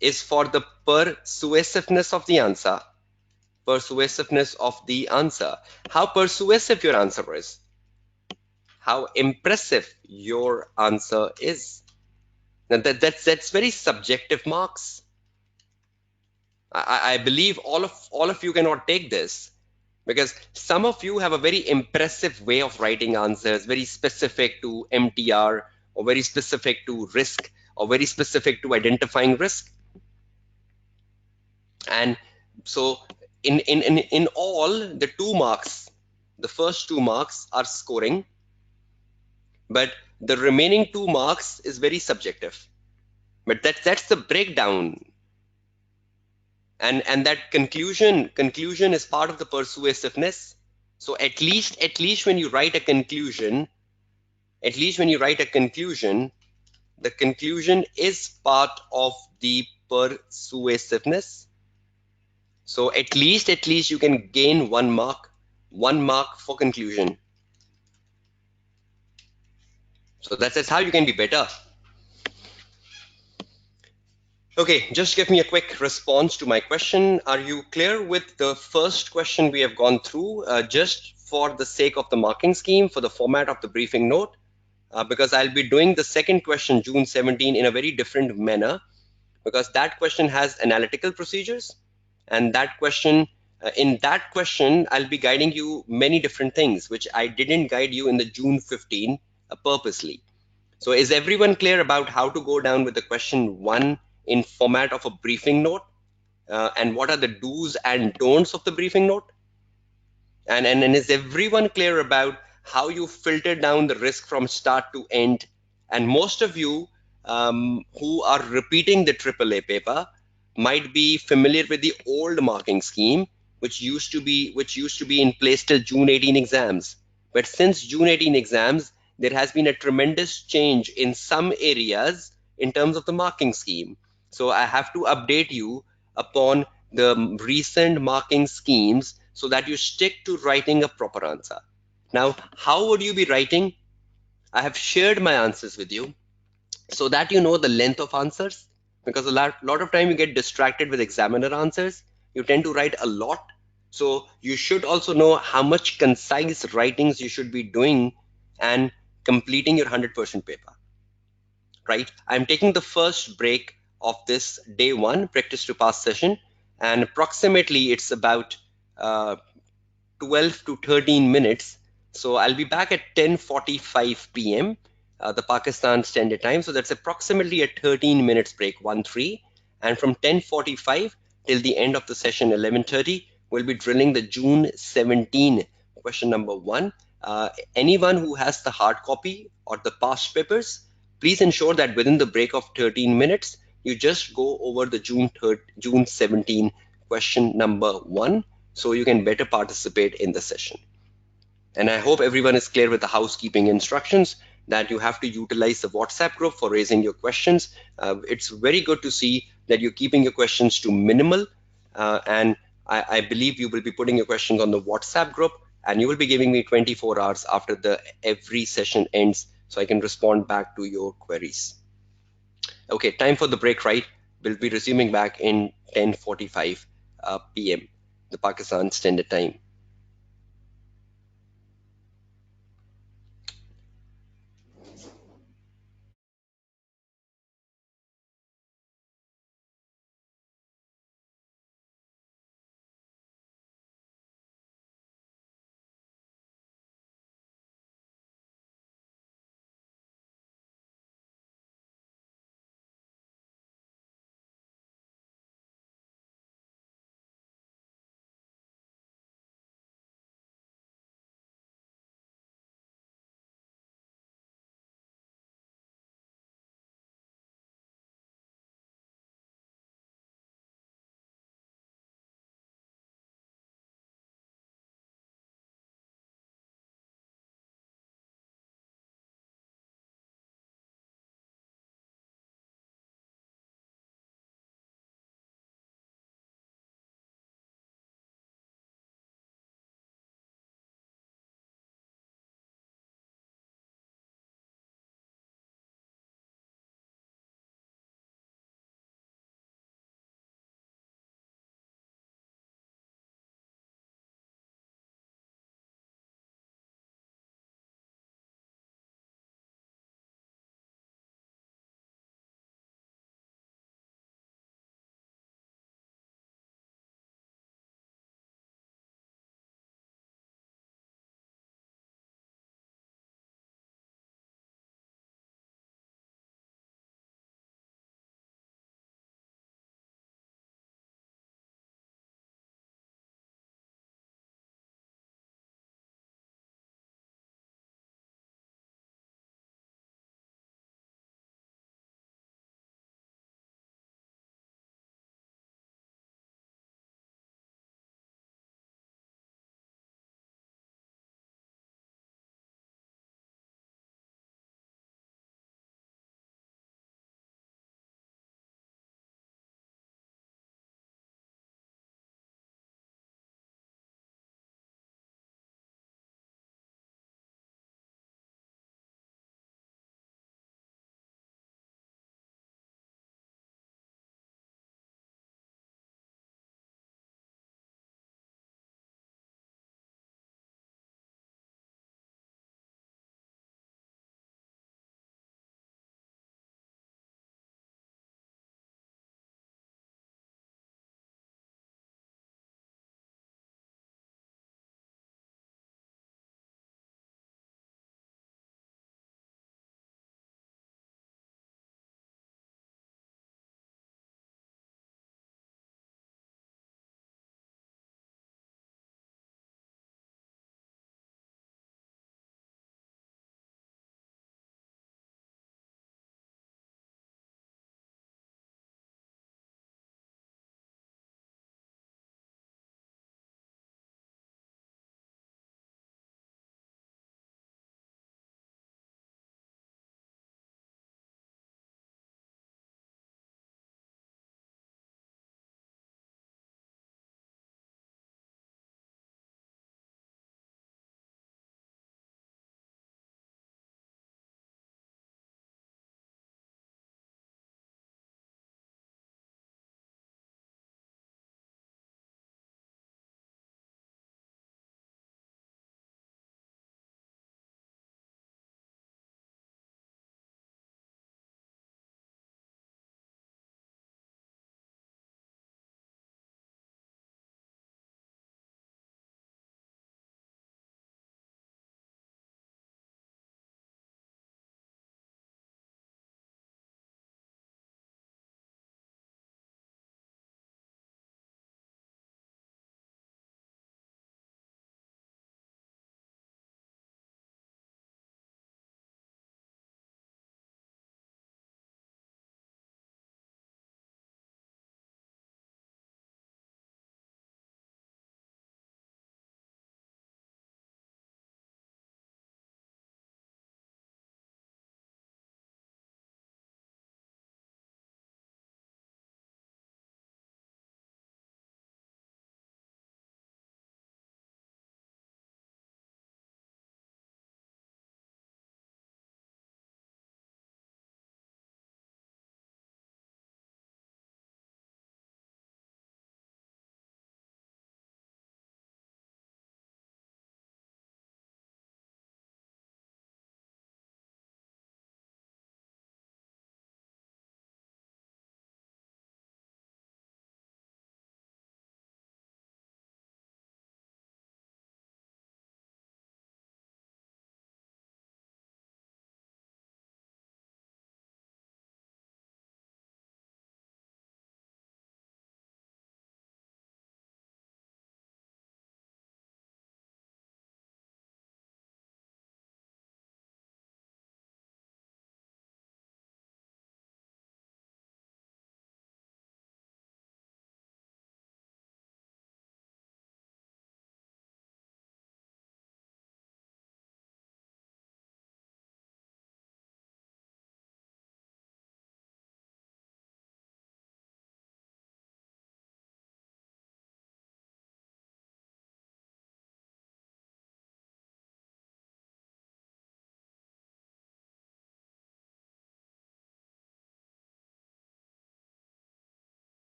is for the persuasiveness of the answer. How persuasive your answer is. How impressive your answer is. Now that's very subjective marks. I believe all of you cannot take this because some of you have a very impressive way of writing answers, very specific to MTR or very specific to risk or very specific to identifying risk. And so in all the 2 marks, the first 2 marks are scoring, but the remaining 2 marks is very subjective. But that's the breakdown. And that conclusion is part of the persuasiveness. So at least when you write a conclusion, at least when you write a conclusion, the conclusion is part of the persuasiveness. So at least you can gain 1 mark for conclusion. So that's how you can be better. Okay, just give me a quick response to my question. Are you clear with the first question we have gone through? Just for the sake of the marking scheme, for the format of the briefing note, because I'll be doing the second question, June 17, in a very different manner, because that question has analytical procedures, and in that question, I'll be guiding you many different things, which I didn't guide you in the June 15 purposely. So is everyone clear about how to go down with the question 1 in format of a briefing note? And what are the do's and don'ts of the briefing note? And is everyone clear about how you filter down the risk from start to end? And most of you who are repeating the AAA paper might be familiar with the old marking scheme, which used to be in place till June 18 exams. But since June 18 exams, there has been a tremendous change in some areas in terms of the marking scheme. So I have to update you upon the recent marking schemes so that you stick to writing a proper answer. Now, how would you be writing? I have shared my answers with you so that you know the length of answers, because a lot of time you get distracted with examiner answers. You tend to write a lot. So you should also know how much concise writings you should be doing and completing your 100% paper, right? I'm taking the first break of this day 1 practice to pass session, and approximately it's about 12 to 13 minutes. So I'll be back at 10:45 p.m. The Pakistan Standard Time. So that's approximately a 13 minutes break, 1-3. And from 10:45 till the end of the session, 11:30, we'll be drilling the June 17 question number 1. Anyone who has the hard copy or the past papers, please ensure that within the break of 13 minutes, you just go over the June 17 question number 1 so you can better participate in the session. And I hope everyone is clear with the housekeeping instructions that you have to utilize the WhatsApp group for raising your questions. It's very good to see that you're keeping your questions to minimal, and I believe you will be putting your questions on the WhatsApp group, and you will be giving me 24 hours after every session ends so I can respond back to your queries. Okay, time for the break, right? We'll be resuming back in 10:45 p.m. the Pakistan Standard Time.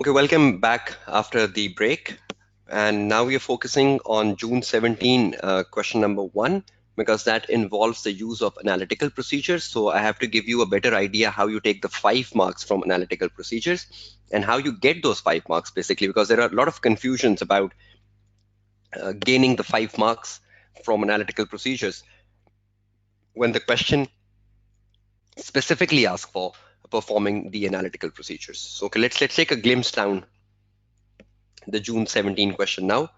Okay, welcome back after the break. And now we are focusing on June 17, question number 1, because that involves the use of analytical procedures. So I have to give you a better idea how you take the 5 marks from analytical procedures and how you get those 5 marks, basically, because there are a lot of confusions about gaining the 5 marks from analytical procedures when the question specifically asks for performing the analytical procedures. So okay, let's take a glimpse down the June 17 question now,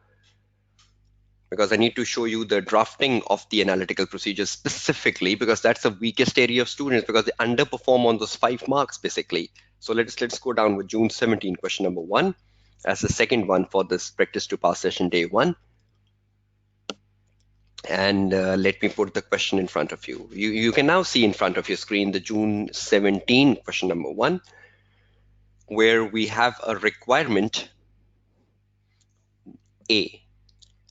because I need to show you the drafting of the analytical procedures specifically, because that's the weakest area of students because they underperform on those 5 marks basically. So let's go down with June 17 question number 1 as the second one for this practice to pass session day 1. And let me put the question in front of you. You can now see in front of your screen the June 17 question number 1, where we have a requirement A.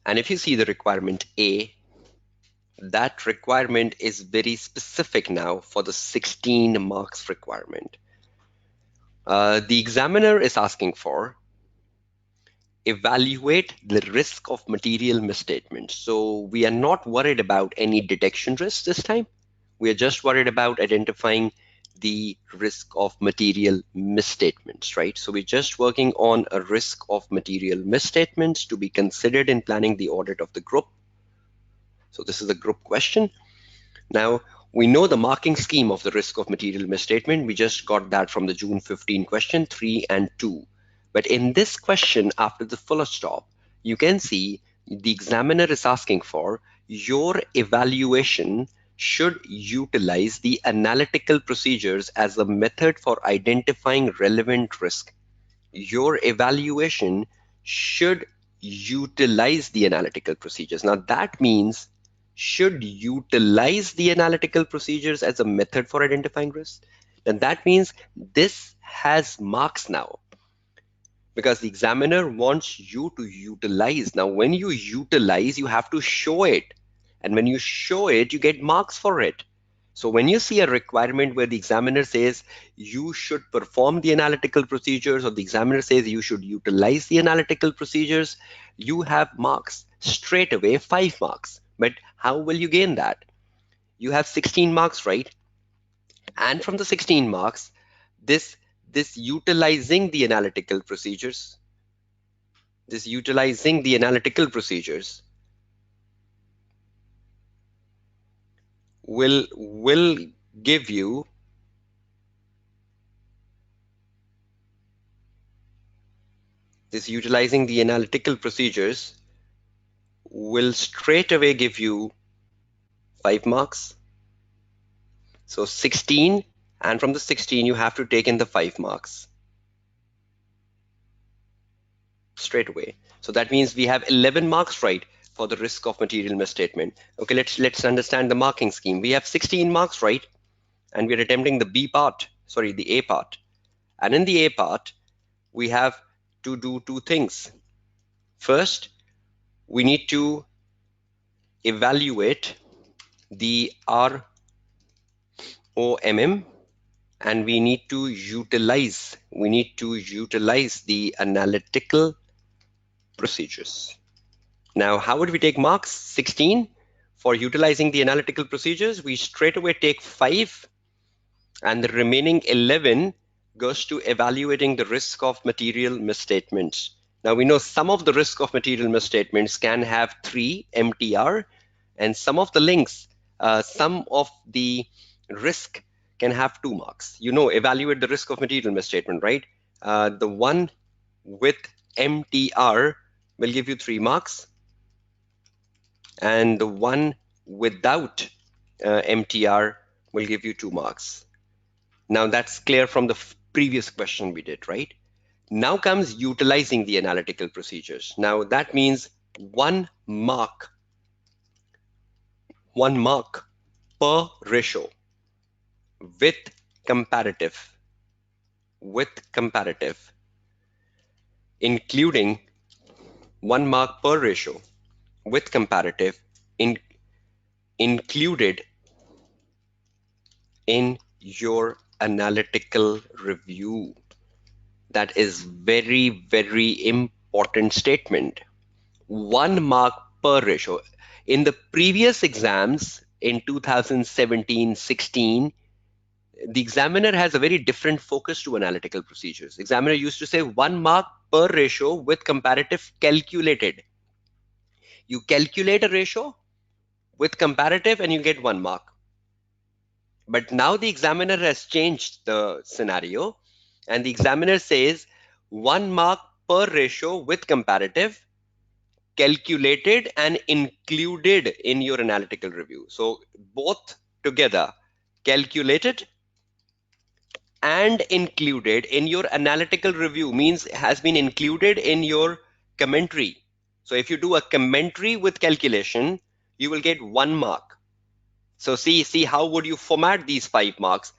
And if you see the requirement A, that requirement is very specific now for the 16 marks requirement. The examiner is asking for evaluate the risk of material misstatements. So we are not worried about any detection risk this time. We are just worried about identifying the risk of material misstatements, right? So we're just working on a risk of material misstatements to be considered in planning the audit of the group. So this is a group question. Now, we know the marking scheme of the risk of material misstatement. We just got that from the June 15 question 3 and 2. But in this question, after the full stop, you can see the examiner is asking for your evaluation should utilize the analytical procedures as a method for identifying relevant risk. Your evaluation should utilize the analytical procedures. Now that means should utilize the analytical procedures as a method for identifying risk. And that means this has marks now, because the examiner wants you to utilize. Now, when you utilize, you have to show it. And when you show it, you get marks for it. So when you see a requirement where the examiner says you should perform the analytical procedures, or the examiner says you should utilize the analytical procedures, you have marks straight away, 5 marks. But how will you gain that? You have 16 marks, right? And from the 16 marks, this utilizing the analytical procedures, will give you this utilizing the analytical procedures will straight away give you 5 marks. So 16, and from the 16 you have to take in the 5 marks straight away. So that means we have 11 marks, right, for the risk of material misstatement. Okay, let's understand the marking scheme. We have 16 marks, right, and we're attempting the B part, sorry, the A part. And in the A part, we have to do 2 things. First, we need to evaluate the ROMM, and we need to utilize the analytical procedures. Now, how would we take marks? 16 for utilizing the analytical procedures. We straight away take 5, and the remaining 11 goes to evaluating the risk of material misstatements. Now we know some of the risk of material misstatements can have 3 MTR, and some of the links, some of the risk can have 2 marks. You know, evaluate the risk of material misstatement, right? The one with MTR will give you 3 marks, and the one without MTR will give you 2 marks. Now that's clear from the previous question we did, right? Now comes utilizing the analytical procedures. Now that means 1 mark per ratio with comparative, including 1 mark per ratio with comparative included in your analytical review. That is very, very important statement. 1 mark per ratio. In the previous exams in 2017-16, the examiner has a very different focus to analytical procedures. Examiner used to say 1 mark per ratio with comparative calculated. You calculate a ratio with comparative and you get 1 mark. But now the examiner has changed the scenario and the examiner says 1 mark per ratio with comparative, calculated and included in your analytical review. So both together, calculated and included in your analytical review, means has been included in your commentary. So if you do a commentary with calculation, you will get 1 mark. So see how would you format these 5 marks?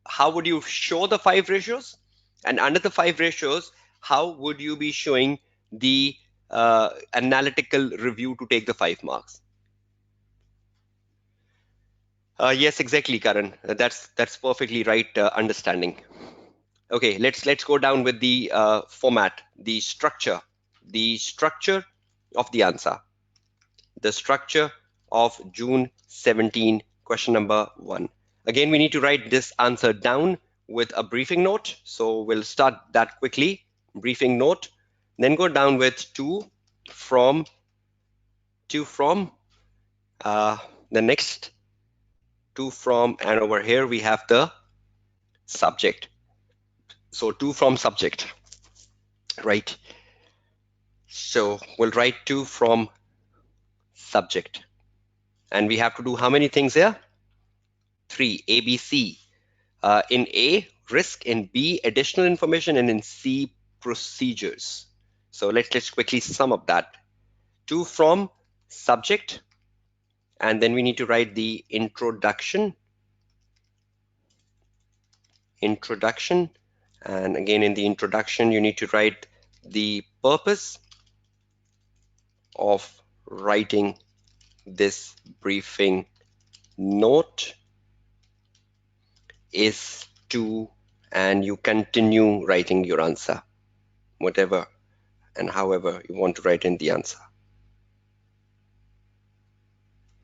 How would you show the 5 ratios? And under the 5 ratios, how would you be showing the analytical review to take the 5 marks? Yes, exactly, Karan. That's perfectly right understanding. Okay, let's go down with the format, the structure of the answer, the structure of June 17 question number 1. Again, we need to write this answer down with a briefing note. So we'll start that quickly. Briefing note, then go down with from, uh, the next from, and over here we have the subject. So from subject, right? So we'll write from subject. And we have to do how many things here? 3, A, B, C. In A, risk, in B, additional information, and in C, procedures. So let's quickly sum up that. From subject, and then we need to write the introduction, and again in the introduction you need to write the purpose of writing this briefing note is to, and you continue writing your answer, whatever and however you want to write in the answer.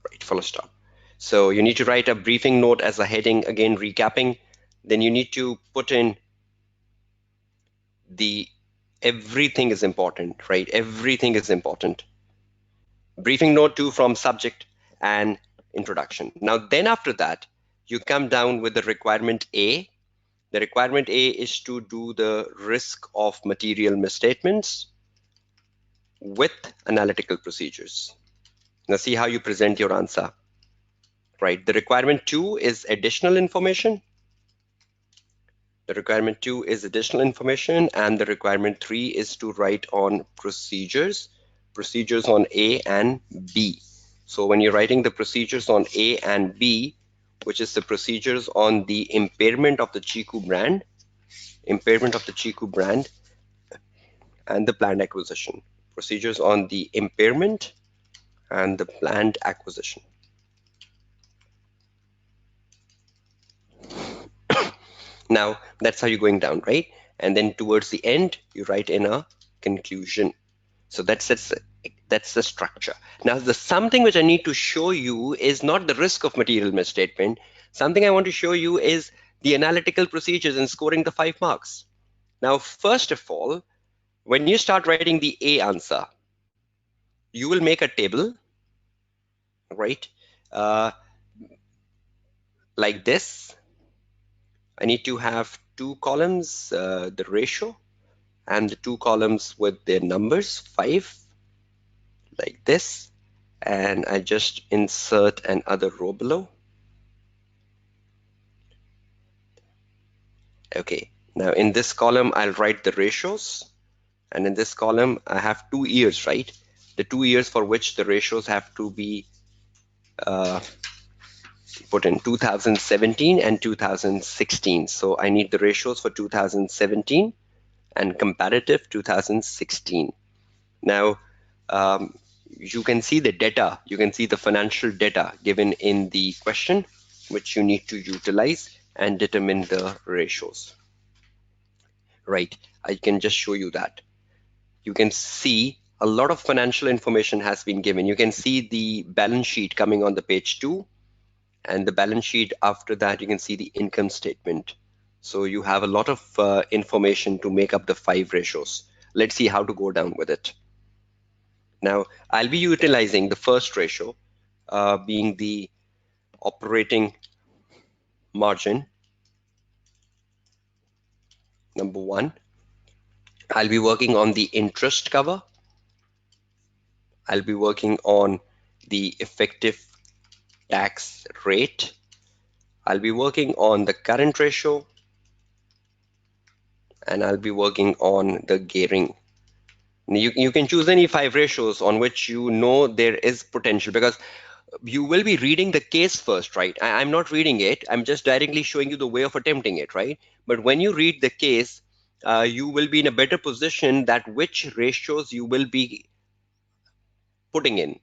Right, full stop. So you need to write a briefing note as a heading, again recapping. Then you need to put in the everything is important, right? Everything is important. Briefing note from subject and introduction. Now then after that, you come down with the requirement A. The requirement A is to do the risk of material misstatements with analytical procedures. Now see how you present your answer, right? The requirement 2 is additional information. The requirement 2 is additional information, and the requirement 3 is to write on procedures on A and B. So when you're writing the procedures on A and B, which is the procedures on the impairment of the Chiku brand, and the planned acquisition. Procedures on the impairment and the planned acquisition. Now that's how you're going down, right? And then towards the end, you write in a conclusion. So that's the structure. Now the something which I need to show you is not the risk of material misstatement. Something I want to show you is the analytical procedures in scoring the 5 marks. Now, first of all, when you start writing the A answer, you will make a table, right? Like this. I need to have 2 columns, the ratio, and the 2 columns with their numbers, 5, like this. And I just insert another row below. Okay, now in this column, I'll write the ratios. And in this column, I have 2 years, right? The 2 years for which the ratios have to be put in 2017 and 2016. So I need the ratios for 2017 and comparative 2016. Now, you can see the data, you can see the financial data given in the question, which you need to utilize and determine the ratios. right? I can just show you that. You can see a lot of financial information has been given. You can see the balance sheet coming on the page 2, and the balance sheet after that you can see the income statement. So you have a lot of information to make up the 5 ratios. Let's see how to go down with it. Now I'll be utilizing the first ratio, being the operating margin, number 1. I'll be working on the interest cover. I'll be working on the effective tax rate. I'll be working on the current ratio, and I'll be working on the gearing. You can choose any 5 ratios on which you know there is potential, because you will be reading the case first, right? I'm not reading it. I'm just directly showing you the way of attempting it, right? But when you read the case, you will be in a better position that which ratios you will be putting in,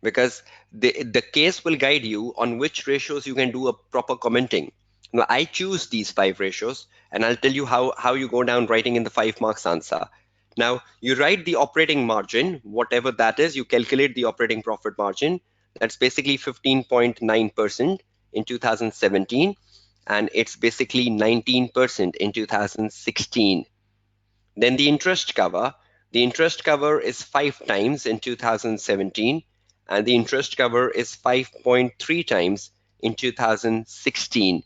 because the case will guide you on which ratios you can do a proper commenting. Now I choose these 5 ratios, and I'll tell you how you go down writing in the 5 marks answer. Now you write the operating margin, whatever that is. You calculate the operating profit margin. That's basically 15.9% in 2017, and it's basically 19% in 2016. Then the interest cover is 5 times in 2017, and the interest cover is 5.3 times in 2016.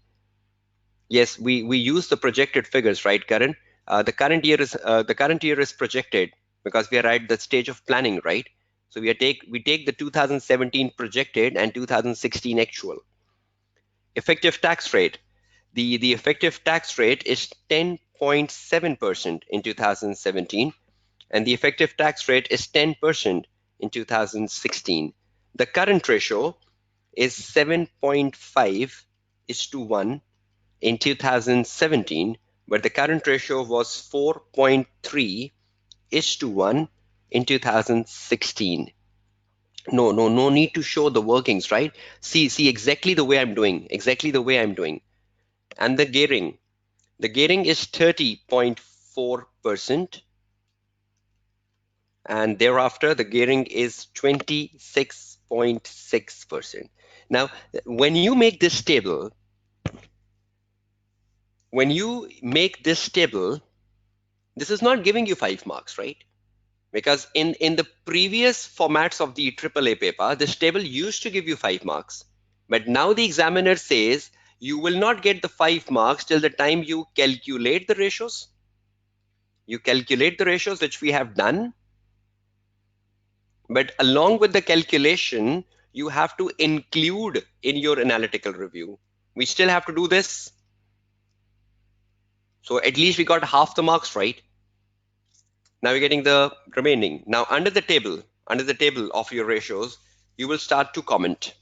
Yes, we use the projected figures, right, Karan? The current year is projected because we are at the stage of planning, right? So we take the 2017 projected and 2016 actual. Effective tax rate. The effective tax rate is 10.7% in 2017, and the effective tax rate is 10% in 2016. The current ratio is 7.5 is to 1 in 2017, but the current ratio was 4.3 is to 1 in 2016. No need to show the workings, right? See exactly the way I'm doing, And the gearing is 30.4%, and thereafter the gearing is 26.6%. Now, when you make this table, this is not giving you 5 marks, right? Because in the previous formats of the AAA paper, this table used to give you 5 marks. But now the examiner says you will not get the 5 marks till the time you calculate the ratios. You calculate the ratios, which we have done. But along with the calculation, you have to include in your analytical review. We still have to do this. So at least we got half the marks right. Now you're getting the remaining. Now under the table of your ratios, you will start to comment.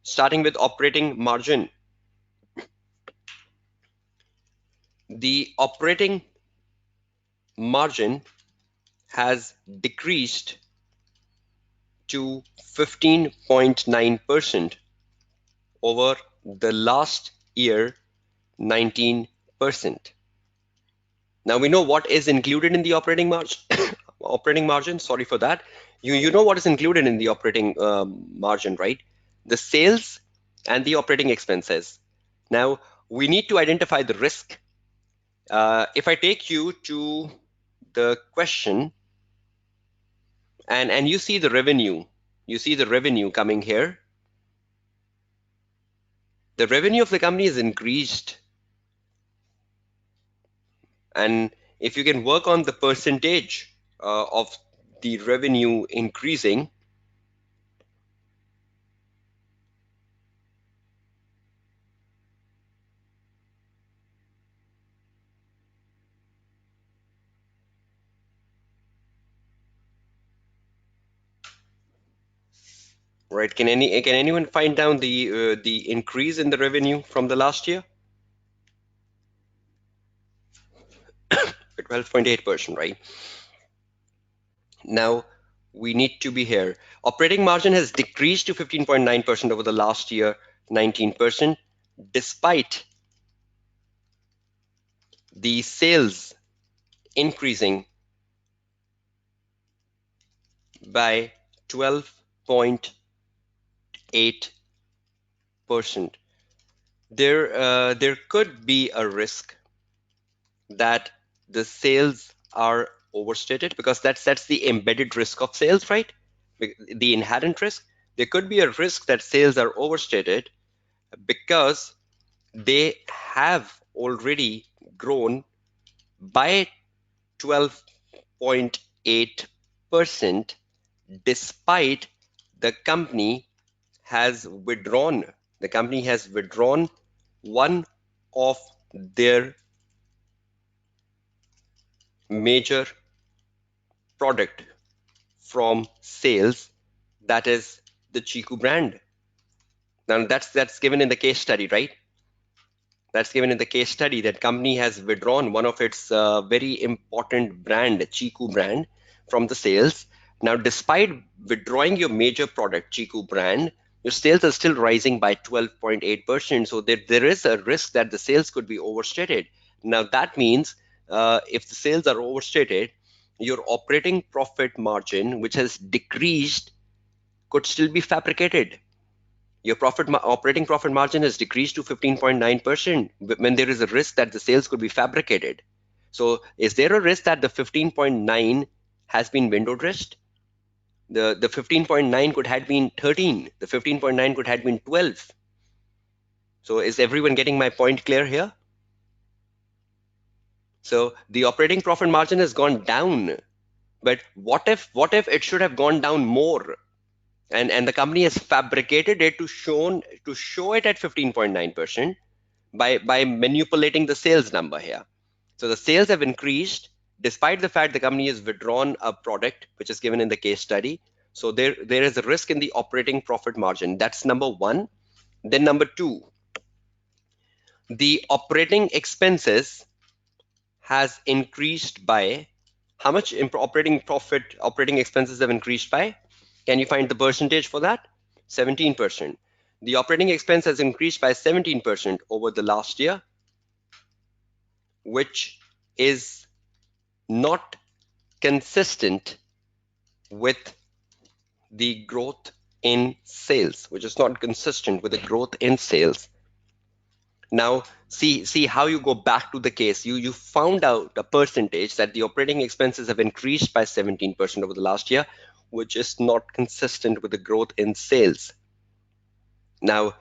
Starting with operating margin. The operating margin has decreased to 15.9% over the last year, 19%. Now we know what is included in the operating margin. Operating margin, sorry for that. You know what is included in the operating margin, right? The sales and the operating expenses. Now we need to identify the risk. If I take you to the question, and you see the revenue, coming here. The revenue of the company is increased, and if you can work on the percentage of the revenue increasing, right? Can anyone find down the increase in the revenue from the last year? 12.8%, right? Now we need to be here. Operating margin has decreased to 15.9% over the last year, 19%, despite the sales increasing by 12.8%. There could be a risk that the sales are overstated, because that's the embedded risk of sales, right? The inherent risk. There could be a risk that sales are overstated because they have already grown by 12.8% despite the company has withdrawn one of their major product from sales, that is the Chiku brand. Now that's given in the case study, right? That's given in the case study that company has withdrawn one of its very important brand, Chiku brand, from the sales. Now, despite withdrawing your major product, Chiku brand, your sales are still rising by 12.8%. So there is a risk that the sales could be overstated. Now, that means if the sales are overstated, your operating profit margin, which has decreased, could still be fabricated. Your operating profit margin has decreased to 15.9% when there is a risk that the sales could be fabricated. So is there a risk that the 15.9 has been window dressed? The 15.9 could have been 13. The 15.9 could have been 12. So is everyone getting my point clear here? So the operating profit margin has gone down, but what if it should have gone down more? And the company has fabricated it to show it at 15.9% by manipulating the sales number here. So the sales have increased despite the fact the company has withdrawn a product which is given in the case study. So there is a risk in the operating profit margin. That's number one. Then number two, the operating expenses has increased by how much? Operating expenses have increased by? Can you find the percentage for that? 17%. The operating expense has increased by 17% over the last year, which is not consistent with the growth in sales, which is not consistent with the growth in sales. Now, see how you go back to the case. You found out a percentage that the operating expenses have increased by 17% over the last year, which is not consistent with the growth in sales. Now,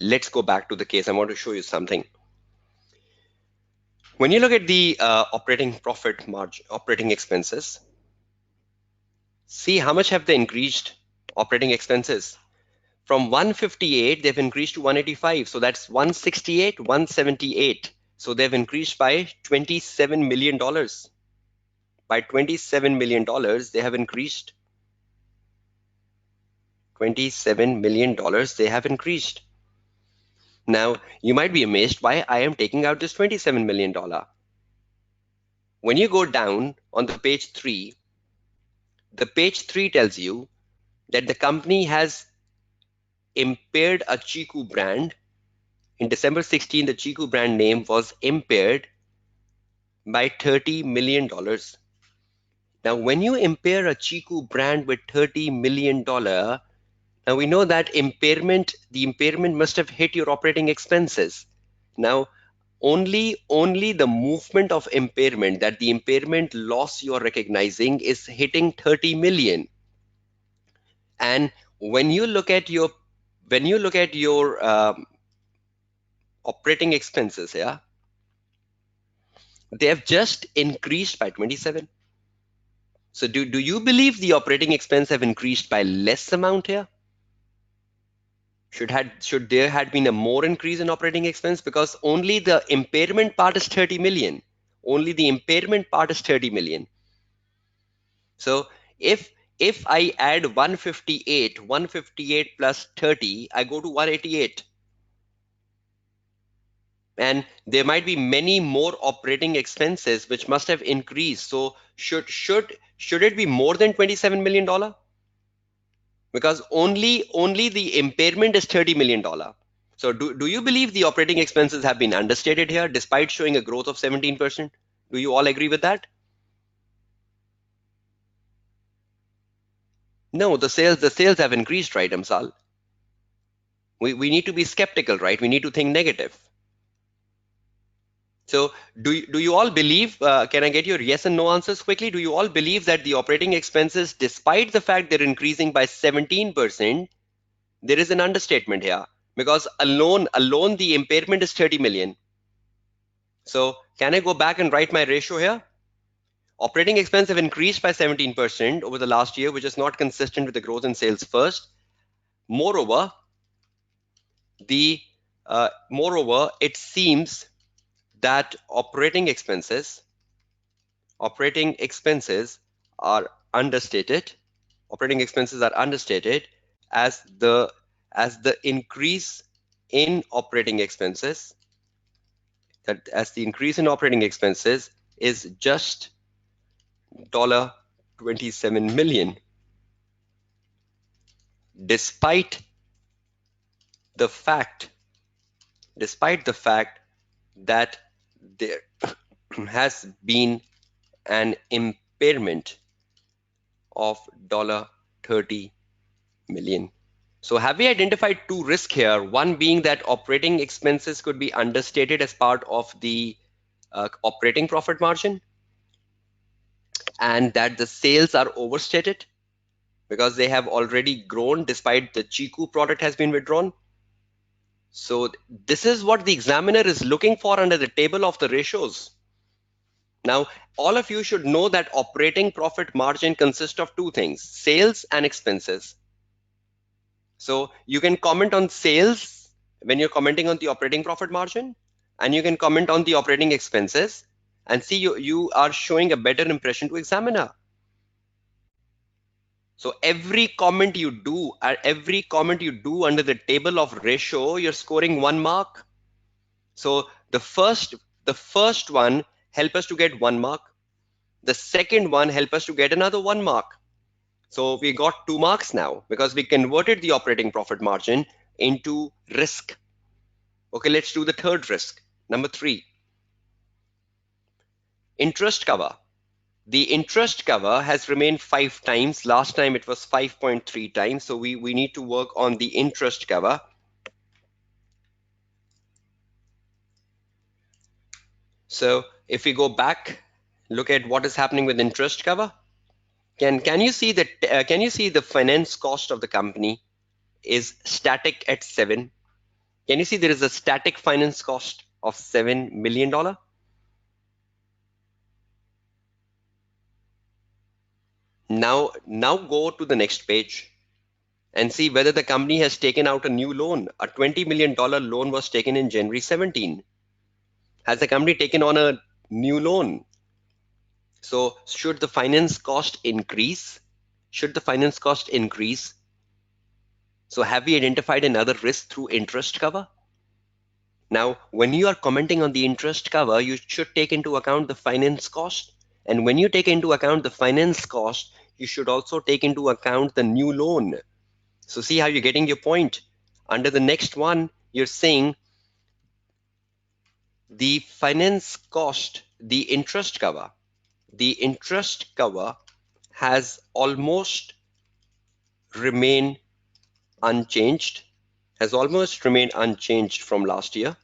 let's go back to the case. I want to show you something. When you look at the operating profit margin, operating expenses, see how much have they increased operating expenses? From 158, they've increased to 185. So that's 168, 178. So they've increased by $27 million. By $27 million, they have increased. $27 million they have increased. Now, you might be amazed why I am taking out this $27 million. When you go down on the page 3, the page 3 tells you that the company has impaired a Chiku brand. In December 16, the Chiku brand name was impaired by $30 million. Now, when you impair a Chiku brand with $30 million, now we know that the impairment must have hit your operating expenses. Now, only the movement of impairment, that the impairment loss you are recognizing is hitting 30 million. And when you look at your operating expenses, yeah, they have just increased by 27. So do you believe the operating expense have increased by less amount here? Should there had been a more increase in operating expense, because only the impairment part is 30 million. Only the impairment part is 30 million. So if I add 158 plus 30, I go to 188. And there might be many more operating expenses which must have increased. So should it be more than $27 million? Because only the impairment is $30 million. So do you believe the operating expenses have been understated here despite showing a growth of 17%? Do you all agree with that? No, the sales have increased, right, Amsal? We need to be skeptical, right? We need to think negative. So do you all believe, can I get your yes and no answers quickly? Do you all believe that the operating expenses, despite the fact they're increasing by 17%, there is an understatement here? Because alone the impairment is 30 million. So can I go back and write my ratio here? Operating expenses have increased by 17% over the last year, which is not consistent with the growth in sales first. Moreover, it seems that operating expenses are understated. Operating expenses are understated as the increase in operating expenses is just $27 million, despite the fact that there has been an impairment of $30 million. So have we identified two risks here? One being that operating expenses could be understated as part of the operating profit margin, and that the sales are overstated because they have already grown despite the Chiku product has been withdrawn. So this is what the examiner is looking for under the table of the ratios. Now, all of you should know that operating profit margin consists of two things: sales and expenses. So you can comment on sales when you're commenting on the operating profit margin, and you can comment on the operating expenses, and see, you are showing a better impression to examiner. So every comment you do under the table of ratio, you're scoring 1 mark. So the first one help us to get 1 mark. The second one help us to get another 1 mark. So we got 2 marks now because we converted the operating profit margin into risk. Okay, let's do the third risk. Number 3, interest cover. The interest cover has remained 5 times. Last time it was 5.3 times. So we need to work on the interest cover. So if we go back, look at what is happening with interest cover. Can you see that? Can you see the finance cost of the company is static at 7? Can you see there is a static finance cost of $7 million? Now go to the next page and see whether the company has taken out a new loan. A $20 million loan was taken in January 17. Has the company taken on a new loan? So should the finance cost increase? Should the finance cost increase? So have we identified another risk through interest cover? Now, when you are commenting on the interest cover, you should take into account the finance cost. And when you take into account the finance cost, you should also take into account the new loan. So see how you're getting your point. Under the next one, you're saying the finance cost, the interest cover has almost remained unchanged, from last year,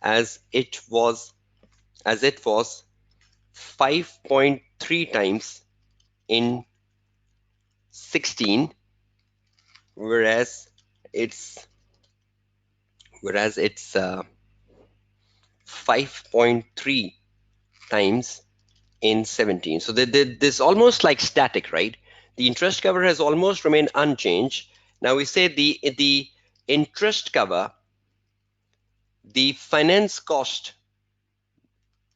as it was 5.3 times in 16, whereas it's 5.3 times in 17. So this almost like static, right? The interest cover has almost remained unchanged. Now we say the interest cover, the finance cost,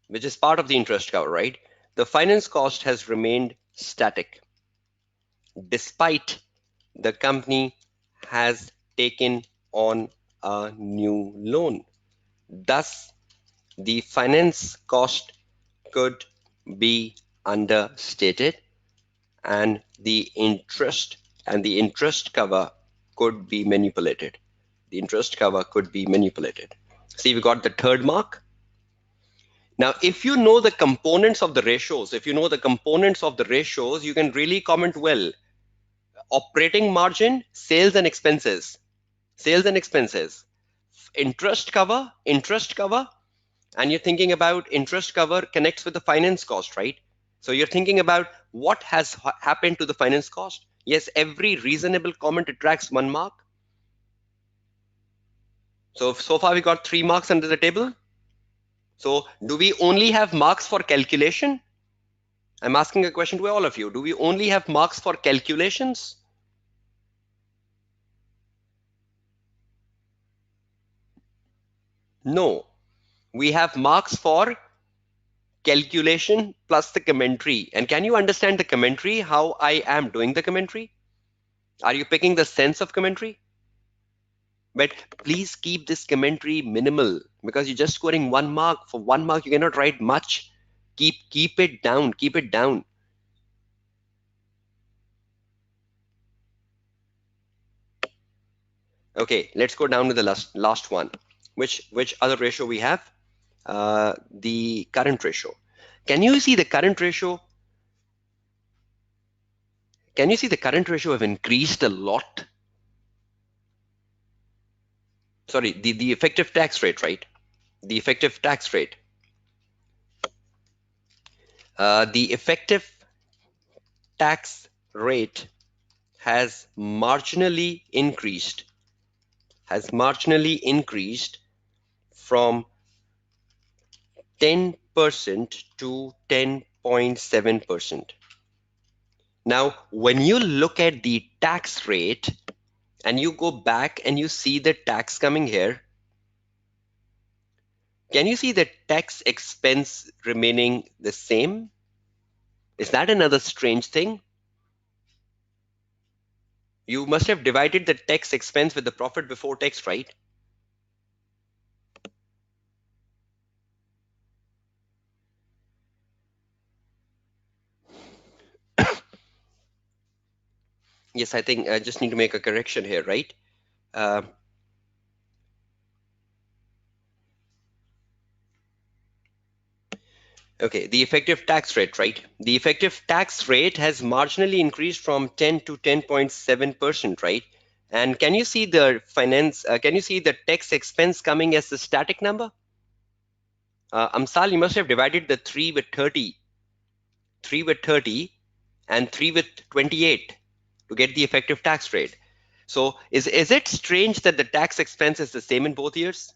which is part of the interest cover, right? The finance cost has remained static despite the company has taken on a new loan. Thus, the finance cost could be understated, and the interest cover could be manipulated. See, we got the third mark. Now, if you know the components of the ratios, you can really comment well. Operating margin, sales and expenses, interest cover, and you're thinking about interest cover connects with the finance cost, right? So you're thinking about what has happened to the finance cost. Yes, every reasonable comment attracts 1 mark. So far we got 3 marks under the table. So do we only have marks for calculation? I'm asking a question to all of you. Do we only have marks for calculations? No. We have marks for calculation plus the commentary. And can you understand the commentary, how I am doing the commentary? Are you picking the sense of commentary? But please keep this commentary minimal because you're just scoring 1 mark. For 1 mark, you cannot write much. Keep it down. Keep it down. Okay, let's go down to the last one. Which other ratio we have? The current ratio. Can you see the current ratio? Can you see the current ratio have increased a lot? Sorry, the effective tax rate, right? The effective tax rate. The effective tax rate has marginally increased. From 10% to 10.7%. Now, when you look at the tax rate and you go back and you see the tax coming here, can you see the tax expense remaining the same? Is that another strange thing? You must have divided the tax expense with the profit before tax, right? Yes, I think I just need to make a correction here, right? Uh, okay, the effective tax rate, right? The effective tax rate has marginally increased from 10 to 10.7%, right? And can you see the can you see the tax expense coming as the static number? Amsal, you must have divided the 3 with 30 and 3 with 28 to get the effective tax rate. So is it strange that the tax expense is the same in both years?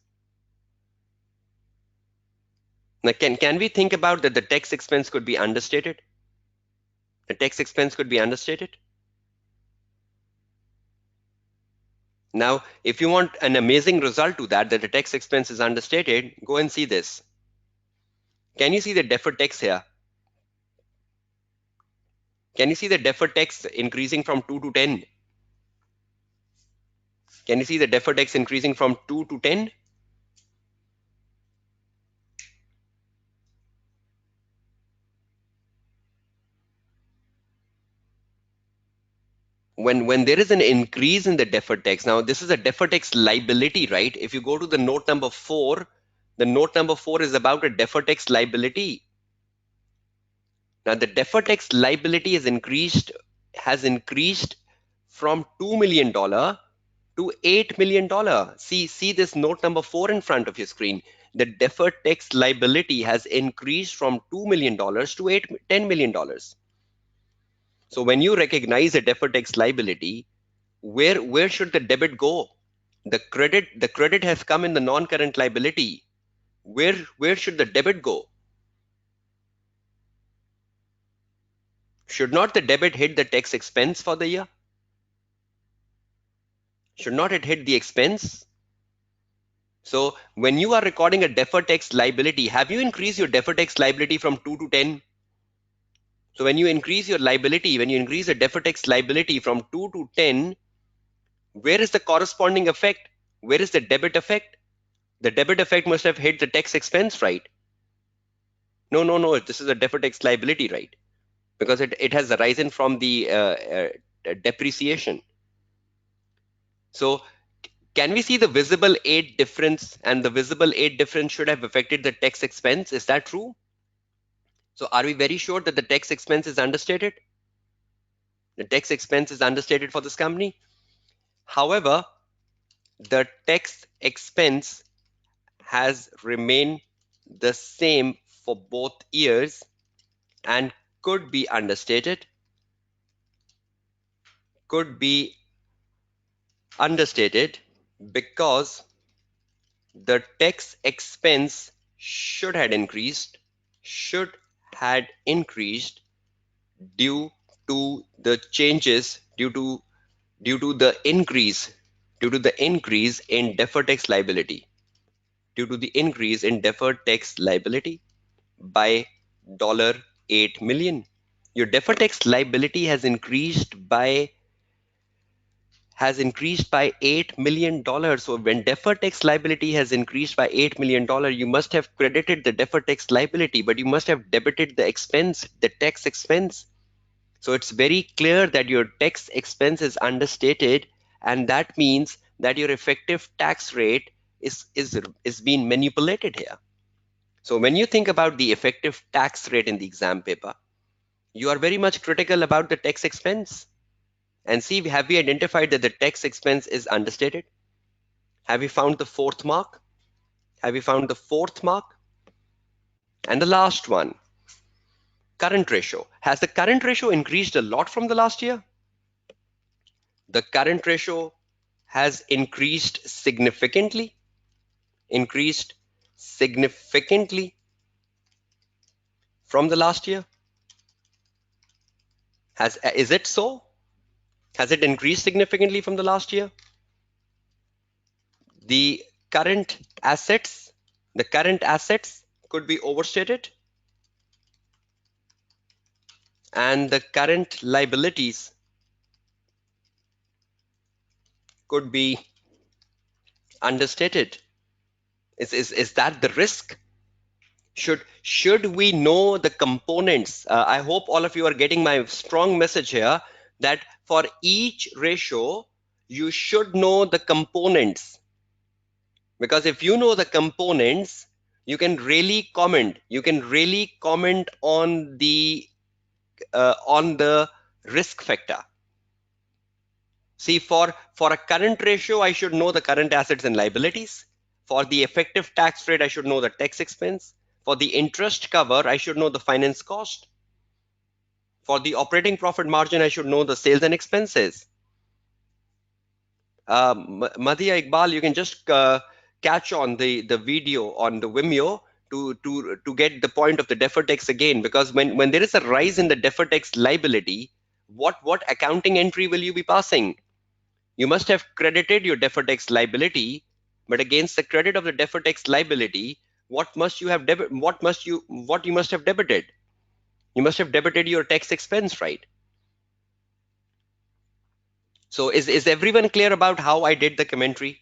Now, can we think about that the tax expense could be understated? The tax expense could be understated. Now, if you want an amazing result to that the tax expense is understated, go and see this. Can you see the deferred tax here? Can you see the deferred tax increasing from 2 to 10? Can you see the deferred tax increasing from 2 to 10? When there is an increase in the deferred tax, now this is a deferred tax liability, right? If you go to the note number 4, the note number 4 is about a deferred tax liability. Now the deferred tax liability has increased from $2 million to $8 million. See this note number 4 in front of your screen. The deferred tax liability has increased from $2 million to $10 million. So when you recognize a deferred tax liability, where should the debit go? The credit has come in the non-current liability. Where should the debit go? Should not the debit hit the tax expense for the year? Should not it hit the expense? So when you are recording a deferred tax liability, have you increased your deferred tax liability from 2 to 10? So when you increase the deferred tax liability from 2 to 10, where is the corresponding effect? Where is the debit effect? The debit effect must have hit the tax expense, right? No. This is a deferred tax liability, right? Because it has arisen from the depreciation. So Can we see the visible aid difference, and the visible aid difference should have affected the tax expense? Is that true? So are we very sure that the tax expense is understated? The tax expense is understated for this company. However, the tax expense has remained the same for both years and could be understated, could be understated because the tax expense should had increased due to the changes, due to the increase due to the increase in deferred tax liability, due to the increase in deferred tax liability by $8 million. Your deferred tax liability has increased by $8 million. So when deferred tax liability has increased by $8 million, you must have credited the deferred tax liability, but you must have debited the expense, the tax expense. So it's very clear that your tax expense is understated, and that means that your effective tax rate is being manipulated here. So when you think about the effective tax rate in the exam paper, you are very much critical about the tax expense. And see, have we identified that the tax expense is understated? Have we found the fourth mark? Have we found the fourth mark? And the last one, current ratio. Has the current ratio increased a lot from the last year? The current ratio has increased significantly from the last year. Is it so? Has it increased significantly from the last year? The current assets, the current assets could be overstated, and the current liabilities could be understated. Is that the risk? Should we know the components? I hope all of you are getting my strong message here, that for each ratio you should know the components, because if you know the components, you can really comment on the risk factor. See, for a current ratio, I should know the current assets and liabilities. For the effective tax rate, I should know the tax expense. For the interest cover, I should know the finance cost. For the operating profit margin, I should know the sales and expenses. Madhya Iqbal, you can just catch on the video on the Vimeo to get the point of the deferred tax again, because when there is a rise in the deferred tax liability, what accounting entry will you be passing? You must have credited your deferred tax liability, but against the credit of the deferred tax liability, what you must have debited? You must have debited your tax expense, right? So is everyone clear about how I did the commentary?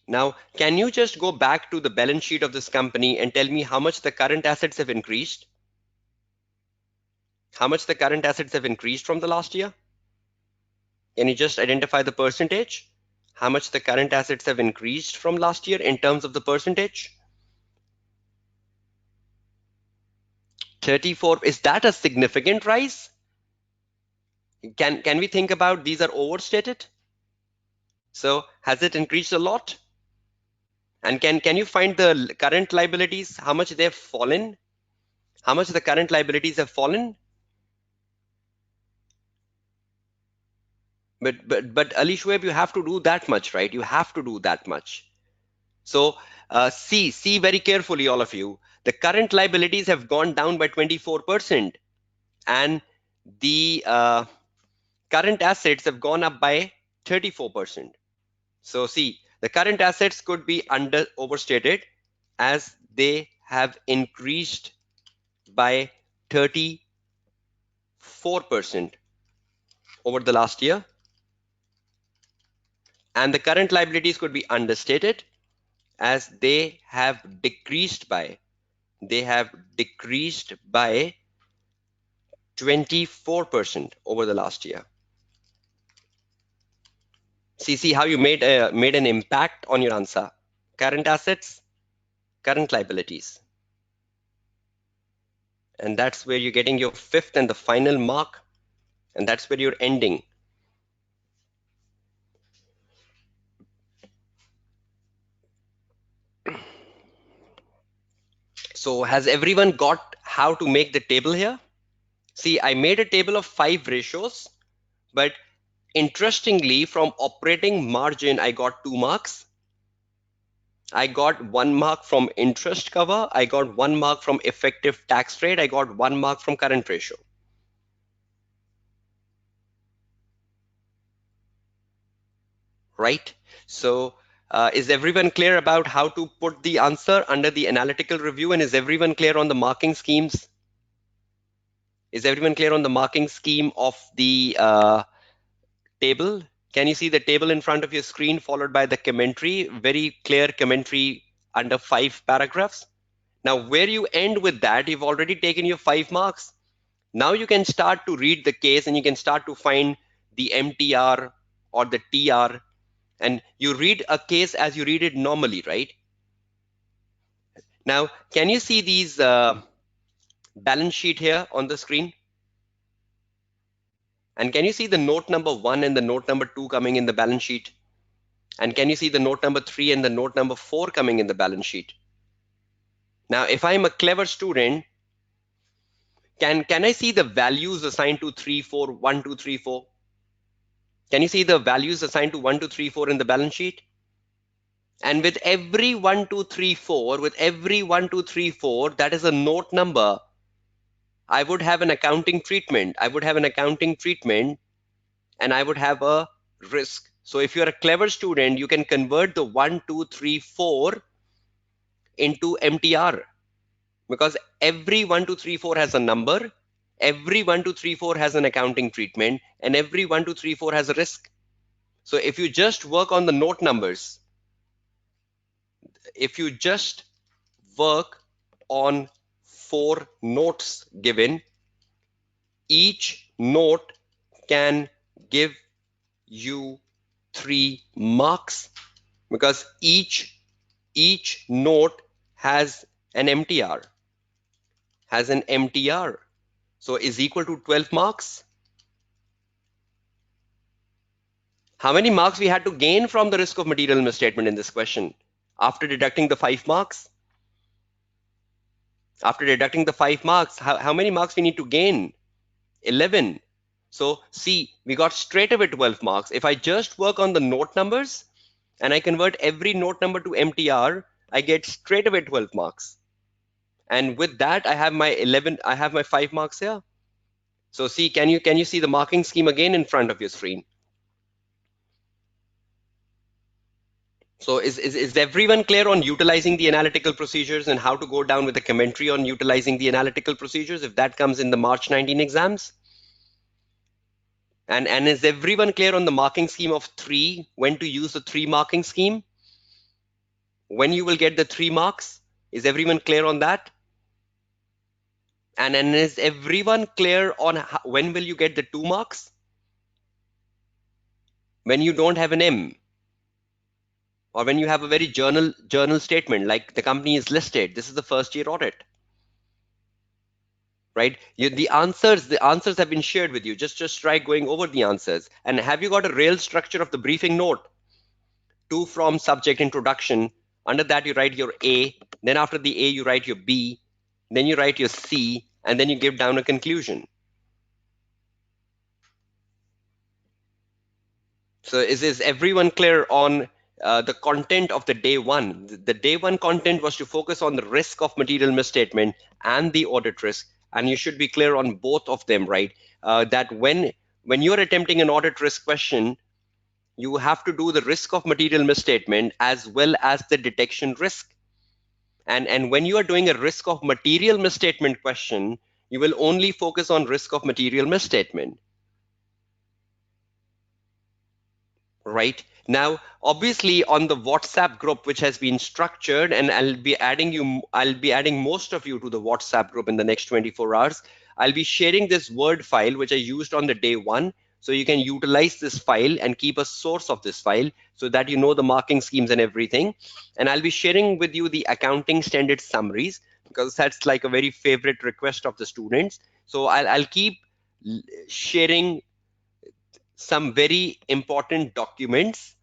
Now, can you just go back to the balance sheet of this company and tell me how much the current assets have increased? How much the current assets have increased from the last year? Can you just identify the percentage? How much the current assets have increased from last year in terms of the percentage? 34. Is that a significant rise? Can we think about these are overstated? So has it increased a lot? And can you find the current liabilities, how much they have fallen? How much the current liabilities have fallen? But Ali Shoaib, you have to do that much, right? You have to do that much. So see very carefully, all of you. The current liabilities have gone down by 24%, and the current assets have gone up by 34%. So see, the current assets could be overstated as they have increased by 34% over the last year, and the current liabilities could be understated as they have decreased by 24% over the last year. See how you made an impact on your answer. Current assets, current liabilities. And that's where you're getting your fifth and the final mark. And that's where you're ending. So has everyone got how to make the table here? See, I made a table of 5 ratios, but interestingly, from operating margin, I got 2 marks. I got 1 mark from interest cover. I got 1 mark from effective tax rate. I got 1 mark from current ratio. Right? So is everyone clear about how to put the answer under the analytical review? And is everyone clear on the marking schemes? Is everyone clear on the marking scheme of the table? Can you see the table in front of your screen followed by the commentary? Very clear commentary under 5 paragraphs. Now, where you end with that, you've already taken your 5 marks. Now you can start to read the case and you can start to find the MTR or the TR. And you read a case as you read it normally, right? Now, can you see these balance sheet here on the screen? And can you see the note number 1 and the note number 2 coming in the balance sheet? And can you see the note number 3 and the note number 4 coming in the balance sheet? Now, if I'm a clever student, can I see the values assigned to 3, 4, 1, 2, 3, 4? Can you see the values assigned to 1, 2, 3, 4 in the balance sheet? And with every 1, 2, 3, 4, with every 1, 2, 3, 4, that is a note number. I would have an accounting treatment. I would have an accounting treatment and I would have a risk. So if you're a clever student, you can convert the 1, 2, 3, 4 into MTR because every 1, 2, 3, 4 has a number. Every 1, 2, 3, 4 has an accounting treatment and every 1, 2, 3, 4 has a risk. So if you just work on the note numbers, if you just work on 4 notes given, each note can give you 3 marks because each note has an MTR, so is equal to 12 marks. How many marks we had to gain from the risk of material misstatement in this question after deducting the 5 marks? After deducting the 5 marks, how many marks we need to gain? 11. So see, we got straight away 12 marks. If I just work on the note numbers and I convert every note number to MTR, I get straight away 12 marks. And with that, I have my 5 marks here. So see, can you see the marking scheme again in front of your screen? So is everyone clear on utilizing the analytical procedures and how to go down with the commentary on utilizing the analytical procedures if that comes in the March 19 exams? And is everyone clear on the marking scheme of 3, when to use the 3 marking scheme? When you will get the 3 marks? Is everyone clear on that? And is everyone clear on when will you get the 2 marks? When you don't have an M. Or when you have a very journal statement like the company is listed, this is the first year audit. Right? The answers have been shared with you. Just try going over the answers. And have you got a real structure of the briefing note? To, from, subject, introduction. Under that you write your A, then after the A you write your B, then you write your C, and then you give down a conclusion. So is everyone clear on the content of the day 1? The day 1 content was to focus on the risk of material misstatement and the audit risk, and you should be clear on both of them, right? That when you're attempting an audit risk question, you have to do the risk of material misstatement as well as the detection risk. And when you are doing a risk of material misstatement question, you will only focus on risk of material misstatement. Right now, obviously on the WhatsApp group, which has been structured, and I'll be adding most of you to the WhatsApp group in the next 24 hours. I'll be sharing this Word file, which I used on the day 1. So you can utilize this file and keep a source of this file so that you know the marking schemes and everything. And I'll be sharing with you the accounting standard summaries because that's like a very favorite request of the students. So I'll keep sharing some very important documents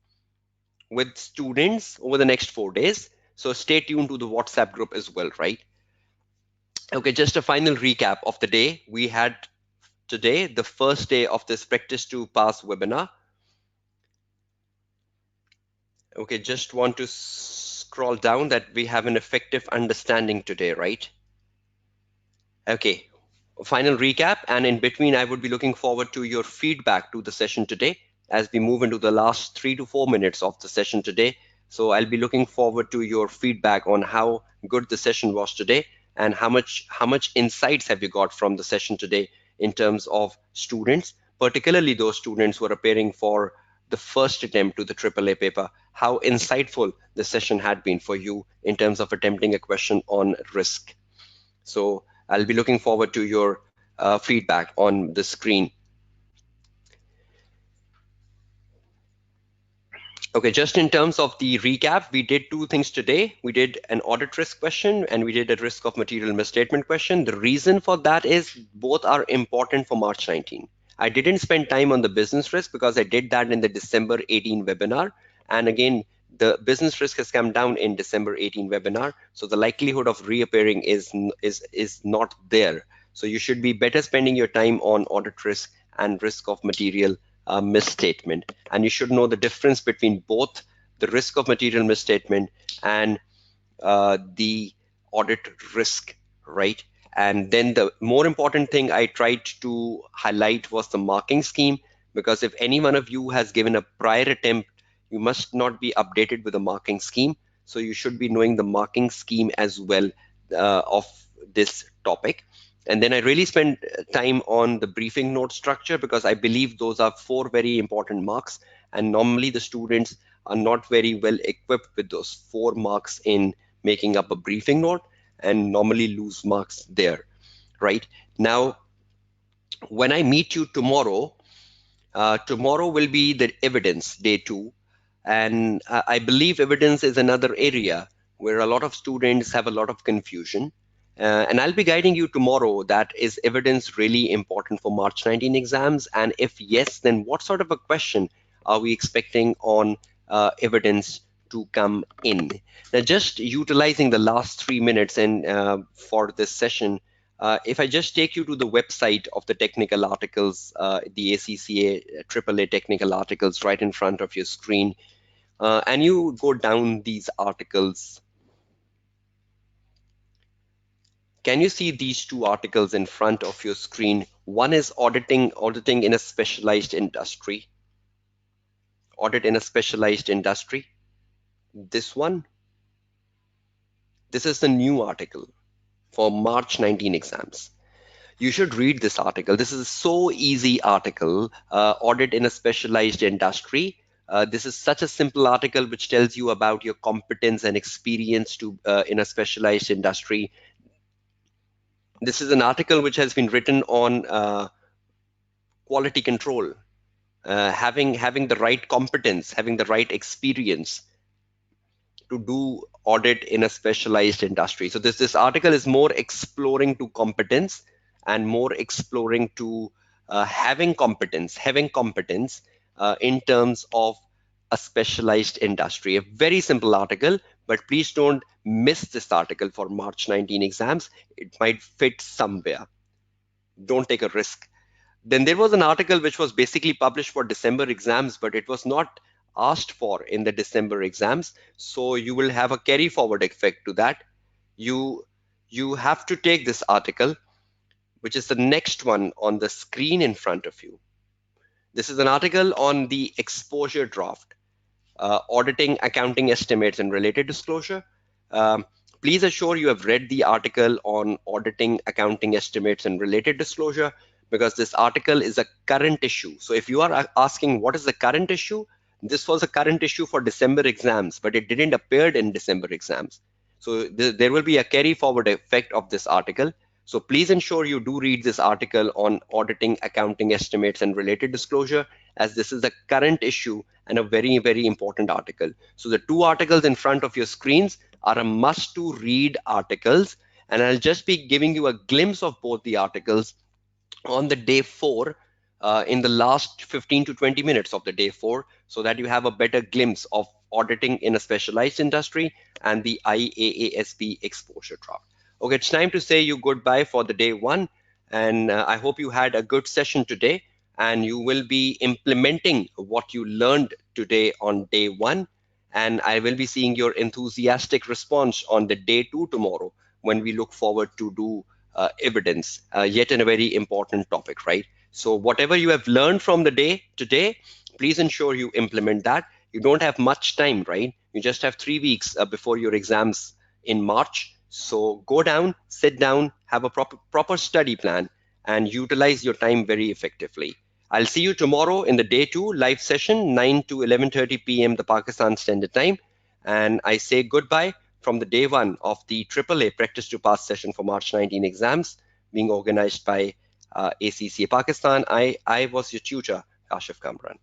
with students over the next 4 days. So stay tuned to the WhatsApp group as well, right? Okay, just a final recap of the day. We had today the first day of this practice to pass webinar. Okay, just want to scroll down that we have an effective understanding today, right? Okay, final recap, and in between I would be looking forward to your feedback to the session today as we move into the last 3 to 4 minutes of the session today. So I'll be looking forward to your feedback on how good the session was today and how much insights have you got from the session today in terms of students, particularly those students who are preparing for the first attempt to the AAA paper, how insightful the session had been for you in terms of attempting a question on risk. So I'll be looking forward to your feedback on the screen. Okay, just in terms of the recap, we did two things today. We did an audit risk question and we did a risk of material misstatement question. The reason for that is both are important for March 19. I didn't spend time on the business risk because I did that in the December 18 webinar. And again, the business risk has come down in December 18 webinar. So the likelihood of reappearing is not there. So you should be better spending your time on audit risk and risk of material misstatement. And you should know the difference between both the risk of material misstatement and the audit risk, right? And then the more important thing I tried to highlight was the marking scheme, because if any one of you has given a prior attempt, you must not be updated with the marking scheme. So you should be knowing the marking scheme as well of this topic. And then I really spent time on the briefing note structure because I believe those are 4 very important marks. And normally the students are not very well equipped with those 4 marks in making up a briefing note and normally lose marks there, right? Now, when I meet you tomorrow, tomorrow will be the evidence day 2. And I believe evidence is another area where a lot of students have a lot of confusion. And I'll be guiding you tomorrow that is evidence really important for March 19 exams? And if yes, then what sort of a question are we expecting on evidence to come in? Now, just utilizing the last 3 minutes and for this session, if I just take you to the website of the technical articles, the ACCA AAA technical articles right in front of your screen, and you go down these articles, can you see these 2 articles in front of your screen? One is auditing in a specialized industry, audit in a specialized industry. This one, this is the new article for March 19 exams. You should read this article. This is a so easy article, audit in a specialized industry. This is such a simple article which tells you about your competence and experience to in a specialized industry. This is an article which has been written on quality control, having the right competence, having the right experience to do audit in a specialized industry. So this article is more exploring to competence and more exploring to having competence in terms of a specialized industry. A very simple article, but please don't miss this article for March 19 exams. It might fit somewhere. Don't take a risk. Then there was an article which was basically published for December exams, but it was not asked for in the December exams. So you will have a carry forward effect to that. You have to take this article, which is the next one on the screen in front of you. This is an article on the exposure draft, auditing accounting estimates and related disclosure. Um, Please assure you have read the article on auditing accounting estimates and related disclosure, because this article is a current issue. So if you are asking what is the current issue, this was a current issue for December exams, but it didn't appear in December exams. So there will be a carry forward effect of this article. So please ensure you do read this article on auditing, accounting estimates, and related disclosure, as this is a current issue and a very, very important article. So the two articles in front of your screens are a must to read articles, and I'll just be giving you a glimpse of both the articles on the day 4, in the last 15 to 20 minutes of the day 4, so that you have a better glimpse of auditing in a specialized industry and the IAASB exposure draft. Okay, it's time to say you goodbye for the day 1, and I hope you had a good session today and you will be implementing what you learned today on day 1, and I will be seeing your enthusiastic response on the day 2 tomorrow, when we look forward to do evidence, yet in a very important topic, right? So whatever you have learned from the day today, please ensure you implement that. You don't have much time, right? You just have 3 weeks before your exams in March. So go down, sit down, have a proper study plan, and utilize your time very effectively. I'll see you tomorrow in the day 2 live session, 9 to 11:30 p.m. the Pakistan Standard Time. And I say goodbye from the day 1 of the AAA Practice to Pass session for March 19 exams being organized by ACCA Pakistan. I was your tutor, Kashif Kamran.